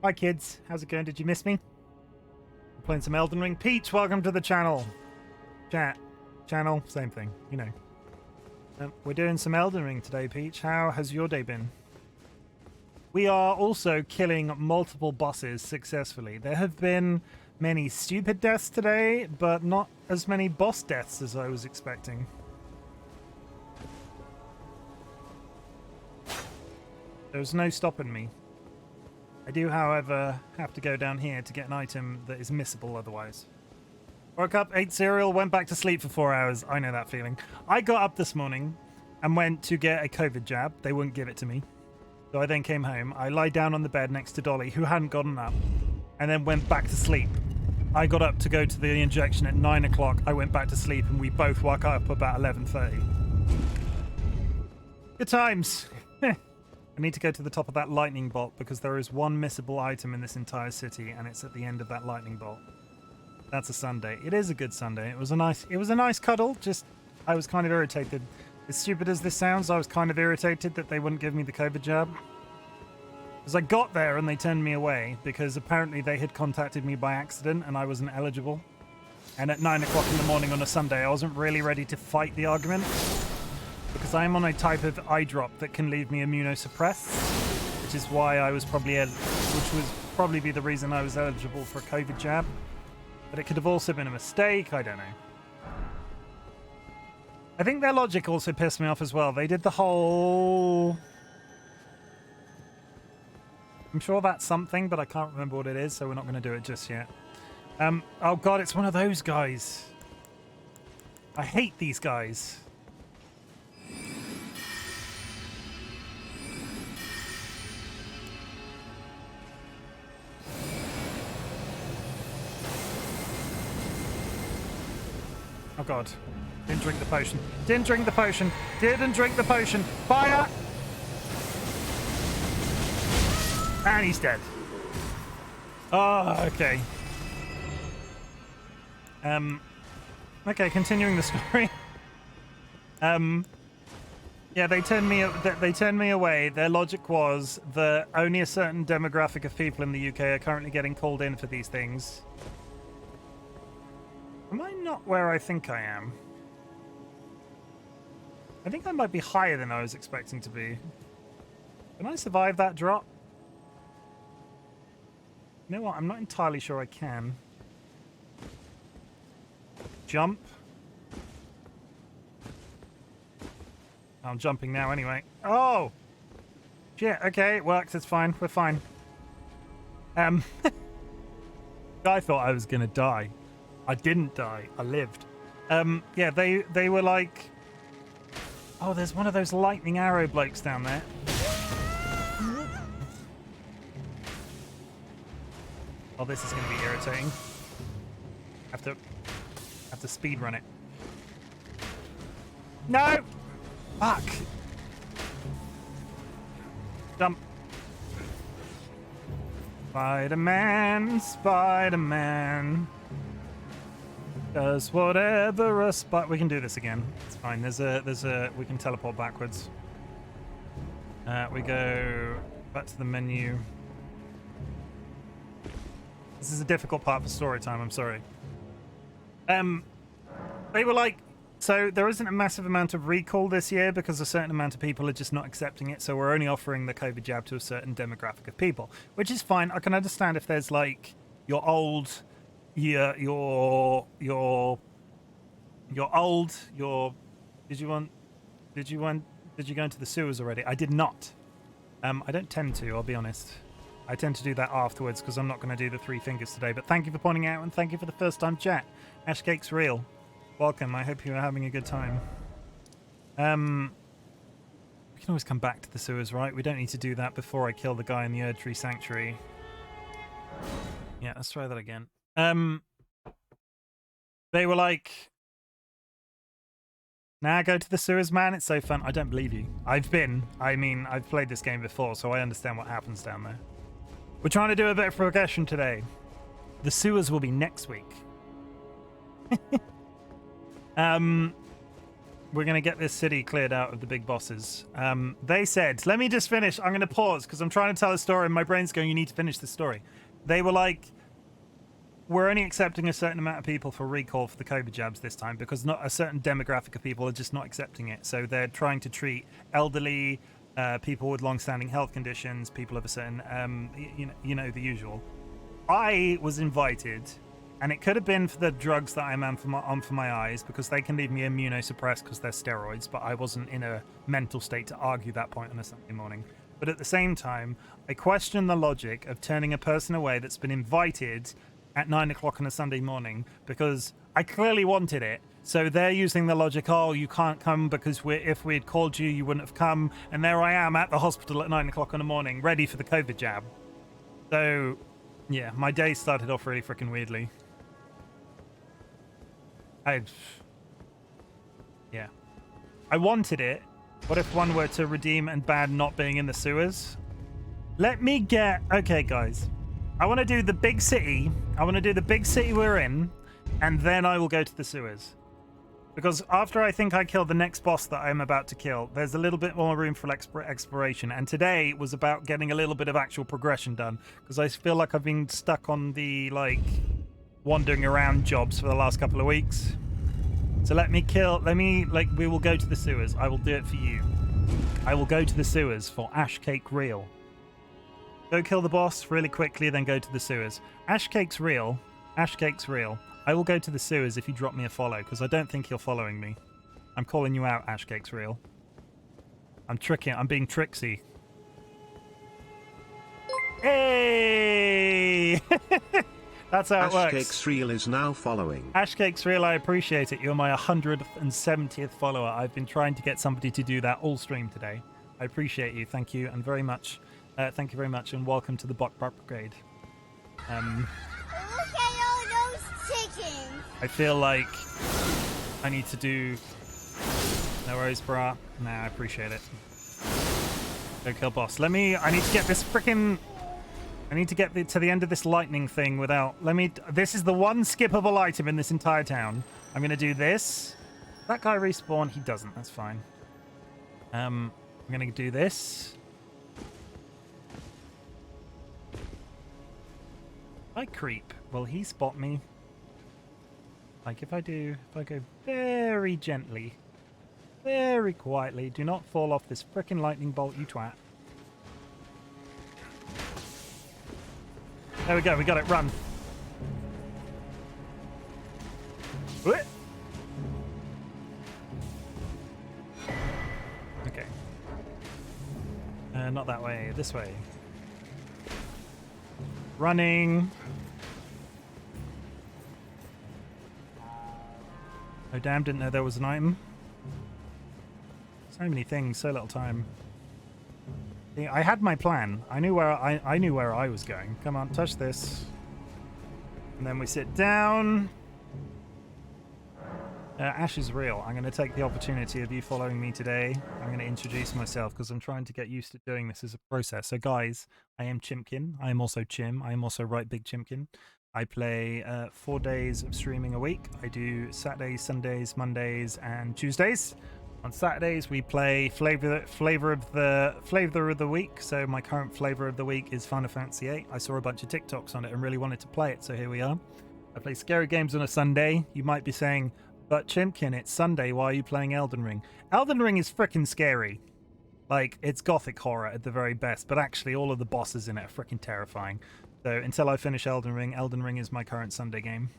Hi kids, how's it going? Did you miss me? I'm playing some Elden Ring. Peach, welcome to the channel. Chat, channel, same thing, you know. We're doing some Elden Ring today, Peach. How has your day been? We are also killing multiple bosses successfully. There have been many stupid deaths today, but not as many boss deaths as I was expecting. There's no stopping me. I do, however, have to go down here to get an item that is missable otherwise. Woke up, ate cereal, went back to sleep for 4 hours. I know that feeling. I got up this morning and went to get a COVID jab. They wouldn't give it to me. So I then came home. I lied down on the bed next to Dolly, who hadn't gotten up, and then went back to sleep. I got up to go to the injection at 9 o'clock. I went back to sleep, and we both woke up about 11:30. Good times. I need to go to the top of that lightning bolt because there is one missable item in this entire city, and it's at the end of that lightning bolt. That's a Sunday. It is a good Sunday. It was a nice cuddle. Just, I was kind of irritated. As stupid as this sounds, I was kind of irritated that they wouldn't give me the COVID jab. Because I got there and they turned me away because apparently they had contacted me by accident and I wasn't eligible. And at 9 o'clock in the morning on a Sunday, I wasn't really ready to fight the argument. Because I am on a type of eye drop that can leave me immunosuppressed, which is why I was probably, which was probably be the reason I was eligible for a COVID jab. But it could have also been a mistake, I don't know. I think their logic also pissed me off as well. They did the whole... I'm sure that's something, but I can't remember what it is, so we're not going to do it just yet. Oh god, it's one of those guys. I hate these guys. Oh god. Didn't drink the potion. Didn't drink the potion. Didn't drink the potion. Fire! And he's dead. Oh, okay. Okay, continuing the story. Yeah, they turned me away. Their logic was that only a certain demographic of people in the UK are currently getting called in for these things. Am I not where I think I am? I think I might be higher than I was expecting to be. Can I survive that drop? You know what? I'm not entirely sure I can. Jump. I'm jumping now anyway. Oh! Shit, okay, it works. It's fine. We're fine. I thought I was gonna die. I didn't die. I lived. Yeah, they were like... Oh, there's one of those lightning arrow blokes down there. Oh, this is going to be irritating. Have to speed run it. No! Fuck! Jump. Spider-Man, Spider-Man. Does whatever a we can do this again. It's fine. There's a we can teleport backwards. We go back to the menu. This is a difficult part for story time, I'm sorry. They were like, so there isn't a massive amount of recall this year because a certain amount of people are just not accepting it, so we're only offering the COVID jab to a certain demographic of people, which is fine. I can understand if there's like you're old, you're old, did you go into the sewers already? I did not. I don't tend to, I'll be honest. I tend to do that afterwards because I'm not going to do the 3 fingers today. But thank you for pointing out and thank you for the first time chat. Ashcake's real. Welcome. I hope you are having a good time. We can always come back to the sewers, right? We don't need to do that before I kill the guy in the Erd Tree Sanctuary. Yeah, let's try that again. They were like, nah, go to the sewers, man. It's so fun. I don't believe you. I've played this game before, so I understand what happens down there. We're trying to do a bit of progression today. The sewers will be next week. we're gonna get this city cleared out of the big bosses. They said, let me just finish. I'm gonna pause because I'm trying to tell a story and my brain's going, you need to finish the story. They were like, we're only accepting a certain amount of people for recall for the COVID jabs this time because not a certain demographic of people are just not accepting it. So they're trying to treat elderly, people with long-standing health conditions, people of a certain, you know, the usual. I was invited, and it could have been for the drugs that I'm on for my eyes because they can leave me immunosuppressed because they're steroids, but I wasn't in a mental state to argue that point on a Sunday morning. But at the same time, I question the logic of turning a person away that's been invited at 9 o'clock on a Sunday morning because I clearly wanted it. So they're using the logic, oh, you can't come because if we had called you, you wouldn't have come. And there I am at the hospital at 9 o'clock in the morning, ready for the COVID jab. So, yeah, my day started off really freaking weirdly. Yeah. I wanted it. What if one were to redeem and ban not being in the sewers? Let me get... Okay, guys. I want to do the big city. I want to do the big city we're in, and then I will go to the sewers. Because after I think I kill the next boss that I'm about to kill, there's a little bit more room for exploration. And today was about getting a little bit of actual progression done. Because I feel like I've been stuck on the, like, wandering around jobs for the last couple of weeks. So we will go to the sewers. I will do it for you. I will go to the sewers for Ash Cake Real. Go kill the boss really quickly, then go to the sewers. Ash Cake's real. Ash Cake's real. I will go to the sewers if you drop me a follow, because I don't think you're following me. I'm calling you out, Ash Cake's real. I'm being tricksy. Hey! That's how it works.
Ash Cake's real is now following.
Ash Cake's real, I appreciate it. You're my 170th follower. I've been trying to get somebody to do that all stream today. I appreciate you. Thank you, and very much. Thank you very much, and welcome to the Bok Brigade.
Look at all those chickens.
I feel like I need to do... No worries, brah. Nah, I appreciate it. Go kill boss. I need to get this frickin'... I need to get to the end of this lightning thing without... This is the one skippable item in this entire town. I'm going to do this. That guy respawn? He doesn't. That's fine. I'm going to do this. I creep. Will he spot me? Like if I go very gently, very quietly, do not fall off this frickin' lightning bolt, you twat. There we go, we got it, run. Okay. Not that way, this way. Running. Oh damn, didn't know there was an item. So many things, so little time. See, I had my plan. I knew where I was going. Come on, touch this. And then we sit down. Ash is real. I'm going to take the opportunity of you following me today. I'm going to introduce myself because I'm trying to get used to doing this as a process. So guys, I am Chimken. I am also Chim. I am also RightBigChimken. I play 4 days of streaming a week. I do Saturdays, Sundays, Mondays, and Tuesdays. On Saturdays, we play flavor of the week. So my current flavor of the week is Final Fantasy VIII. I saw a bunch of TikToks on it and really wanted to play it, so here we are. I play scary games on a Sunday. You might be saying, but Chimken, it's Sunday, why are you playing Elden Ring? Elden Ring is freaking scary. Like, it's gothic horror at the very best, but actually all of the bosses in it are freaking terrifying. So until I finish Elden Ring is my current Sunday game.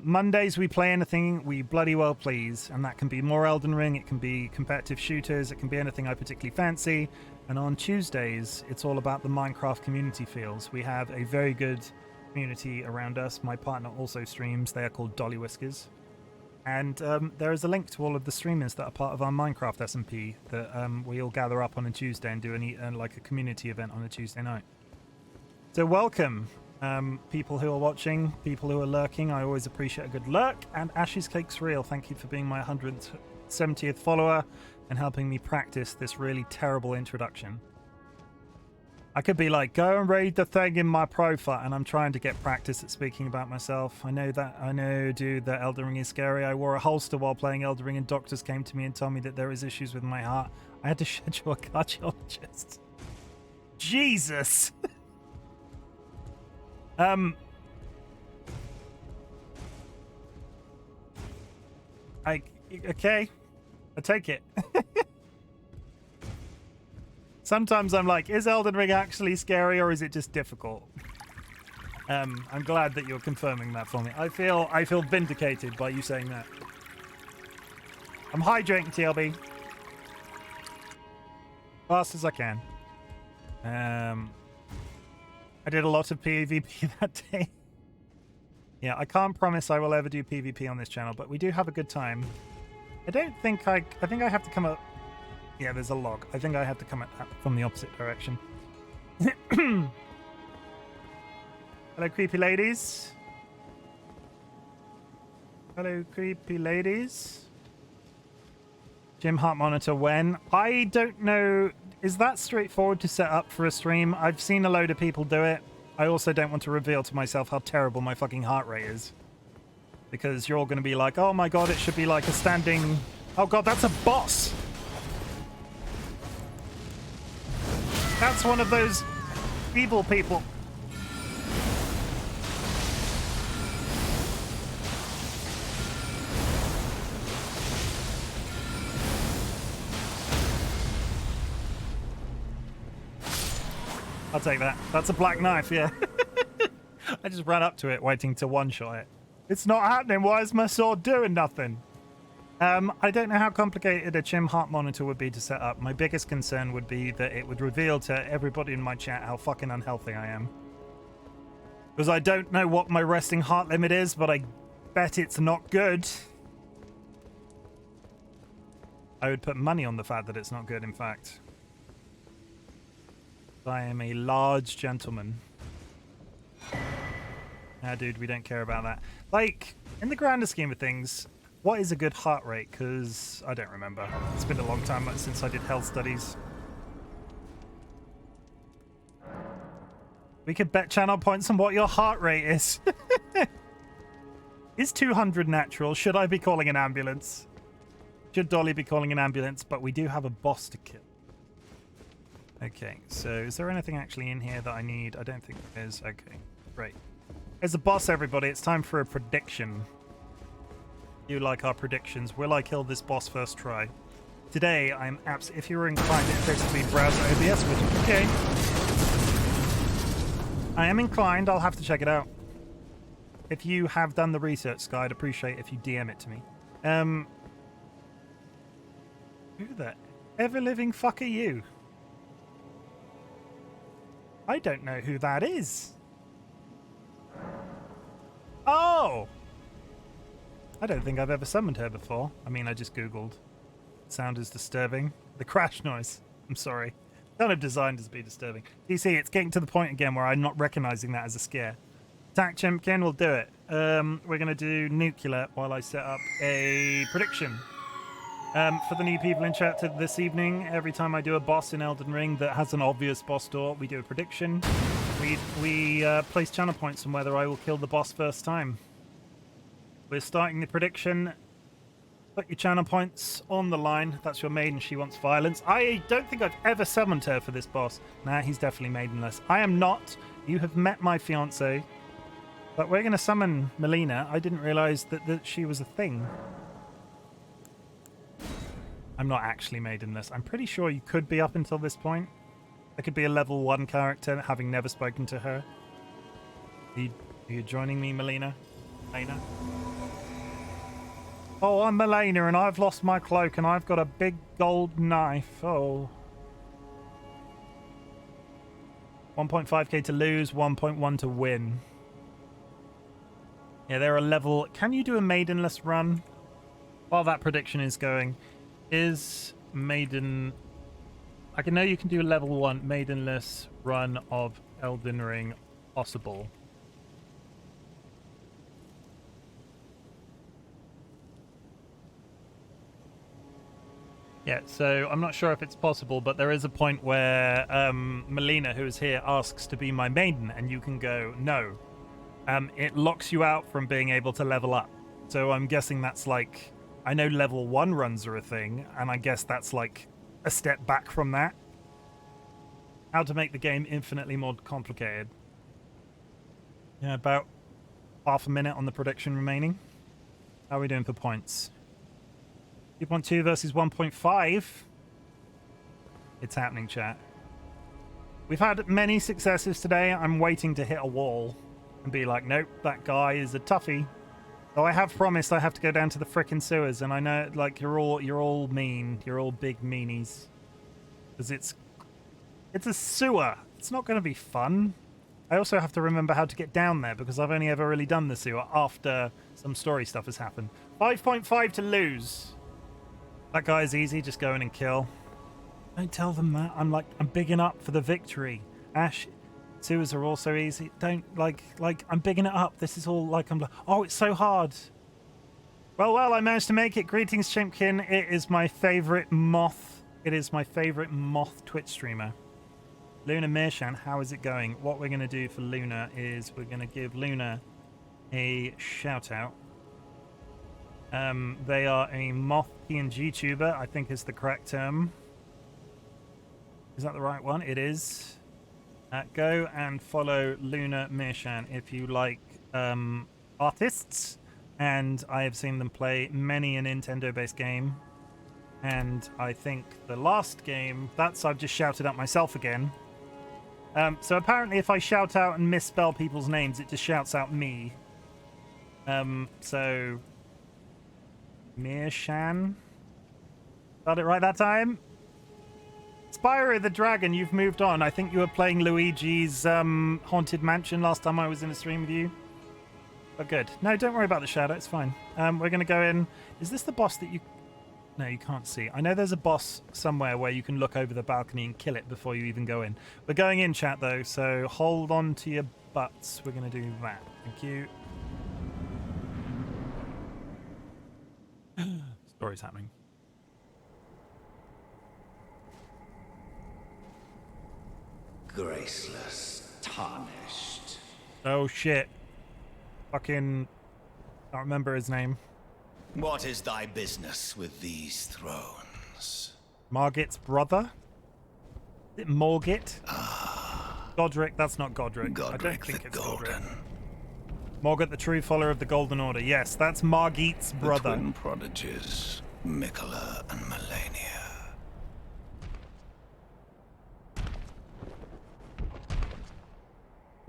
Mondays we play anything we bloody well please, and that can be more Elden Ring, it can be competitive shooters, it can be anything I particularly fancy. And on Tuesdays, it's all about the Minecraft community feels. We have a very good community around us. My partner also streams. They are called DollyWhiskers. And there is a link to all of the streamers that are part of our Minecraft SMP that we all gather up on a Tuesday and do like a community event on a Tuesday night. So welcome, people who are watching, people who are lurking. I always appreciate a good lurk. And Ash's Cake's Real, thank you for being my 170th follower and helping me practice this really terrible introduction. I could be like, go and read the thing in my profile, and I'm trying to get practice at speaking about myself. I know, dude, that Elden Ring is scary. I wore a holster while playing Elden Ring, and doctors came to me and told me that there was issues with my heart. I had to schedule a cardiologist. Jesus. Okay, I take it. Sometimes I'm like, is Elden Ring actually scary or is it just difficult? I'm glad that you're confirming that for me. I feel vindicated by you saying that. I'm hydrating, TLB. Fast as I can. I did a lot of PvP that day. Yeah, I can't promise I will ever do PvP on this channel, but we do have a good time. I think I have to come up. Yeah, there's a log. I think I have to come at that from the opposite direction. Hello, creepy ladies. Hello, creepy ladies. Chim heart monitor when? I don't know. Is that straightforward to set up for a stream? I've seen a load of people do it. I also don't want to reveal to myself how terrible my fucking heart rate is. Because you're all going to be like, oh my god, it should be like a standing... Oh god, that's a boss! That's one of those evil people. I'll take that. That's a black knife, yeah. I just ran up to it waiting to one-shot it. It's not happening. Why is my sword doing nothing? I don't know how complicated a Chim heart monitor would be to set up. My biggest concern would be that it would reveal to everybody in my chat how fucking unhealthy I am. Because I don't know what my resting heart limit is, but I bet it's not good. I would put money on the fact that it's not good, in fact. I am a large gentleman. Nah, dude, we don't care about that. Like, in the grander scheme of things, what is a good heart rate? Because I don't remember. It's been a long time since I did health studies. We could bet channel points on what your heart rate is. Is 200 natural? Should I be calling an ambulance? Should Dolly be calling an ambulance? But we do have a boss to kill. Okay, so is there anything actually in here that I need? I don't think there is. Okay, great. There's a boss, everybody. It's time for a prediction. You like our predictions. Will I kill this boss first try? Today, I'm if you were inclined to effectively browse OBS with you. Okay. I am inclined. I'll have to check it out. If you have done the research, Sky, I'd appreciate if you DM it to me. Who the ever-living fuck are you? I don't know who that is. Oh! I don't think I've ever summoned her before. I mean, I just googled. Sound is disturbing. The crash noise. I'm sorry. Kind of designed to be disturbing. You see, it's getting to the point again where I'm not recognizing that as a scare. RightBigChimken will do it. We're going to do nuclear while I set up a prediction. For the new people in chat this evening, every time I do a boss in Elden Ring that has an obvious boss door, we do a prediction. We place channel points on whether I will kill the boss first time. We're starting the prediction. Put your channel points on the line. That's your maiden. She wants violence. I don't think I've ever summoned her for this boss. Nah, he's definitely maidenless. I am not. You have met my fiance. But we're going to summon Melina. I didn't realize that she was a thing. I'm not actually maidenless. I'm pretty sure you could be up until this point. I could be a level 1 character, having never spoken to her. Are you joining me, Melina? Melina? Oh, I'm Melina, and I've lost my cloak, and I've got a big gold knife. Oh. 1.5k to lose, 1.1 to win. Yeah, they're a level... Can you do a maidenless run? While that prediction is going... Is maiden... I know you can do a level 1 maidenless run of Elden Ring possible. Yeah, so I'm not sure if it's possible, but there is a point where Melina, who is here, asks to be my maiden, and you can go, no. It locks you out from being able to level up. So I'm guessing that's like, I know level 1 runs are a thing, and I guess that's like a step back from that. How to make the game infinitely more complicated. Yeah, about half a minute on the prediction remaining. How are we doing for points? 2.2 versus 1.5. It's happening, chat. We've had many successes today. I'm waiting to hit a wall and be like, nope, that guy is a toughie. Though I have promised I have to go down to the frickin' sewers, and I know, like, you're all mean. You're all big meanies. Because it's a sewer. It's not going to be fun. I also have to remember how to get down there, because I've only ever really done the sewer after some story stuff has happened. 5.5 to lose. That guy is easy, just go in and kill. Don't tell them that. I'm bigging up for the victory. Ash, sewers are also easy. Don't, like, I'm bigging it up. This is all, like, oh, it's so hard. Well, I managed to make it. Greetings, Chimken. It is my favorite moth. It is my favorite moth Twitch streamer. Luna Meershan, how is it going? What we're going to do for Luna is we're going to give Luna a shout-out. They are a moth PNG tuber, I think is the correct term. Is that the right one? It is. Go and follow Luna Meershan if you like artists. And I have seen them play many a Nintendo-based game. And I think the last game, I've just shouted out myself again. So apparently if I shout out and misspell people's names, it just shouts out me. So... Meershan. Got it right that time? Spyro the Dragon, you've moved on. I think you were playing Luigi's Haunted Mansion last time I was in a stream with you. But good. No, don't worry about the shadow. It's fine. We're going to go in. Is this the boss that you... No, you can't see. I know there's a boss somewhere where you can look over the balcony and kill it before you even go in. We're going in, chat, though, so hold on to your butts. We're going to do that. Thank you. Story's happening.
Graceless, tarnished.
Oh shit. Fucking... I don't remember his name.
What is thy business with these thrones?
Margit's brother? Is it Morgit? Godric, that's not Godric.
Godric
I don't think
the
it's
Golden.
Godric. Morgit, the true follower of the Golden Order. Yes, that's Margit's brother.
The twin prodigies, Mikola and Melania.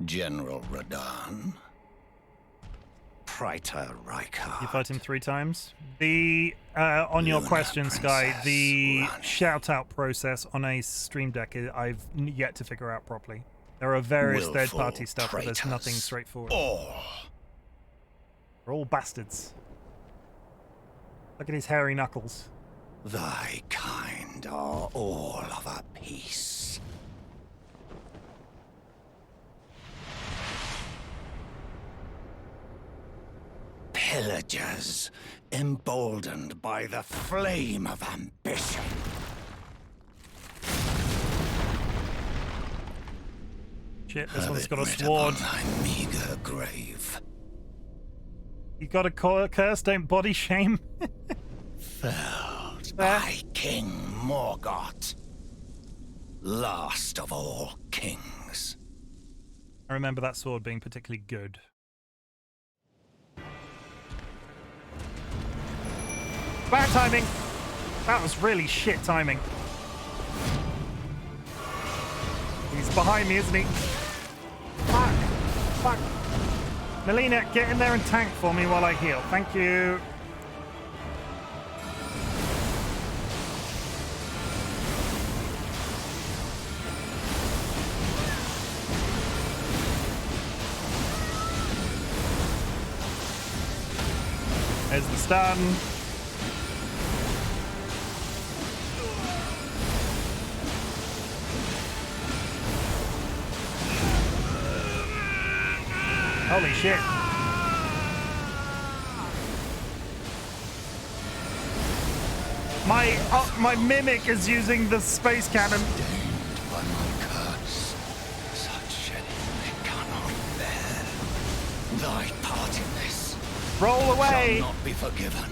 General Radahn. Praetor Rykard.
You fight him 3 times. The on your
Luna
question, Sky,
Princess
the
Rani.
shout-out process on a stream deck I've yet to figure out properly. There are various
Willful
third-party stuff, but there's nothing
traitors.
straightforward.
All.
They're all bastards. Look at his hairy knuckles.
Thy kind are all of a piece. Pillagers, emboldened by the flame of ambition.
Shit, this
Have
one's
it
got a
writ
sword.
upon thy meager grave.
You got a curse, don't body shame.
Felled by King Morgoth, last of all kings.
I remember that sword being particularly good. Bad timing! That was really shit timing. He's behind me, isn't he? Fuck! Fuck! Melina, get in there and tank for me while I heal. Thank you. There's the stun. Holy shit. My mimic is using the space cannon.
Stained by my curse, such shedding they cannot bear. Thy part in this
Roll away.
shall not be forgiven.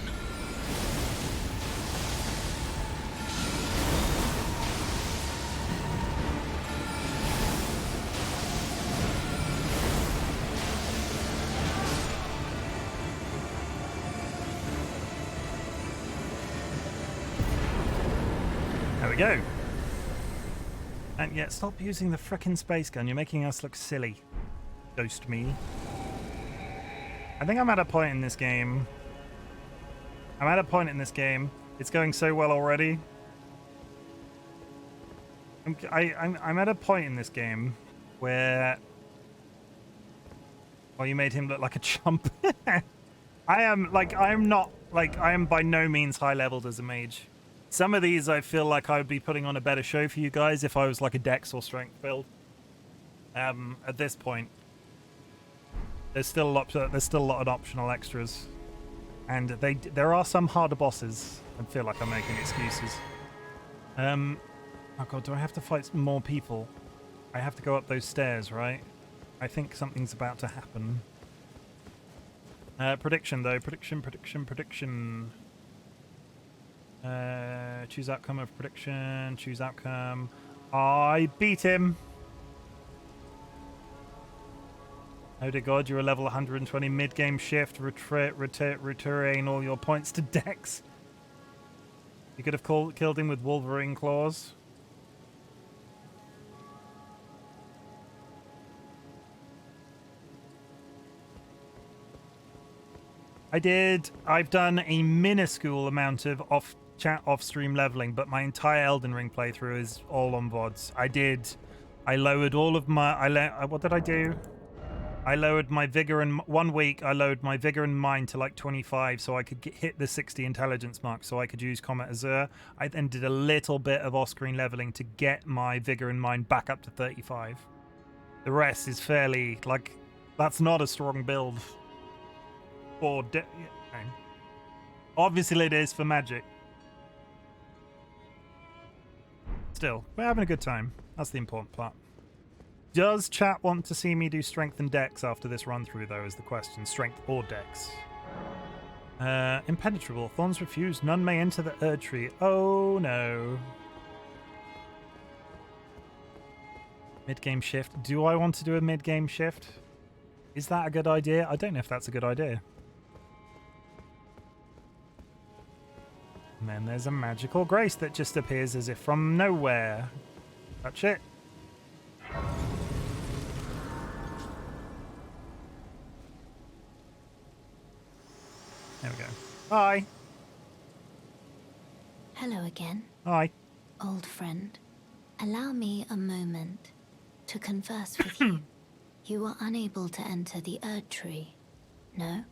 There we go. And yeah, stop using the frickin' space gun. You're making us look silly. Ghost me. I think I'm at a point in this game. I'm It's going so well already. I'm at a point in this game where... Well, you made him look like a chump. I am by no means high-leveled as a mage. Some of these I feel like I would be putting on a better show for you guys if I was like a dex or strength build. At this point, there's still a lot of optional extras, and there are some harder bosses. I feel like I'm making excuses. Oh god, do I have to fight more people? I have to go up those stairs, right? I think something's about to happen. Prediction though, prediction. Choose outcome of prediction. Choose outcome. I beat him. Oh dear god, you're a level 120 mid-game shift. Return all your points to Dex. You could have killed him with Wolverine claws. I did. I've done a minuscule amount of off-stream leveling, but my entire Elden Ring playthrough is all on VODs. I lowered all of my... what did I do? I lowered my vigor and 1 week. I lowered my vigor and mind to like 25, so I could hit the 60 intelligence mark, so I could use Comet Azure. I then did a little bit of off-screen leveling to get my vigor and mind back up to 35. The rest is fairly like that's not a strong build. Or obviously it is for magic. Still, we're having a good time. That's the important part. Does chat want to see me do strength and dex after this run through, though, is the question. Strength or dex? Impenetrable. Thorns refuse. None may enter the Erd Tree. Oh, no. Mid-game shift. Do I want to do a mid-game shift? Is that a good idea? I don't know if that's a good idea. And then there's a magical grace that just appears as if from nowhere. Touch it. There we go. Hi.
Hello again,
Hi.
old friend. Allow me a moment to converse with you. You were unable to enter the Erd Tree. No?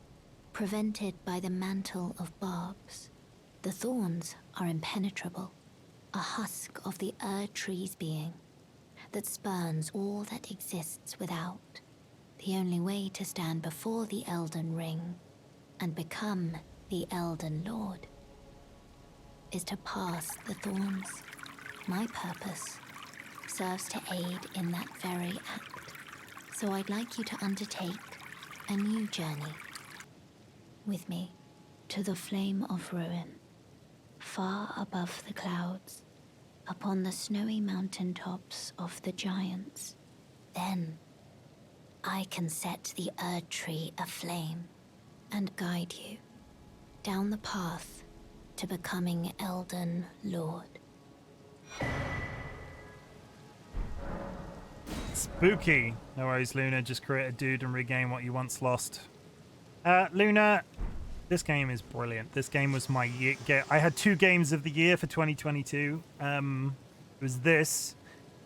Prevented by the mantle of barbs. The thorns are impenetrable. A husk of the Erd Tree's being that spurns all that exists without. The only way to stand before the Elden Ring and become the Elden Lord is to pass the thorns. My purpose serves to aid in that very act. So I'd like you to undertake a new journey with me to the Flame of Ruin, far above the clouds, upon the snowy mountaintops of the giants. Then I can set the Erd Tree aflame and guide you down the path to becoming Elden Lord.
Spooky. No worries, Luna. Just create a dude and regain what you once lost. Luna, this game is brilliant. This game was my year. I had 2 games of the year for 2022. It was this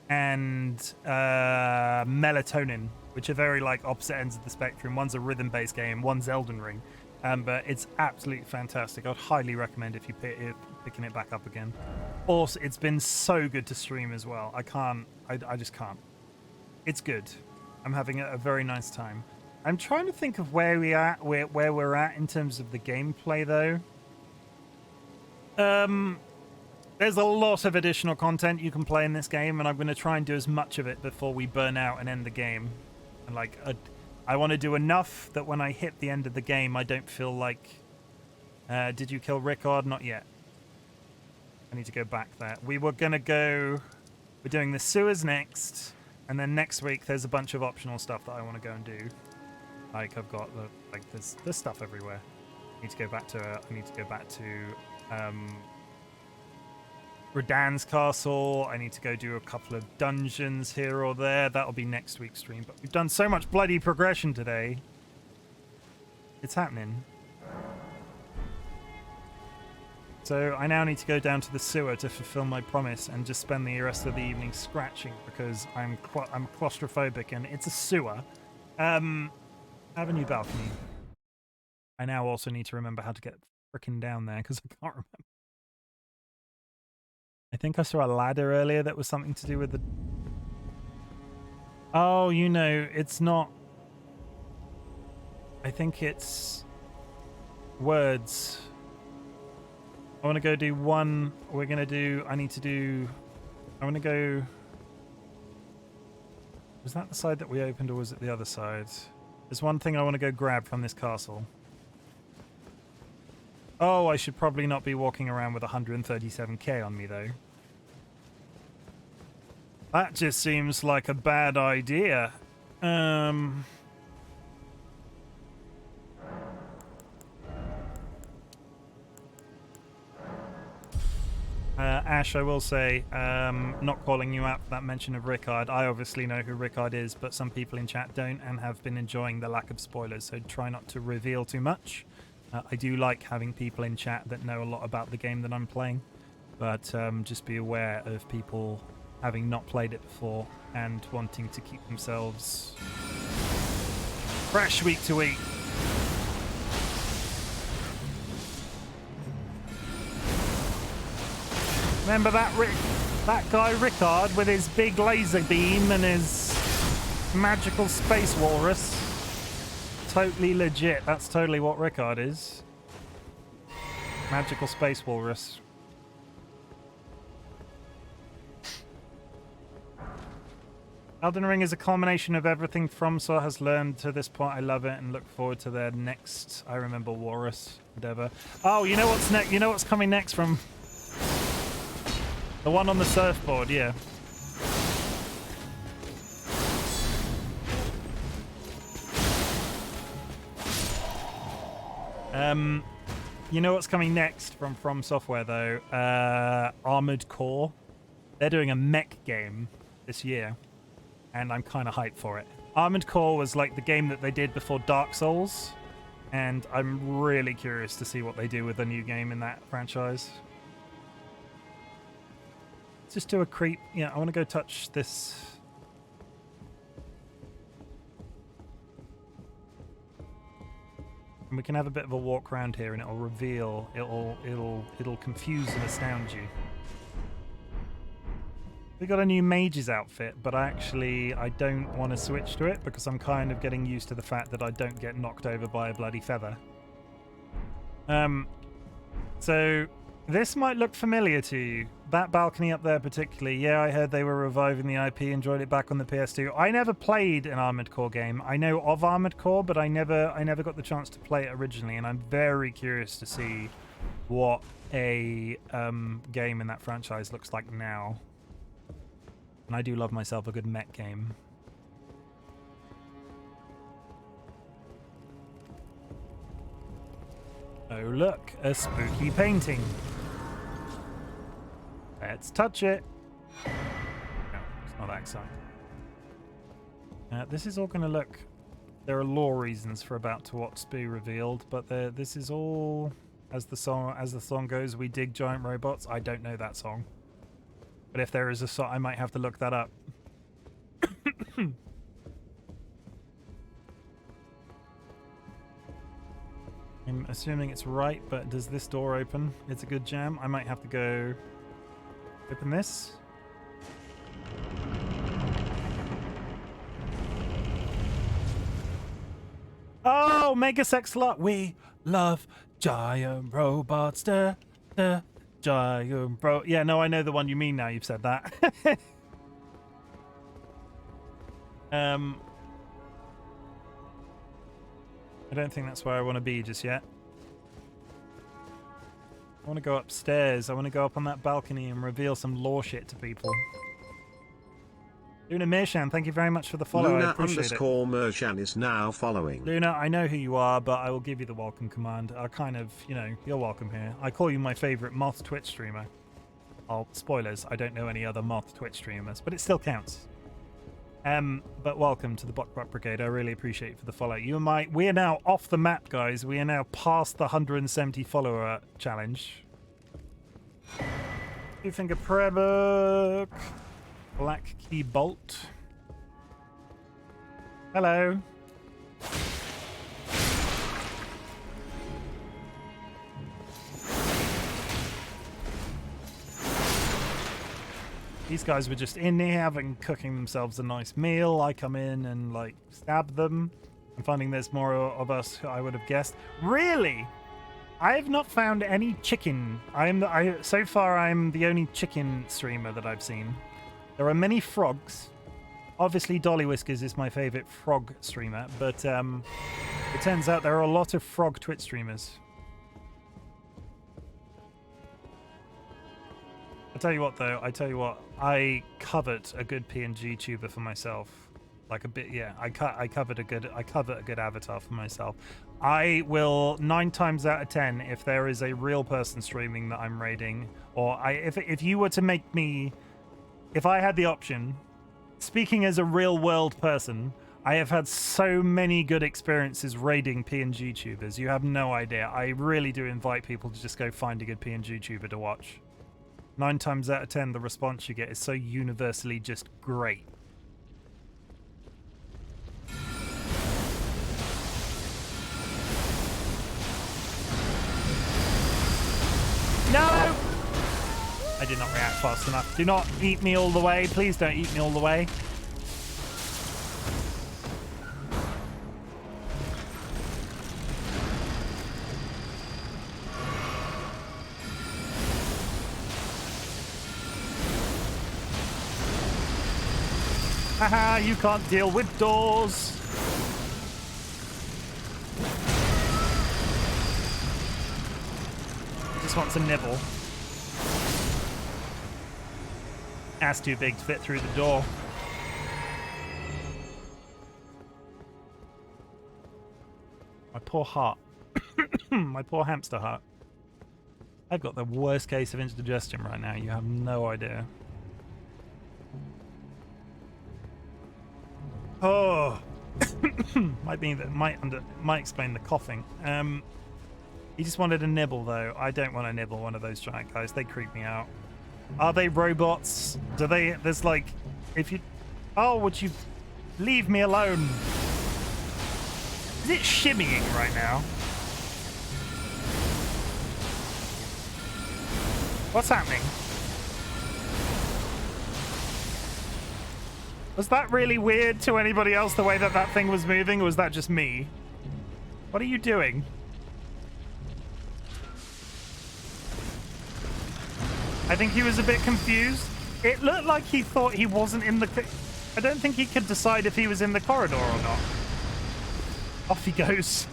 and Melatonin, which are very like opposite ends of the spectrum. One's a rhythm-based game, one's Elden Ring. But it's absolutely fantastic. I'd highly recommend if you picking it back up again. Also, it's been so good to stream as well. I just can't. It's good. I'm having a very nice time. I'm trying to think of where we're at in terms of the gameplay, though. There's a lot of additional content you can play in this game, and I'm going to try and do as much of it before we burn out and end the game. And like, I want to do enough that when I hit the end of the game, I don't feel like... did you kill Rickard? Not yet. I need to go back there. We were going to go... We're doing the sewers next, and then next week there's a bunch of optional stuff that I want to go and do. Like, I've got the... Like, there's stuff everywhere. I need to go back to... I need to go back to... Radan's castle. I need to go do a couple of dungeons here or there. That'll be next week's stream. But we've done so much bloody progression today. It's happening. So I now need to go down to the sewer to fulfill my promise and just spend the rest of the evening scratching because I'm claustrophobic and it's a sewer. Have a new balcony. I now also need to remember how to get frickin' down there because I can't remember. I think I saw a ladder earlier that was something to do with the... Oh, you know, it's not... I think it's... words. I want to go do one... We're going to do... I need to do... I want to go... Was that the side that we opened or was it the other side? There's one thing I want to go grab from this castle. Oh, I should probably not be walking around with 137k on me, though. That just seems like a bad idea. Ash, I will say, not calling you out for that mention of Rickard. I obviously know who Rickard is, but some people in chat don't and have been enjoying the lack of spoilers, so try not to reveal too much. I do like having people in chat that know a lot about the game that I'm playing, but just be aware of people having not played it before and wanting to keep themselves fresh week to week. Remember that guy Rickard with his big laser beam and his magical space walrus? Totally legit. That's totally what Rickard is. Magical space walrus. Elden Ring is a culmination of everything FromSoft has learned to this point. I love it and look forward to their next. I remember Walrus endeavor. Oh, you know what's next? You know what's coming next from the one on the surfboard? Yeah. You know what's coming next from FromSoftware though? Armored Core. They're doing a mech game this year, and I'm kind of hyped for it. Armored Core was like the game that they did before Dark Souls, and I'm really curious to see what they do with a new game in that franchise. Let's just do a creep. Yeah, I want to go touch this. And we can have a bit of a walk around here, and it'll reveal, it'll confuse and astound you. We got a new mage's outfit, but I don't want to switch to it because I'm kind of getting used to the fact that I don't get knocked over by a bloody feather. So this might look familiar to you. That balcony up there particularly. Yeah, I heard they were reviving the IP, enjoyed it back on the PS2. I never played an Armored Core game. I know of Armored Core, but I never got the chance to play it originally, and I'm very curious to see what a game in that franchise looks like now. And I do love myself a good mech game. Oh look, a spooky painting. Let's touch it. No, it's not that exciting. This is all going to look... There are lore reasons for about to what's be revealed, but this is all... As the song goes, we dig giant robots. I don't know that song. But if there is a song, I might have to look that up. I'm assuming it's right, but does this door open? It's a good jam. I might have to go open this. Oh, Mega Sex Lot. We love giant robots. Da, da, Bro, yeah, no, I know the one you mean now. You've said that. I don't think that's where I want to be just yet. I want to go upstairs. I want to go up on that balcony and reveal some lore shit to people. Luna Mershan, thank you very much for the follow. I appreciate it.
Luna Mershan is now following.
Luna, I know who you are, but I will give you the welcome command. I kind of, you're welcome here. I call you my favorite moth Twitch streamer. Oh, spoilers, I don't know any other moth Twitch streamers, but it still counts. But welcome to the Bot Brigade. I really appreciate it for the follow. We are now off the map, guys. We are now past the 170 follower challenge. Two Finger Prebook. Black Key Bolt. Hello. These guys were just in here cooking themselves a nice meal. I come in and like stab them. I'm finding there's more of us who I would have guessed. Really? I have not found any chicken. So far I'm the only chicken streamer that I've seen. There are many frogs. Obviously DollyWhiskers is my favorite frog streamer, but it turns out there are a lot of frog Twitch streamers. I tell you what, though. I covered a good PNG tuber for myself. Like a bit, yeah. I covered a good avatar for myself. I will 9 times out of 10, if there is a real person streaming that I'm raiding, or if you were to make me, if I had the option, speaking as a real world person, I have had so many good experiences raiding PNG tubers. You have no idea. I really do invite people to just go find a good PNG tuber to watch. 9 times out of 10, the response you get is so universally just great. No! I did not react fast enough. Do not eat me all the way. Please don't eat me all the way. Haha, you can't deal with doors. He just wants a nibble. Ass too big to fit through the door. My poor heart. My poor hamster heart. I've got the worst case of indigestion right now. You have no idea. Oh, might explain the coughing. He just wanted a nibble, though. I don't want to nibble one of those giant guys. They creep me out. Are they robots? Do they? There's like, if you. Oh, would you leave me alone? Is it shimmying right now? What's happening? Was that really weird to anybody else, the way that thing was moving, or was that just me? What are you doing? I think he was a bit confused. It looked like he thought he wasn't in the... I don't think he could decide if he was in the corridor or not. Off he goes.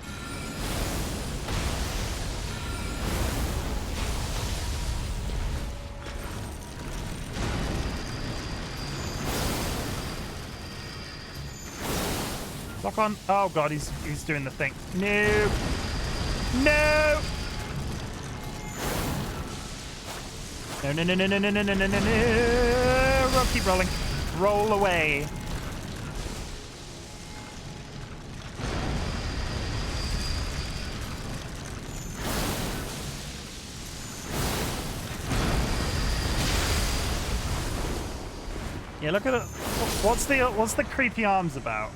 Lock on. Oh god, he's doing the thing. No. No. No, no, no, no, no, no, no, no, no, no, no. Keep rolling. Roll away. Yeah, look at it. What's the creepy arms about?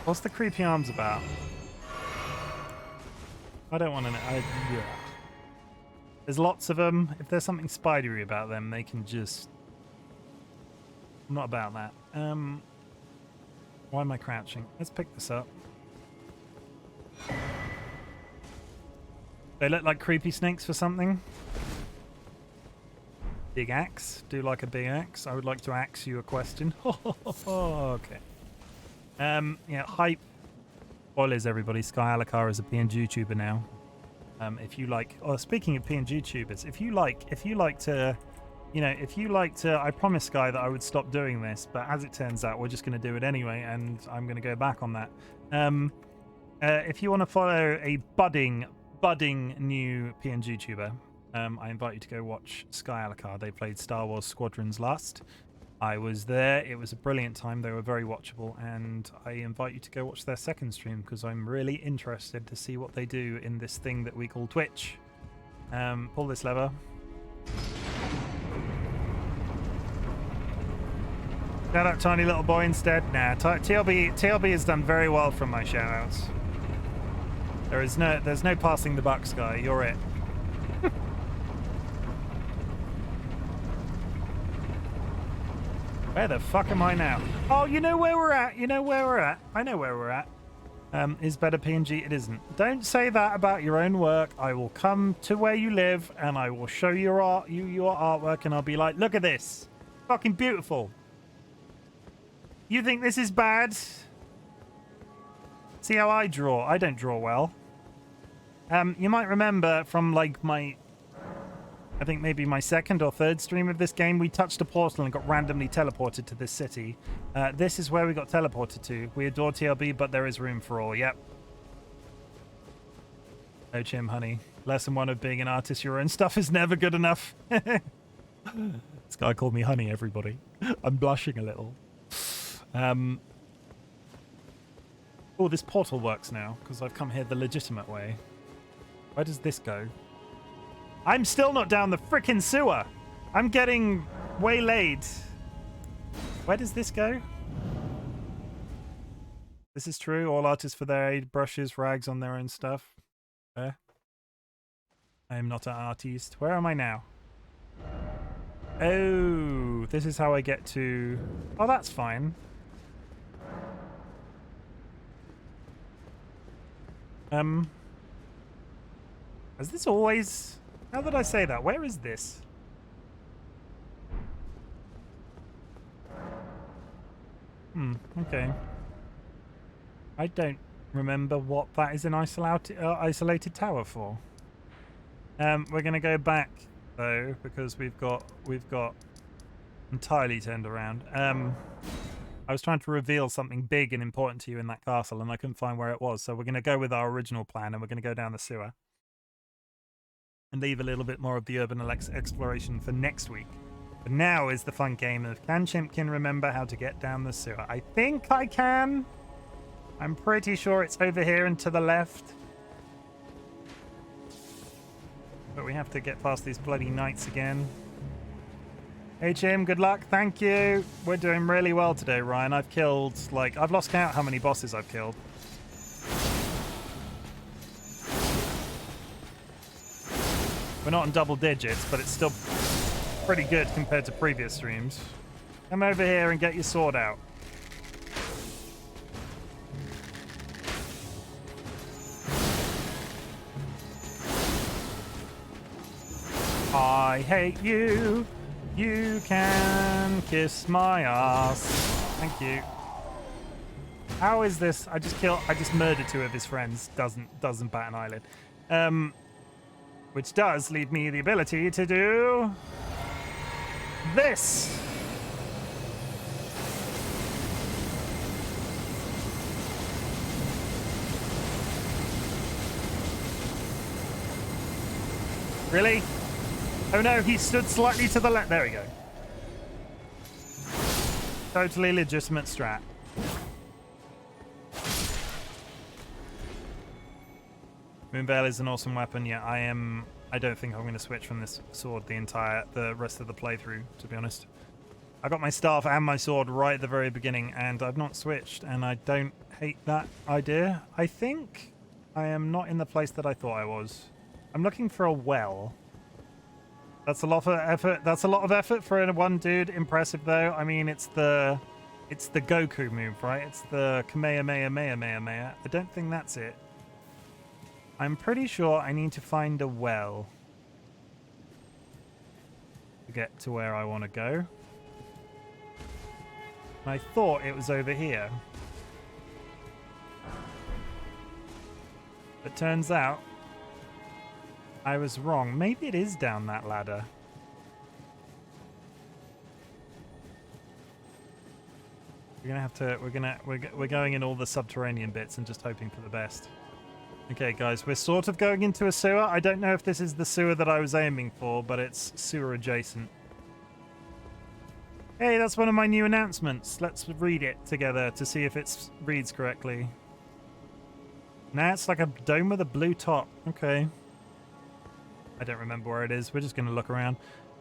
What's the creepy arms about? I don't want to know. Yeah. There's lots of them. If there's something spidery about them, they can just... I'm not about that. Why am I crouching? Let's pick this up. They look like creepy snakes for something. Big axe. Do like a big axe. I would like to axe you a question. Okay. Yeah, hype. Spoilers, everybody. Sky Alakar is a PNG YouTuber now. If you like, oh, speaking of PNG YouTubers, if you like to, I promised Sky that I would stop doing this, but as it turns out, we're just going to do it anyway, and I'm going to go back on that. If you want to follow a budding new PNG YouTuber, I invite you to go watch Sky Alakar. They played Star Wars Squadrons last. I was there. It was a brilliant time. They were very watchable, and I invite you to go watch their second stream because I'm really interested to see what they do in this thing that we call Twitch. Pull this lever. Shout out Tiny Little Boy instead. Nah, TLB has done very well from my shout outs. There's no passing the buck, Sky. You're it. Where the fuck am I now? Oh, you know where we're at. I know where we're at. Is better PNG? It isn't. Don't say that about your own work. I will come to where you live and I will show your artwork and I'll be like, look at this. Fucking beautiful. You think this is bad? See how I draw? I don't draw well. You might remember from like I think maybe my second or third stream of this game, we touched a portal and got randomly teleported to this city. This is where we got teleported to. We adore TLB, but there is room for all. Yep. No, Chim, honey. Lesson 1 of being an artist, your own stuff is never good enough. This guy called me honey, everybody. I'm blushing a little. Oh, this portal works now, because I've come here the legitimate way. Where does this go? I'm still not down the frickin' sewer. I'm getting waylaid. Where does this go? This is true. All artists for their aid, brushes, rags on their own stuff. Where? I am not an artist. Where am I now? Oh, this is how I get to... Oh, that's fine. Has this always... How did I say that? Where is this? Okay. I don't remember what that is an isolated tower for. We're going to go back, though, because we've got entirely turned around. I was trying to reveal something big and important to you in that castle, and I couldn't find where it was. So we're going to go with our original plan, and we're going to go down the sewer. And leave a little bit more of the urban exploration for next week. But now is the fun game of can Chimkin remember how to get down the sewer? I think I can. I'm pretty sure it's over here and to the left. But we have to get past these bloody knights again. Hey Chim, good luck. Thank you. We're doing really well today, Ryan. I've killed, I've lost count how many bosses I've killed. We're not in double digits, but it's still pretty good compared to previous streams. Come over here and get your sword out. I hate you. You can kiss my ass. Thank you. How is this? I just murdered 2 of his friends. Doesn't bat an eyelid. Which does leave me the ability to do this. Really? Oh no, he stood slightly to the left. There we go. Totally legitimate strat. Moonveil is an awesome weapon. Yeah, I don't think I'm going to switch from this sword the rest of the playthrough, to be honest. I got my staff and my sword right at the very beginning, and I've not switched, and I don't hate that idea. I think I am not in the place that I thought I was. I'm looking for a well. That's a lot of effort. That's a lot of effort for one dude. Impressive, though. I mean, it's the Goku move, right? It's the Kamehameha. I don't think that's it. I'm pretty sure I need to find a well to get to where I want to go. I thought it was over here. But turns out I was wrong. Maybe it is down that ladder. We're gonna have to. We're going in all the subterranean bits and just hoping for the best. Okay, guys, we're sort of going into a sewer. I don't know if this is the sewer that I was aiming for, but it's sewer adjacent. Hey, that's one of my new announcements. Let's read it together to see if it reads correctly. Nah, it's like a dome with a blue top. Okay. I don't remember where it is. We're just going to look around.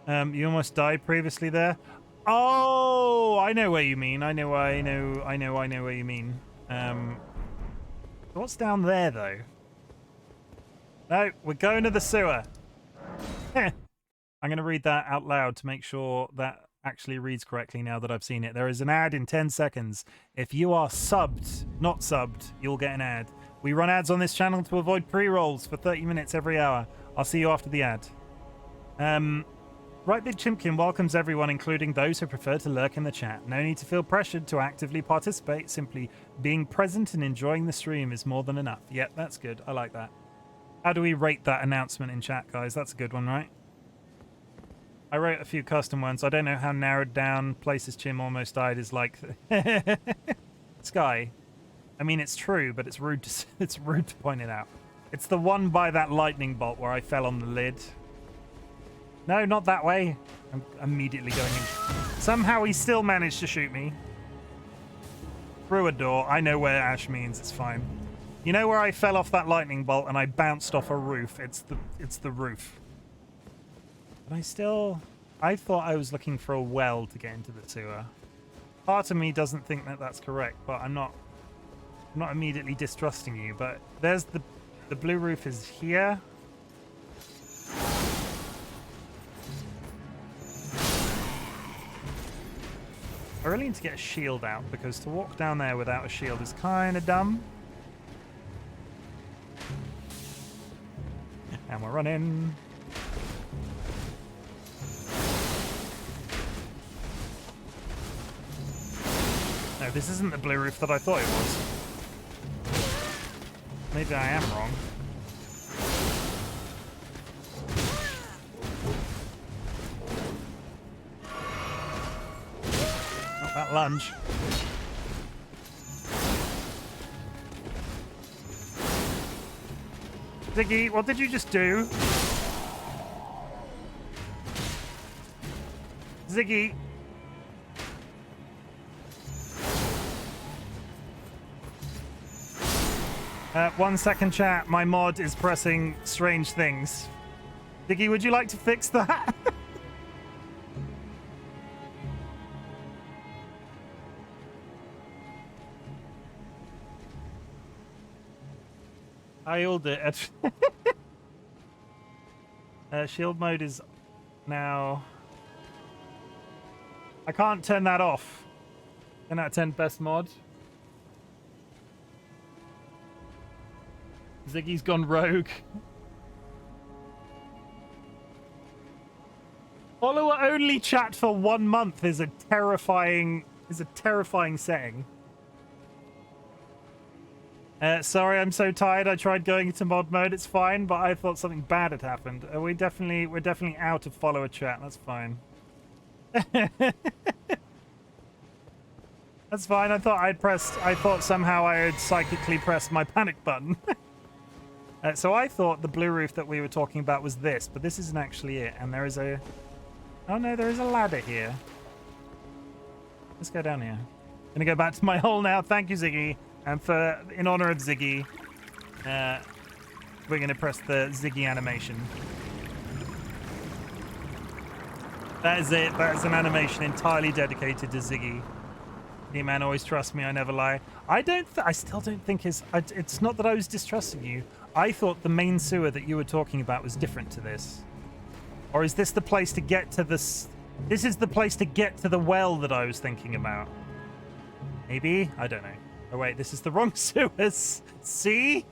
You almost died previously there. Oh, I know where you mean. I know where you mean. What's down there, though? No, we're going to the sewer. I'm going to read that out loud to make sure that actually reads correctly now that I've seen it. There is an ad in 10 seconds. If you are subbed, not subbed, you'll get an ad. We run ads on this channel to avoid pre-rolls for 30 minutes every hour. I'll see you after the ad. RightBigChimken welcomes everyone, including those who prefer to lurk in the chat. No need to feel pressured to actively participate. Simply being present and enjoying the stream is more than enough. Yep, that's good. I like that. How do we rate that announcement in chat, guys? That's a good one, right? I wrote a few custom ones. I don't know how narrowed down places Chim almost died is like. Sky. I mean, it's true, but it's rude to point it out. It's the one by that lightning bolt where I fell on the lid. No, not that way. I'm immediately going in. Somehow he still managed to shoot me. Through a door. I know where Ash means. It's fine. You know where I fell off that lightning bolt and I bounced off a roof? It's the roof. But I thought I was looking for a well to get into the sewer. Part of me doesn't think that that's correct, but I'm not immediately distrusting you. But there's the blue roof is here. I really need to get a shield out because to walk down there without a shield is kind of dumb. And we're running. No, this isn't the blue roof that I thought it was. Maybe I am wrong. Not that lunge. Ziggy, what did you just do? Ziggy. 1 second chat. My mod is pressing strange things. Ziggy, would you like to fix that? I hold it. Shield mode is now. I can't turn that off. 10 out of 10 best mod. Ziggy's gone rogue. Follower only chat for 1 month is a terrifying setting. Sorry, I'm so tired. I tried going into mod mode. It's fine, but I thought something bad had happened. We're definitely out of follower chat. That's fine. That's fine. I thought somehow I had psychically pressed my panic button. So I thought the blue roof that we were talking about was this, but this isn't actually it. And there is a... Oh no, there is a ladder here. Let's go down here. Gonna go back to my hole now. Thank you, Ziggy. And in honor of Ziggy, we're gonna press the Ziggy animation. That is it. That is an animation entirely dedicated to Ziggy. The man always trusts me. I never lie. I still don't think it's not that I was distrusting you. I thought the main sewer that you were talking about was different to this. Or is this the place to get to this? This is the place to get to the well that I was thinking about. Maybe? I don't know. Oh wait, this is the wrong sewers. See?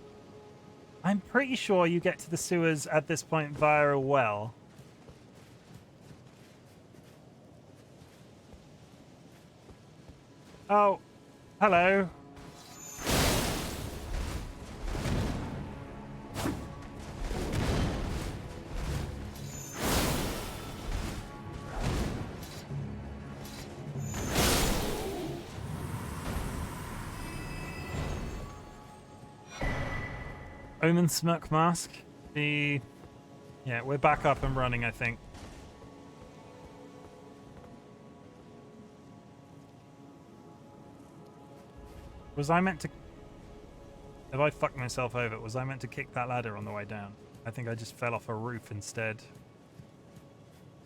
I'm pretty sure you get to the sewers at this point via a well. Oh, hello. Omen Smirk Mask. Yeah, we're back up and running, I think. Was I meant to... Have I fucked myself over? Was I meant to kick that ladder on the way down? I think I just fell off a roof instead.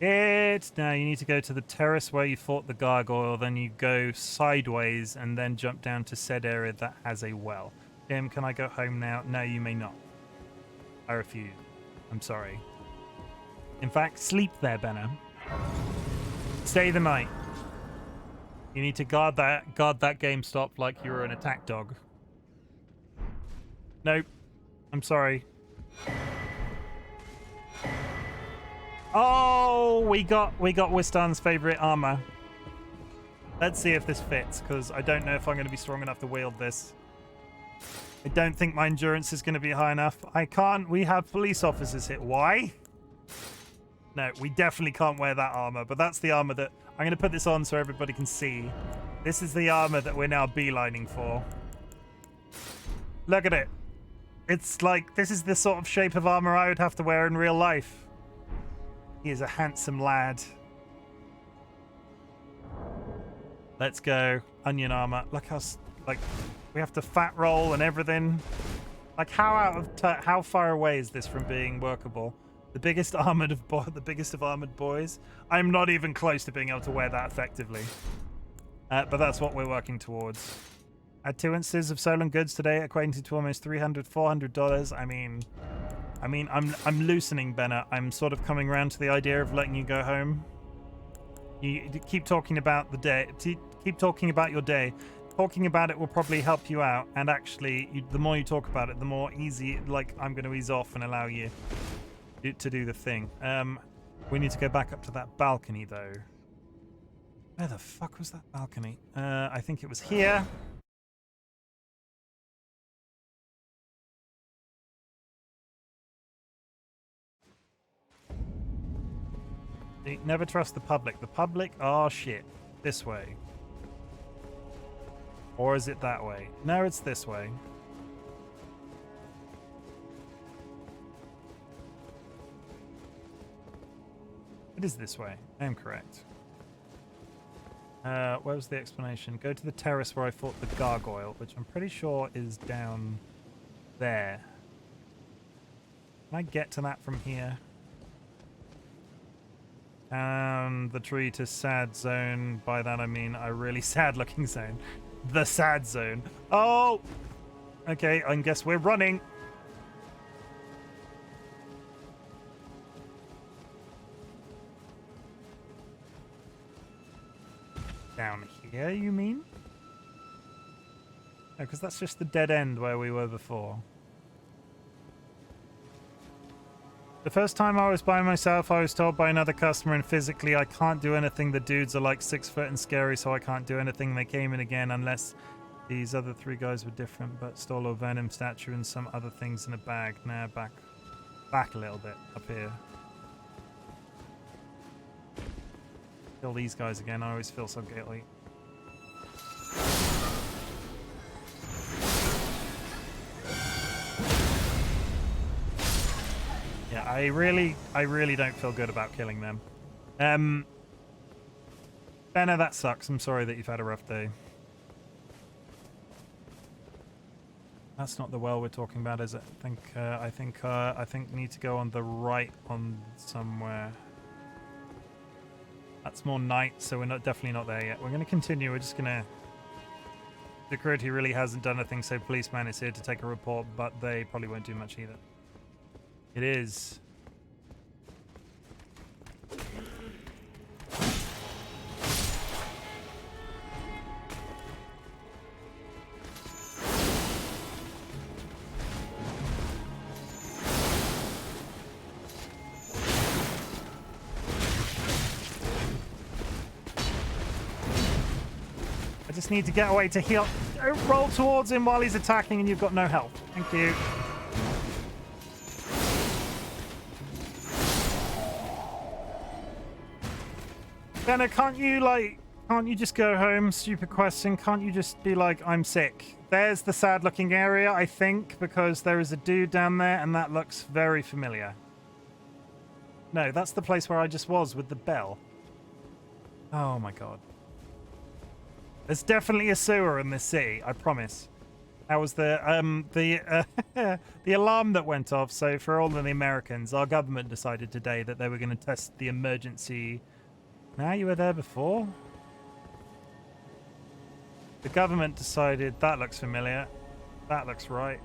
Now you need to go to the terrace where you fought the gargoyle, then you go sideways and then jump down to said area that has a well. Jim, can I go home now? No, you may not. I refuse. I'm sorry. In fact, sleep there, Benna. Stay the night. You need to guard that GameStop like you were an attack dog. Nope. I'm sorry. Oh, we got Wistan's favorite armor. Let's see if this fits, because I don't know if I'm going to be strong enough to wield this. I don't think my endurance is going to be high enough. I can't. We have police officers here. Why? No, we definitely can't wear that armor, but that's the armor that... I'm going to put this on so everybody can see. This is the armor that we're now beelining for. Look at it. It's like, this is the sort of shape of armor I would have to wear in real life. He is a handsome lad. Let's go. Onion armor. Look how, like, we have to fat roll and everything. Like, how far away is this from being workable? The biggest of armored boys. I'm not even close to being able to wear that effectively. But that's what we're working towards. At 2 ounces of stolen goods today, equating to almost $300-400. I mean, I'm loosening, Benna. I'm sort of coming around to the idea of letting you go home. You keep talking about the day. Keep talking about your day. Talking about it will probably help you out. And actually, the more you talk about it, the more easy. Like, I'm going to ease off and allow you to do the thing. We need to go back up to that balcony, though. Where the fuck was that balcony? I think it was here. Never trust the public. The public? Oh, shit. This way. Or is it that way? No, it's this way. It is this way. I am correct. Where was the explanation? Go to the terrace where I fought the gargoyle, which I'm pretty sure is down there. Can I get to that from here? The tree to sad zone. By that I mean a really sad looking zone. The sad zone. Oh! Okay, I guess we're running. Down here, you mean? No, because that's just the dead end where we were before. The first time I was by myself, I was told by another customer, and physically I can't do anything. The dudes are like 6 foot and scary, so I can't do anything. They came in again unless these other 3 guys were different, but stole a venom statue and some other things in a bag. Nah, back a little bit up here. Kill these guys again. I always feel so guilty. Yeah, I really don't feel good about killing them. Benna, that sucks. I'm sorry that you've had a rough day. That's not the well we're talking about, is it? I think need to go on the right on somewhere. That's more night, so we're definitely not there yet. We're going to continue. We're just going to... Security really hasn't done anything, so policeman is here to take a report, but they probably won't do much either. It is. I just need to get away to heal. Don't roll towards him while he's attacking and you've got no health. Thank you. Benna, can't you just go home? Stupid question. Can't you just be like, I'm sick? There's the sad looking area, I think, because there is a dude down there and that looks very familiar. No, that's the place where I just was with the bell. Oh my god. There's definitely a sewer in this city, I promise. That was the alarm that went off. So for all of the Americans, our government decided today that they were going to test the emergency. Now, you were there before? The government decided, that looks familiar. That looks right.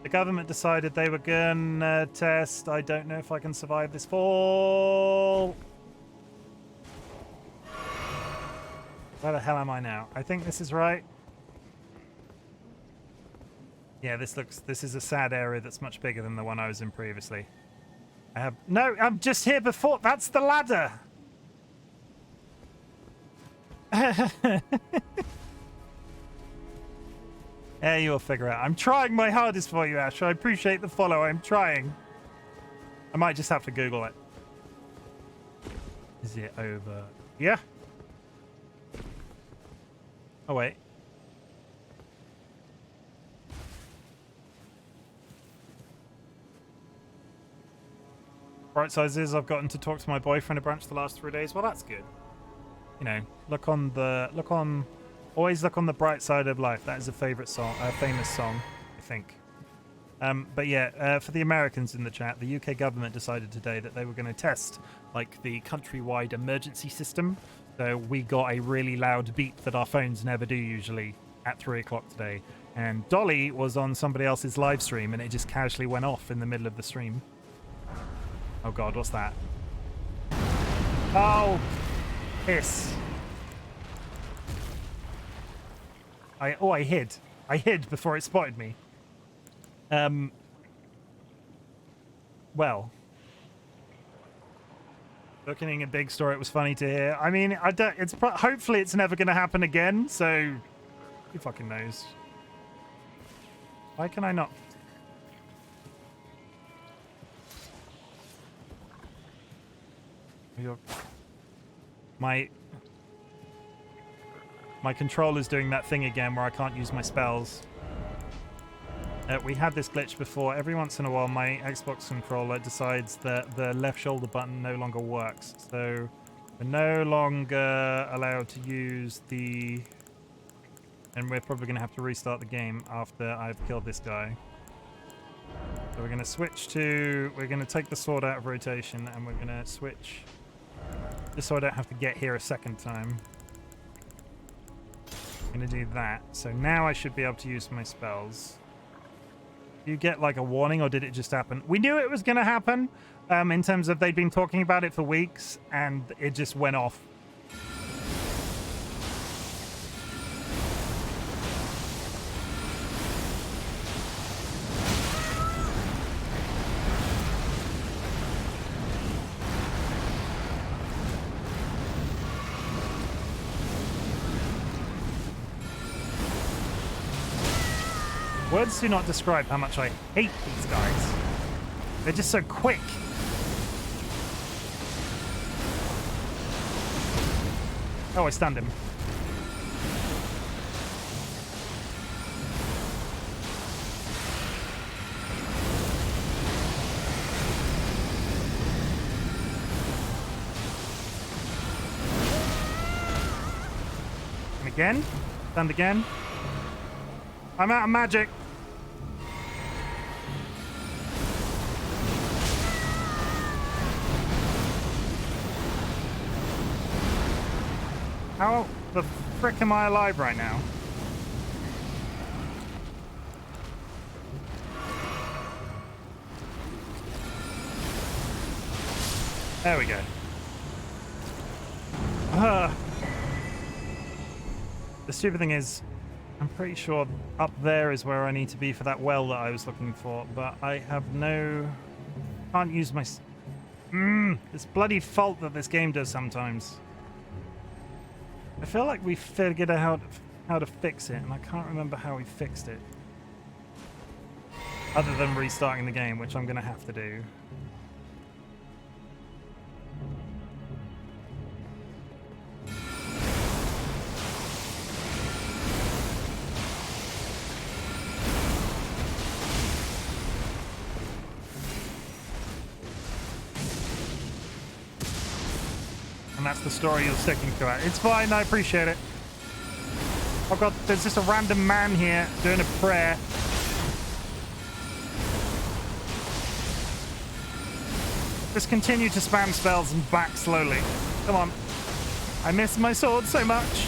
The government decided they were gonna test. I don't know if I can survive this fall. Where the hell am I now? I think this is right. Yeah, this is a sad area that's much bigger than the one I was in previously. No, I'm just here before. That's the ladder. Yeah, you'll figure it out. I'm trying my hardest for you, Ash. I appreciate the follow. I'm trying. I might just have to Google it. Is it over? Yeah. Oh, wait. Bright side is I've gotten to talk to my boyfriend a bunch the last 3 days. Well, that's good. You know, always look on the bright side of life. That is a famous song, I think. But yeah, for the Americans in the chat, the UK government decided today that they were going to test like the countrywide emergency system. So we got a really loud beep that our phones never do usually at 3 o'clock today. And Dolly was on somebody else's live stream and it just casually went off in the middle of the stream. Oh god, what's that? Oh, piss. I hid. I hid before it spotted me. Well. Looking at Big Store, it was funny to hear. I mean, hopefully it's never going to happen again, so who fucking knows? Why can I not? My controller's doing that thing again where I can't use my spells. We had this glitch before. Every once in a while, my Xbox controller decides that the left shoulder button no longer works. So we're no longer allowed to use the... And we're probably going to have to restart the game after I've killed this guy. So we're going to switch to... We're going to take the sword out of rotation and we're going to switch... Just so I don't have to get here a second time. I'm going to do that. So now I should be able to use my spells. Do you get like a warning or did it just happen? We knew it was going to happen in terms of they'd been talking about it for weeks and it just went off. Words do not describe how much I hate these guys. They're just so quick. Oh, I stunned him. And again. Stunned again. I'm out of magic. How the frick am I alive right now? There we go. The stupid thing is, I'm pretty sure up there is where I need to be for that well that I was looking for, but I have no... Can't use my... This bloody fault that this game does sometimes. I feel like we figured out how to fix it, and I can't remember how we fixed it. Other than restarting the game, which I'm going to have to do. And that's the story you're sticking to it. It's fine, I appreciate it. Oh god, there's just a random man here doing a prayer. Just continue to spam spells and back slowly. Come on. I miss my sword so much.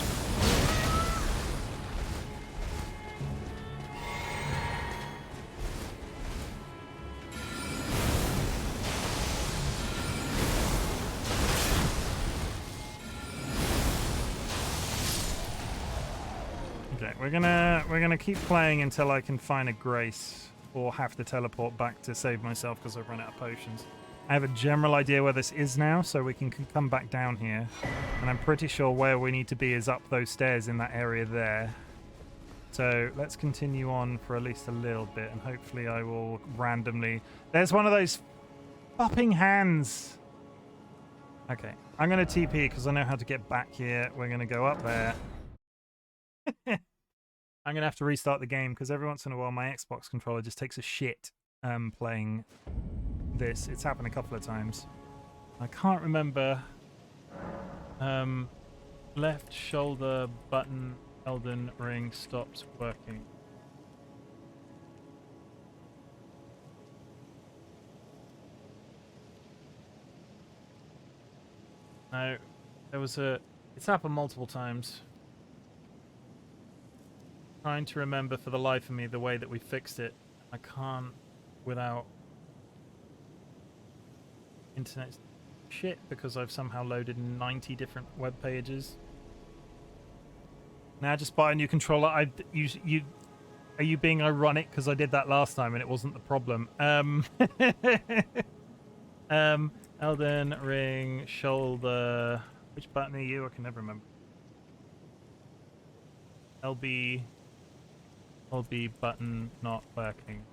Okay, we're gonna keep playing until I can find a grace or have to teleport back to save myself because I've run out of potions. I have a general idea where this is now, so we can come back down here. And I'm pretty sure where we need to be is up those stairs in that area there. So let's continue on for at least a little bit, and hopefully I will randomly... There's one of those popping hands. Okay, I'm going to TP because I know how to get back here. We're going to go up there. I'm going to have to restart the game because every once in a while my Xbox controller just takes a shit playing this. It's happened a couple of times. I can't remember. Left shoulder button Elden ring stops working. No, there was a... It's happened multiple times. Trying to remember for the life of me the way that we fixed it. I can't without internet shit because I've somehow loaded 90 different web pages. Now just buy a new controller. Are you being ironic because I did that last time and it wasn't the problem? Elden ring shoulder. Which button are you? I can never remember. LB button not working.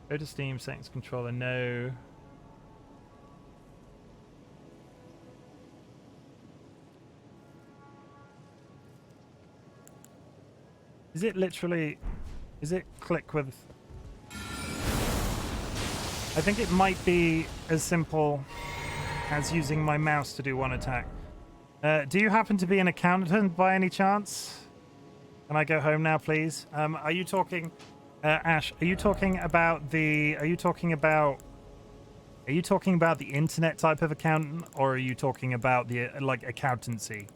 Go to Steam settings controller. No. Is it literally... Is it click with... I think it might be as simple as using my mouse to do one attack. Do you happen to be an accountant by any chance? Can I go home now, please? Are you talking... Ash, are you talking about the... Are you talking about the internet type of accountant, or are you talking about the, like, accountancy?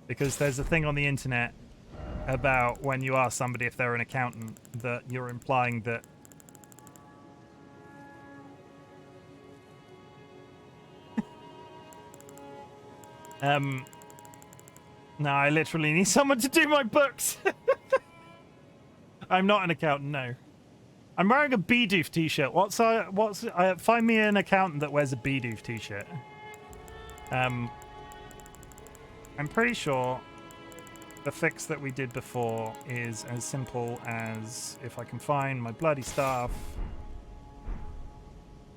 Because there's a thing on the internet about when you ask somebody if they're an accountant that you're implying that no, I literally need someone to do my books. I'm not an accountant, no. I'm wearing a Bidoof t-shirt. Find me an accountant that wears a Bidoof t-shirt. I'm pretty sure the fix that we did before is as simple as if I can find my bloody staff.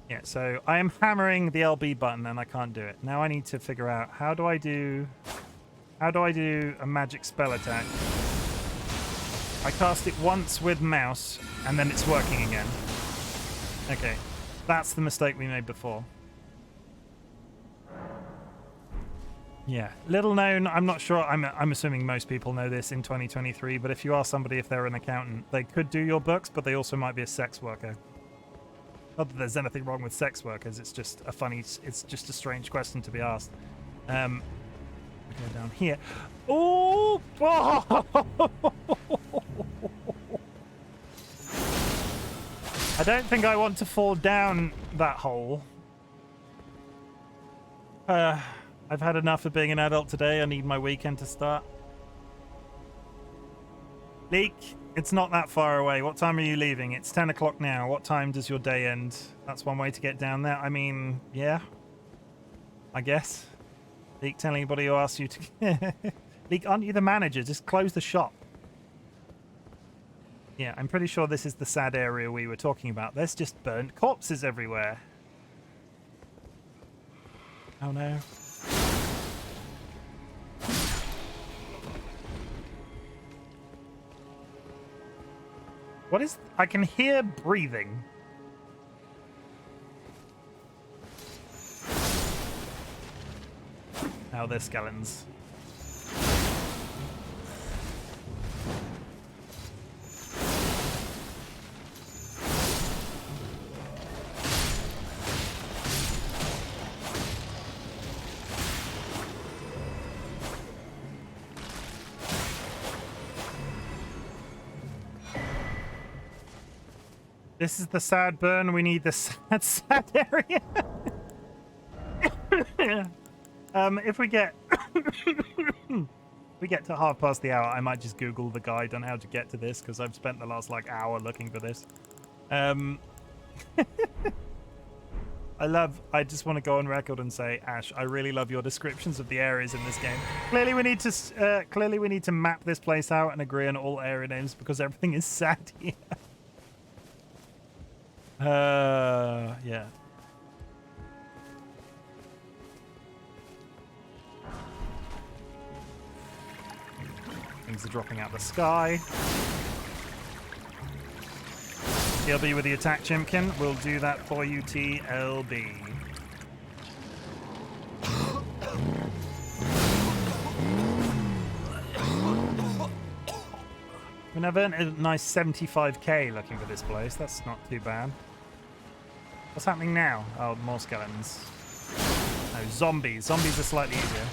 Yeah, so I am hammering the LB button and I can't do it. Now I need to figure out how do I do a magic spell attack. I cast it once with mouse and then it's working again. Okay, that's the mistake we made before. Yeah, little known, I'm not sure, I'm assuming most people know this in 2023, but if you ask somebody if they're an accountant, they could do your books, but they also might be a sex worker. Not that there's anything wrong with sex workers, it's just a strange question to be asked. Go down here. Oh! I don't think I want to fall down that hole. I've had enough of being an adult today. I need my weekend to start. Leek, it's not that far away. What time are you leaving? It's 10 o'clock now. What time does your day end? That's one way to get down there. I mean, yeah. I guess. Leak, tell anybody who asks you to... Leak, aren't you the manager? Just close the shop. Yeah, I'm pretty sure this is the sad area we were talking about. There's just burnt corpses everywhere. Oh no. What is... I can hear breathing. Now they're skeletons. This is the sad burn. We need the sad area. If we get we get to 1/2 the hour, I might just Google the guide on how to get to this because I've spent the last like hour looking for this. I just want to go on record and say, Ash, I really love your descriptions of the areas in this game. Clearly we need to map this place out and agree on all area names because everything is sad here. Yeah. Things are dropping out the sky. TLB with the attack, Chimken. We'll do that for you, TLB. I mean, I've earned a nice 75k looking for this place. That's not too bad. What's happening now? Oh, more skeletons. No, zombies. Zombies are slightly easier.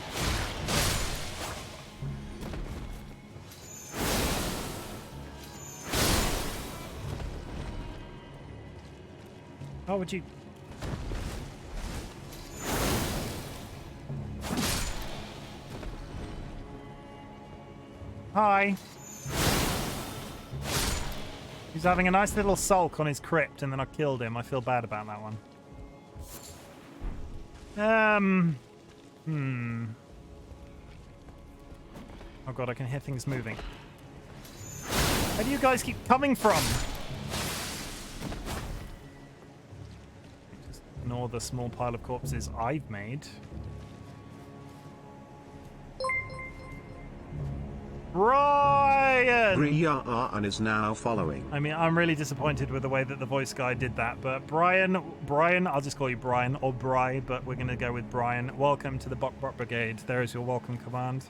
Oh, would you... Hi. He's having a nice little sulk on his crypt, and then I killed him. I feel bad about that one. Oh god, I can hear things moving. Where do you guys keep coming from? Just ignore the small pile of corpses I've made. Brian!
Brian is now following.
I mean, I'm really disappointed with the way that the voice guy did that, but Brian, I'll just call you Brian, or Bri, but we're going to go with Brian. Welcome to the Bok Brigade. There is your welcome command.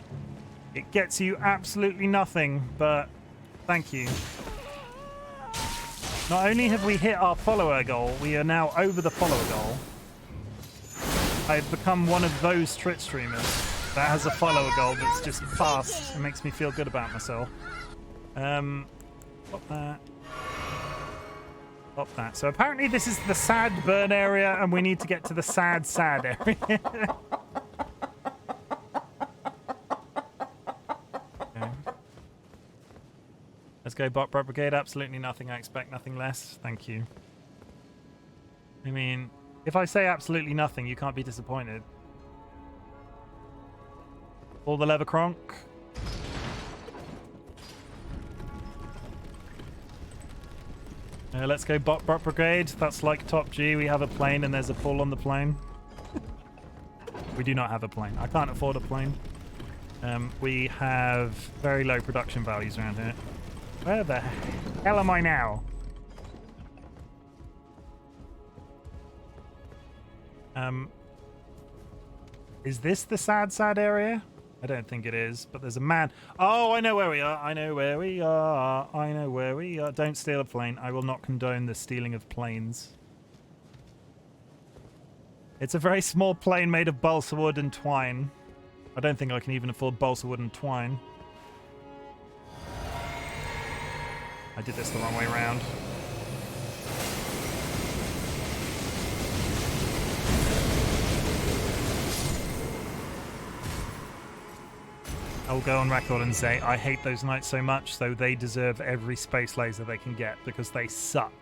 It gets you absolutely nothing, but thank you. Not only have we hit our follower goal, we are now over the follower goal. I've become one of those Twitch streamers that has a follower goal that's just fast. It makes me feel good about myself. Pop that. Pop that. So apparently this is the sad burn area, and we need to get to the sad area. Okay. Let's go, Bot Brigade. Absolutely nothing. I expect nothing less. Thank you. I mean, if I say absolutely nothing, you can't be disappointed. All the lever cronk. Let's go Bot Brigade. That's like top G. We have a plane and there's a pull on the plane. We do not have a plane. I can't afford a plane. We have very low production values around here. Where the hell am I now? Is this the sad area? I don't think it is, but there's a man. Oh, I know where we are. I know where we are. I know where we are. Don't steal a plane. I will not condone the stealing of planes. It's a very small plane made of balsa wood and twine. I don't think I can even afford balsa wood and twine. I did this the wrong way around. I'll go on record and say I hate those knights so much, so they deserve every space laser they can get because they suck.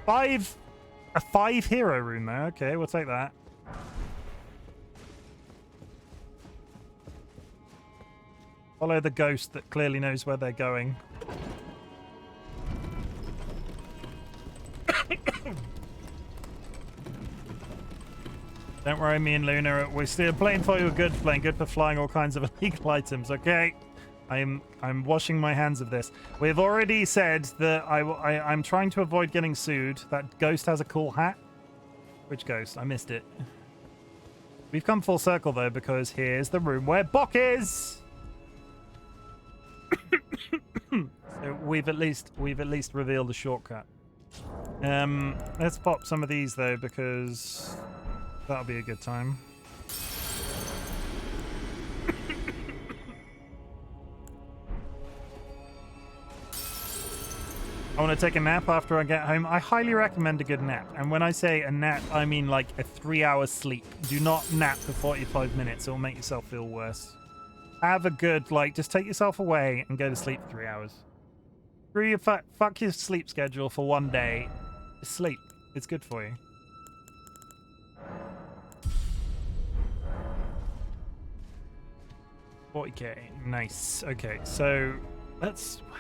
A 5 hero rune there. Okay, we'll take that. Follow the ghost that clearly knows where they're going. Don't worry, me and Luna, we're still playing for you good, playing good for flying all kinds of illegal items, okay? I'm washing my hands of this. We've already said that I'm trying to avoid getting sued. That ghost has a cool hat. Which ghost? I missed it. We've come full circle though, because here's the room where Bok is. So we've at least revealed a shortcut. Let's pop some of these though, because that'll be a good time. I want to take a nap after I get home. I highly recommend a good nap. And when I say a nap, I mean like a 3-hour sleep. Do not nap for 45 minutes. It will make yourself feel worse. Have a good, just take yourself away and go to sleep for 3 hours. Fuck your sleep schedule for one day. Just sleep. It's good for you. $40K. Nice. Okay, so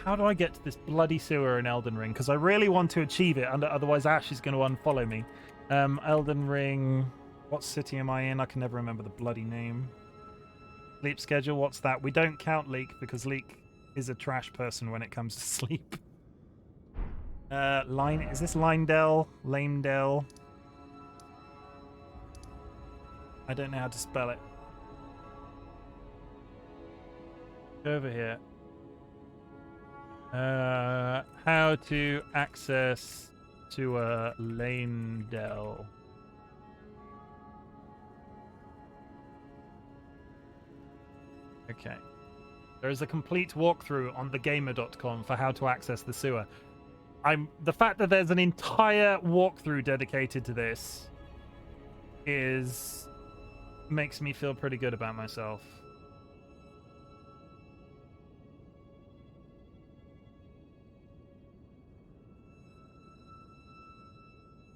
how do I get to this bloody sewer in Elden Ring? Because I really want to achieve it, otherwise Ash is going to unfollow me. Elden Ring. What city am I in? I can never remember the bloody name. Sleep schedule. What's that? We don't count Leek because Leek is a trash person when it comes to sleep. Is this Leyndell? Leyndell? I don't know how to spell it. Go over here. How to access to Leyndell. Okay. There is a complete walkthrough on thegamer.com for how to access the sewer. The fact that there's an entire walkthrough dedicated to this makes me feel pretty good about myself.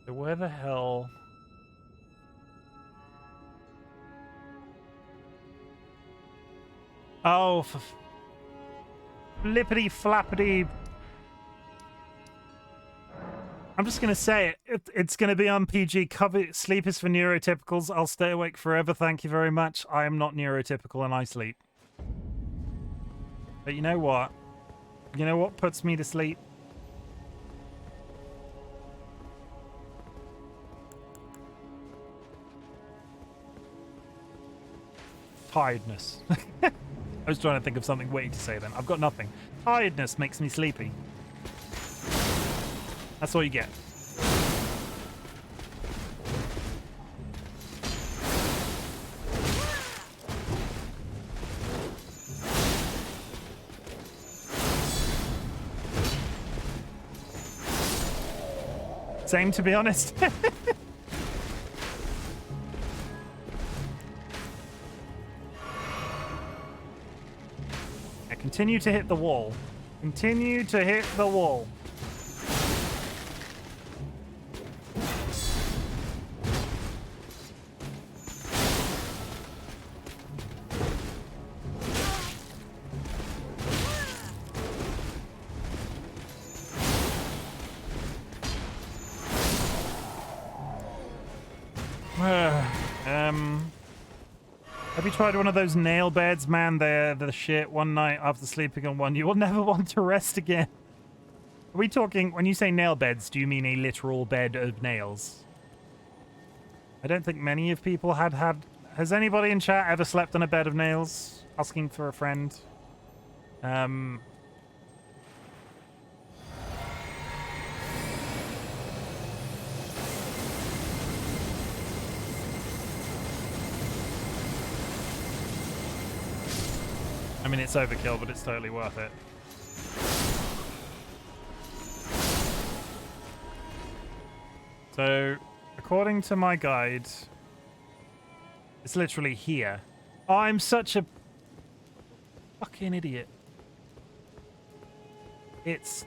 So where the hell? Oh, for flippity flappity. I'm just going to say it. It's going to be on PG. Sleep is for neurotypicals. I'll stay awake forever. Thank you very much. I am not neurotypical and I sleep. But you know what? You know what puts me to sleep? Tiredness. I was trying to think of something witty to say then. I've got nothing. Tiredness makes me sleepy. That's all you get. Same, to be honest. Continue to hit the wall. Continue to hit the wall. Have you tried one of those nail beds, man? They're the shit. One night after sleeping on one, you will never want to rest again. Are we talking, when you say nail beds, do you mean a literal bed of nails? I don't think many of people had. Has anybody in chat ever slept on a bed of nails? Asking for a friend. I mean, it's overkill, but it's totally worth it. So, according to my guide, it's literally here. Oh, I'm such a fucking idiot. It's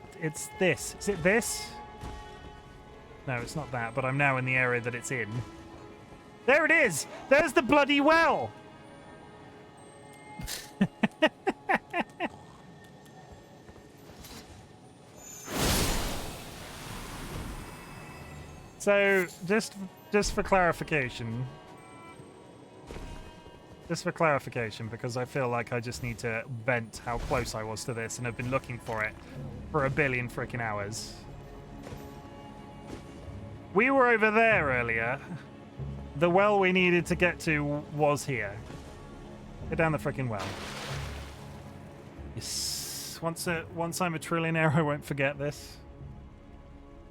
this. Is it this? No, it's not that, but I'm now in the area that it's in. There it is! There's the bloody well! So, just for clarification. Just for clarification, because I feel like I just need to vent how close I was to this and have been looking for it for a billion freaking hours. We were over there earlier. The well we needed to get to was here. Get down the freaking well. Yes. Once I'm a trillionaire, I won't forget this.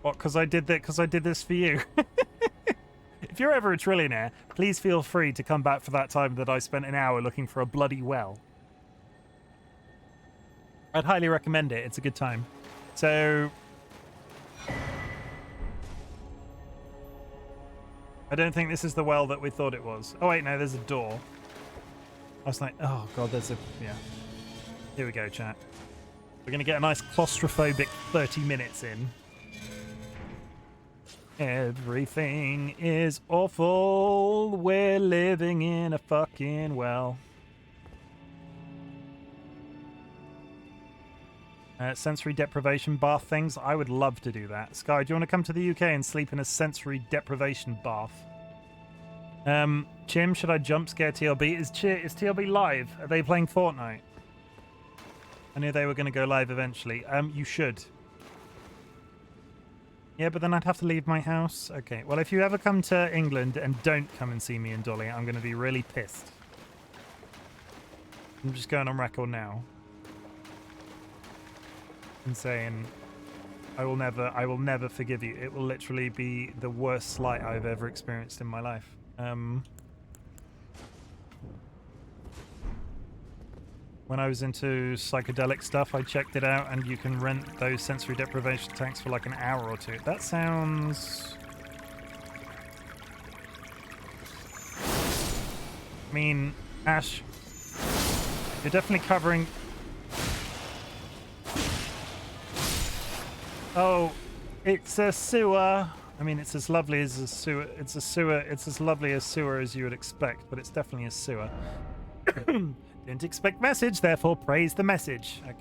What? Because I did that. Because I did this for you. If you're ever a trillionaire, please feel free to come back for that time that I spent an hour looking for a bloody well. I'd highly recommend it. It's a good time. So, I don't think this is the well that we thought it was. Oh wait, no, there's a door. I was like, oh god, there's a... yeah. Here we go, chat. We're going to get a nice claustrophobic 30 minutes in. Everything is awful. We're living in a fucking well. Sensory deprivation bath things. I would love to do that. Sky, do you want to come to the UK and sleep in a sensory deprivation bath? Chim, should I jump scare TLB? Is TLB live? Are they playing Fortnite? I knew they were going to go live eventually. You should. Yeah, but then I'd have to leave my house. Okay, well, if you ever come to England and don't come and see me and Dolly, I'm going to be really pissed. I'm just going on record now and saying I will never forgive you. It will literally be the worst slight I've ever experienced in my life. When I was into psychedelic stuff, I checked it out, and you can rent those sensory deprivation tanks for like an hour or two. That sounds... I mean, Ash, you're definitely covering... Oh, it's a sewer. I mean, it's as lovely as a sewer. It's a sewer. It's as lovely a sewer as you would expect, but it's definitely a sewer. Didn't expect message, therefore praise the message. Okay.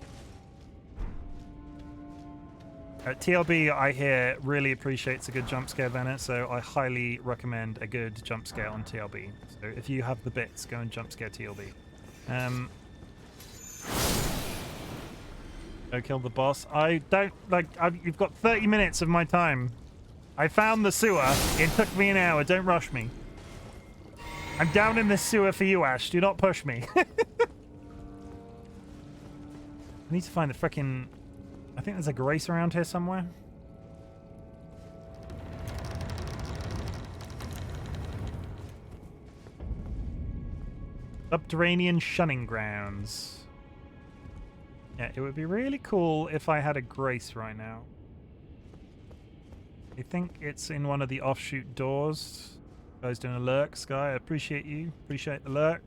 TLB, I hear, really appreciates a good jump scare, Bennett, so I highly recommend a good jump scare on TLB. So if you have the bits, go and jump scare TLB. Go kill the boss. I don't, like, you've got 30 minutes of my time. I found the sewer. It took me an hour. Don't rush me. I'm down in this sewer for you, Ash. Do not push me. I need to find the frickin'... I think there's a grace around here somewhere. Subterranean shunning grounds. Yeah, it would be really cool if I had a grace right now. I think it's in one of the offshoot doors. Guys doing a lurk, Sky. I appreciate you. Appreciate the lurk.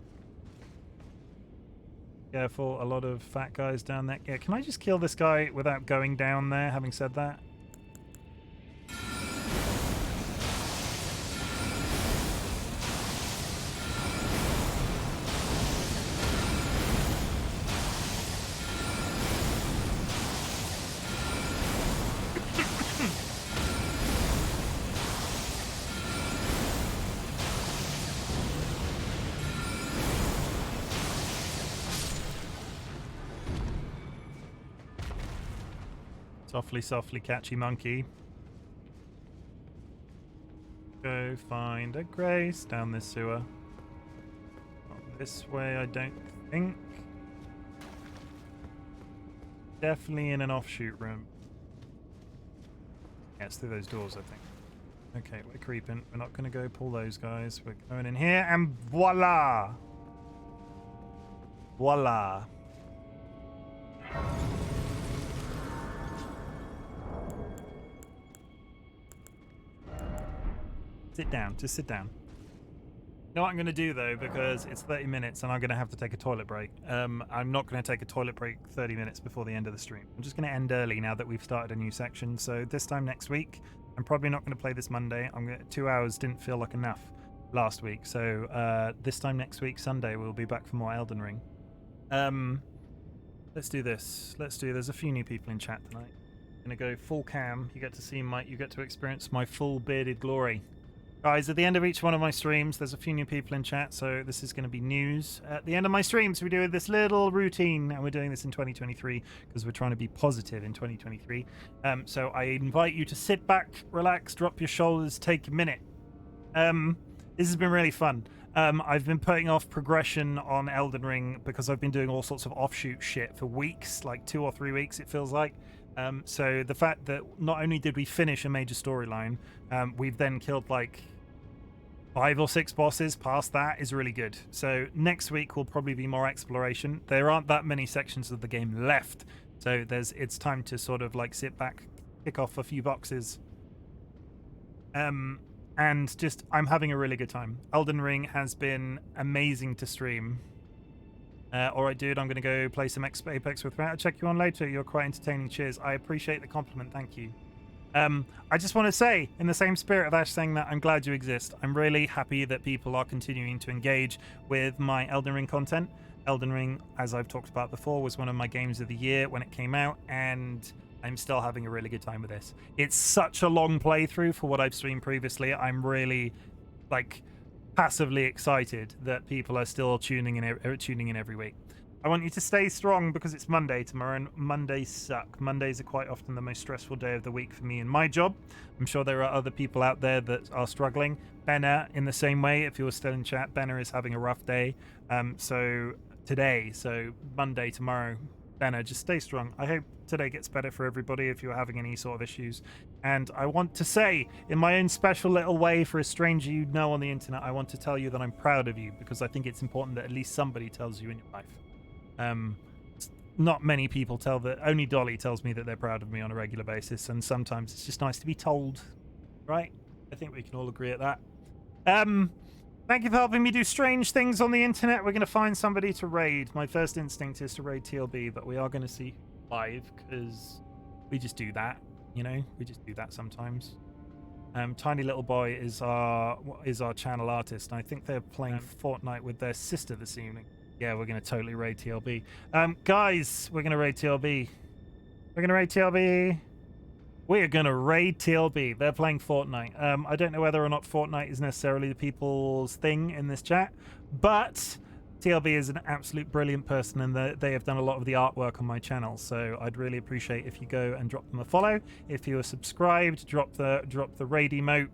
Careful, a lot of fat guys down there. Yeah, can I just kill this guy without going down there, having said that? Softly, softly, catchy monkey. Go find a grace down this sewer. Not this way, I don't think. Definitely in an offshoot room. Yeah, it's through those doors, I think. Okay, we're creeping. We're not going to go pull those guys. We're going in here, and voila! Voila. Sit down. Just sit down. You know what I'm going to do, though, because it's 30 minutes and I'm going to have to take a toilet break. I'm not going to take a toilet break 30 minutes before the end of the stream. I'm just going to end early now that we've started a new section. So this time next week, I'm probably not going to play this Monday. 2 hours didn't feel like enough last week. So this time next week, Sunday, we'll be back for more Elden Ring. Let's do this. There's a few new people in chat tonight. Gonna go full cam. You get to experience my full bearded glory. Guys, at the end of each one of my streams, there's a few new people in chat, so this is going to be news. At the end of my streams, we do this little routine, and we're doing this in 2023 because we're trying to be positive in 2023. So I invite you to sit back, relax, drop your shoulders, take a minute. This has been really fun. I've been putting off progression on Elden Ring because I've been doing all sorts of offshoot shit for weeks, like 2 or 3 weeks, it feels like. So the fact that not only did we finish a major storyline, we've then killed like 5 or 6 bosses past that is really good. So next week will probably be more exploration. There aren't that many sections of the game left, so it's time to sort of like sit back, pick off a few boxes. And just, I'm having a really good time. Elden Ring has been amazing to stream. Alright, dude, I'm going to go play some Apex with Rat. I'll check you on later. You're quite entertaining. Cheers. I appreciate the compliment. Thank you. I just want to say, in the same spirit of Ash saying that, I'm glad you exist. I'm really happy that people are continuing to engage with my Elden Ring content. Elden Ring, as I've talked about before, was one of my games of the year when it came out, and I'm still having a really good time with this. It's such a long playthrough for what I've streamed previously. I'm really, like, passively excited that people are still tuning in every week. I want you to stay strong because it's Monday tomorrow, and Mondays suck. Mondays are quite often the most stressful day of the week for me in my job. I'm sure there are other people out there that are struggling. Benna, in the same way, if you're still in chat, Benna is having a rough day. So Monday, tomorrow, Benna, just stay strong. I hope today gets better for everybody if you're having any sort of issues. And I want to say, in my own special little way for a stranger you know on the internet, I want to tell you that I'm proud of you because I think it's important that at least somebody tells you in your life. Not many people tell that. Only Dolly tells me that they're proud of me on a regular basis, and sometimes it's just nice to be told, right? I think we can all agree at that. Thank you for helping me do strange things on the internet. We're going to find somebody to raid. My first instinct is to raid TLB, but we are going to see live because we just do that, you know? We just do that sometimes. Tiny Little Boy is our channel artist, and I think they're playing Fortnite with their sister this evening. Yeah, we're going to totally raid TLB. Guys, we're going to raid TLB. We're going to raid TLB. We are going to raid TLB. They're playing Fortnite. I don't know whether or not Fortnite is necessarily the people's thing in this chat, but TLB is an absolute brilliant person, and they have done a lot of the artwork on my channel, so I'd really appreciate if you go and drop them a follow. If you are subscribed, drop the raid emote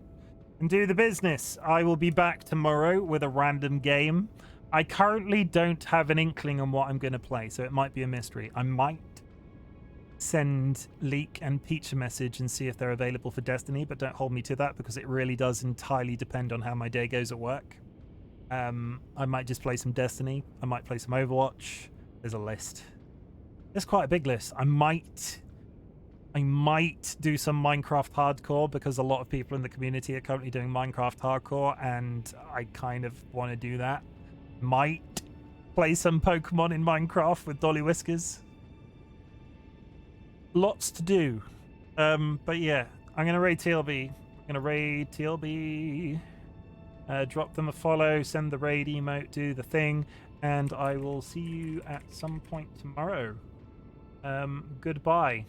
and do the business. I will be back tomorrow with a random game. I currently don't have an inkling on what I'm going to play, so it might be a mystery. I might send Leek and Peach a message and see if they're available for Destiny, but don't hold me to that because it really does entirely depend on how my day goes at work. I might just play some Destiny. I might play some Overwatch. There's a list. There's quite a big list. I might do some Minecraft hardcore because a lot of people in the community are currently doing Minecraft hardcore, and I kind of want to do that. Might play some Pokemon in Minecraft with DollyWhiskers. Lots to do. But yeah, I'm gonna raid TLB. Drop them a follow, send the raid emote, do the thing, and I will see you at some point tomorrow. Goodbye.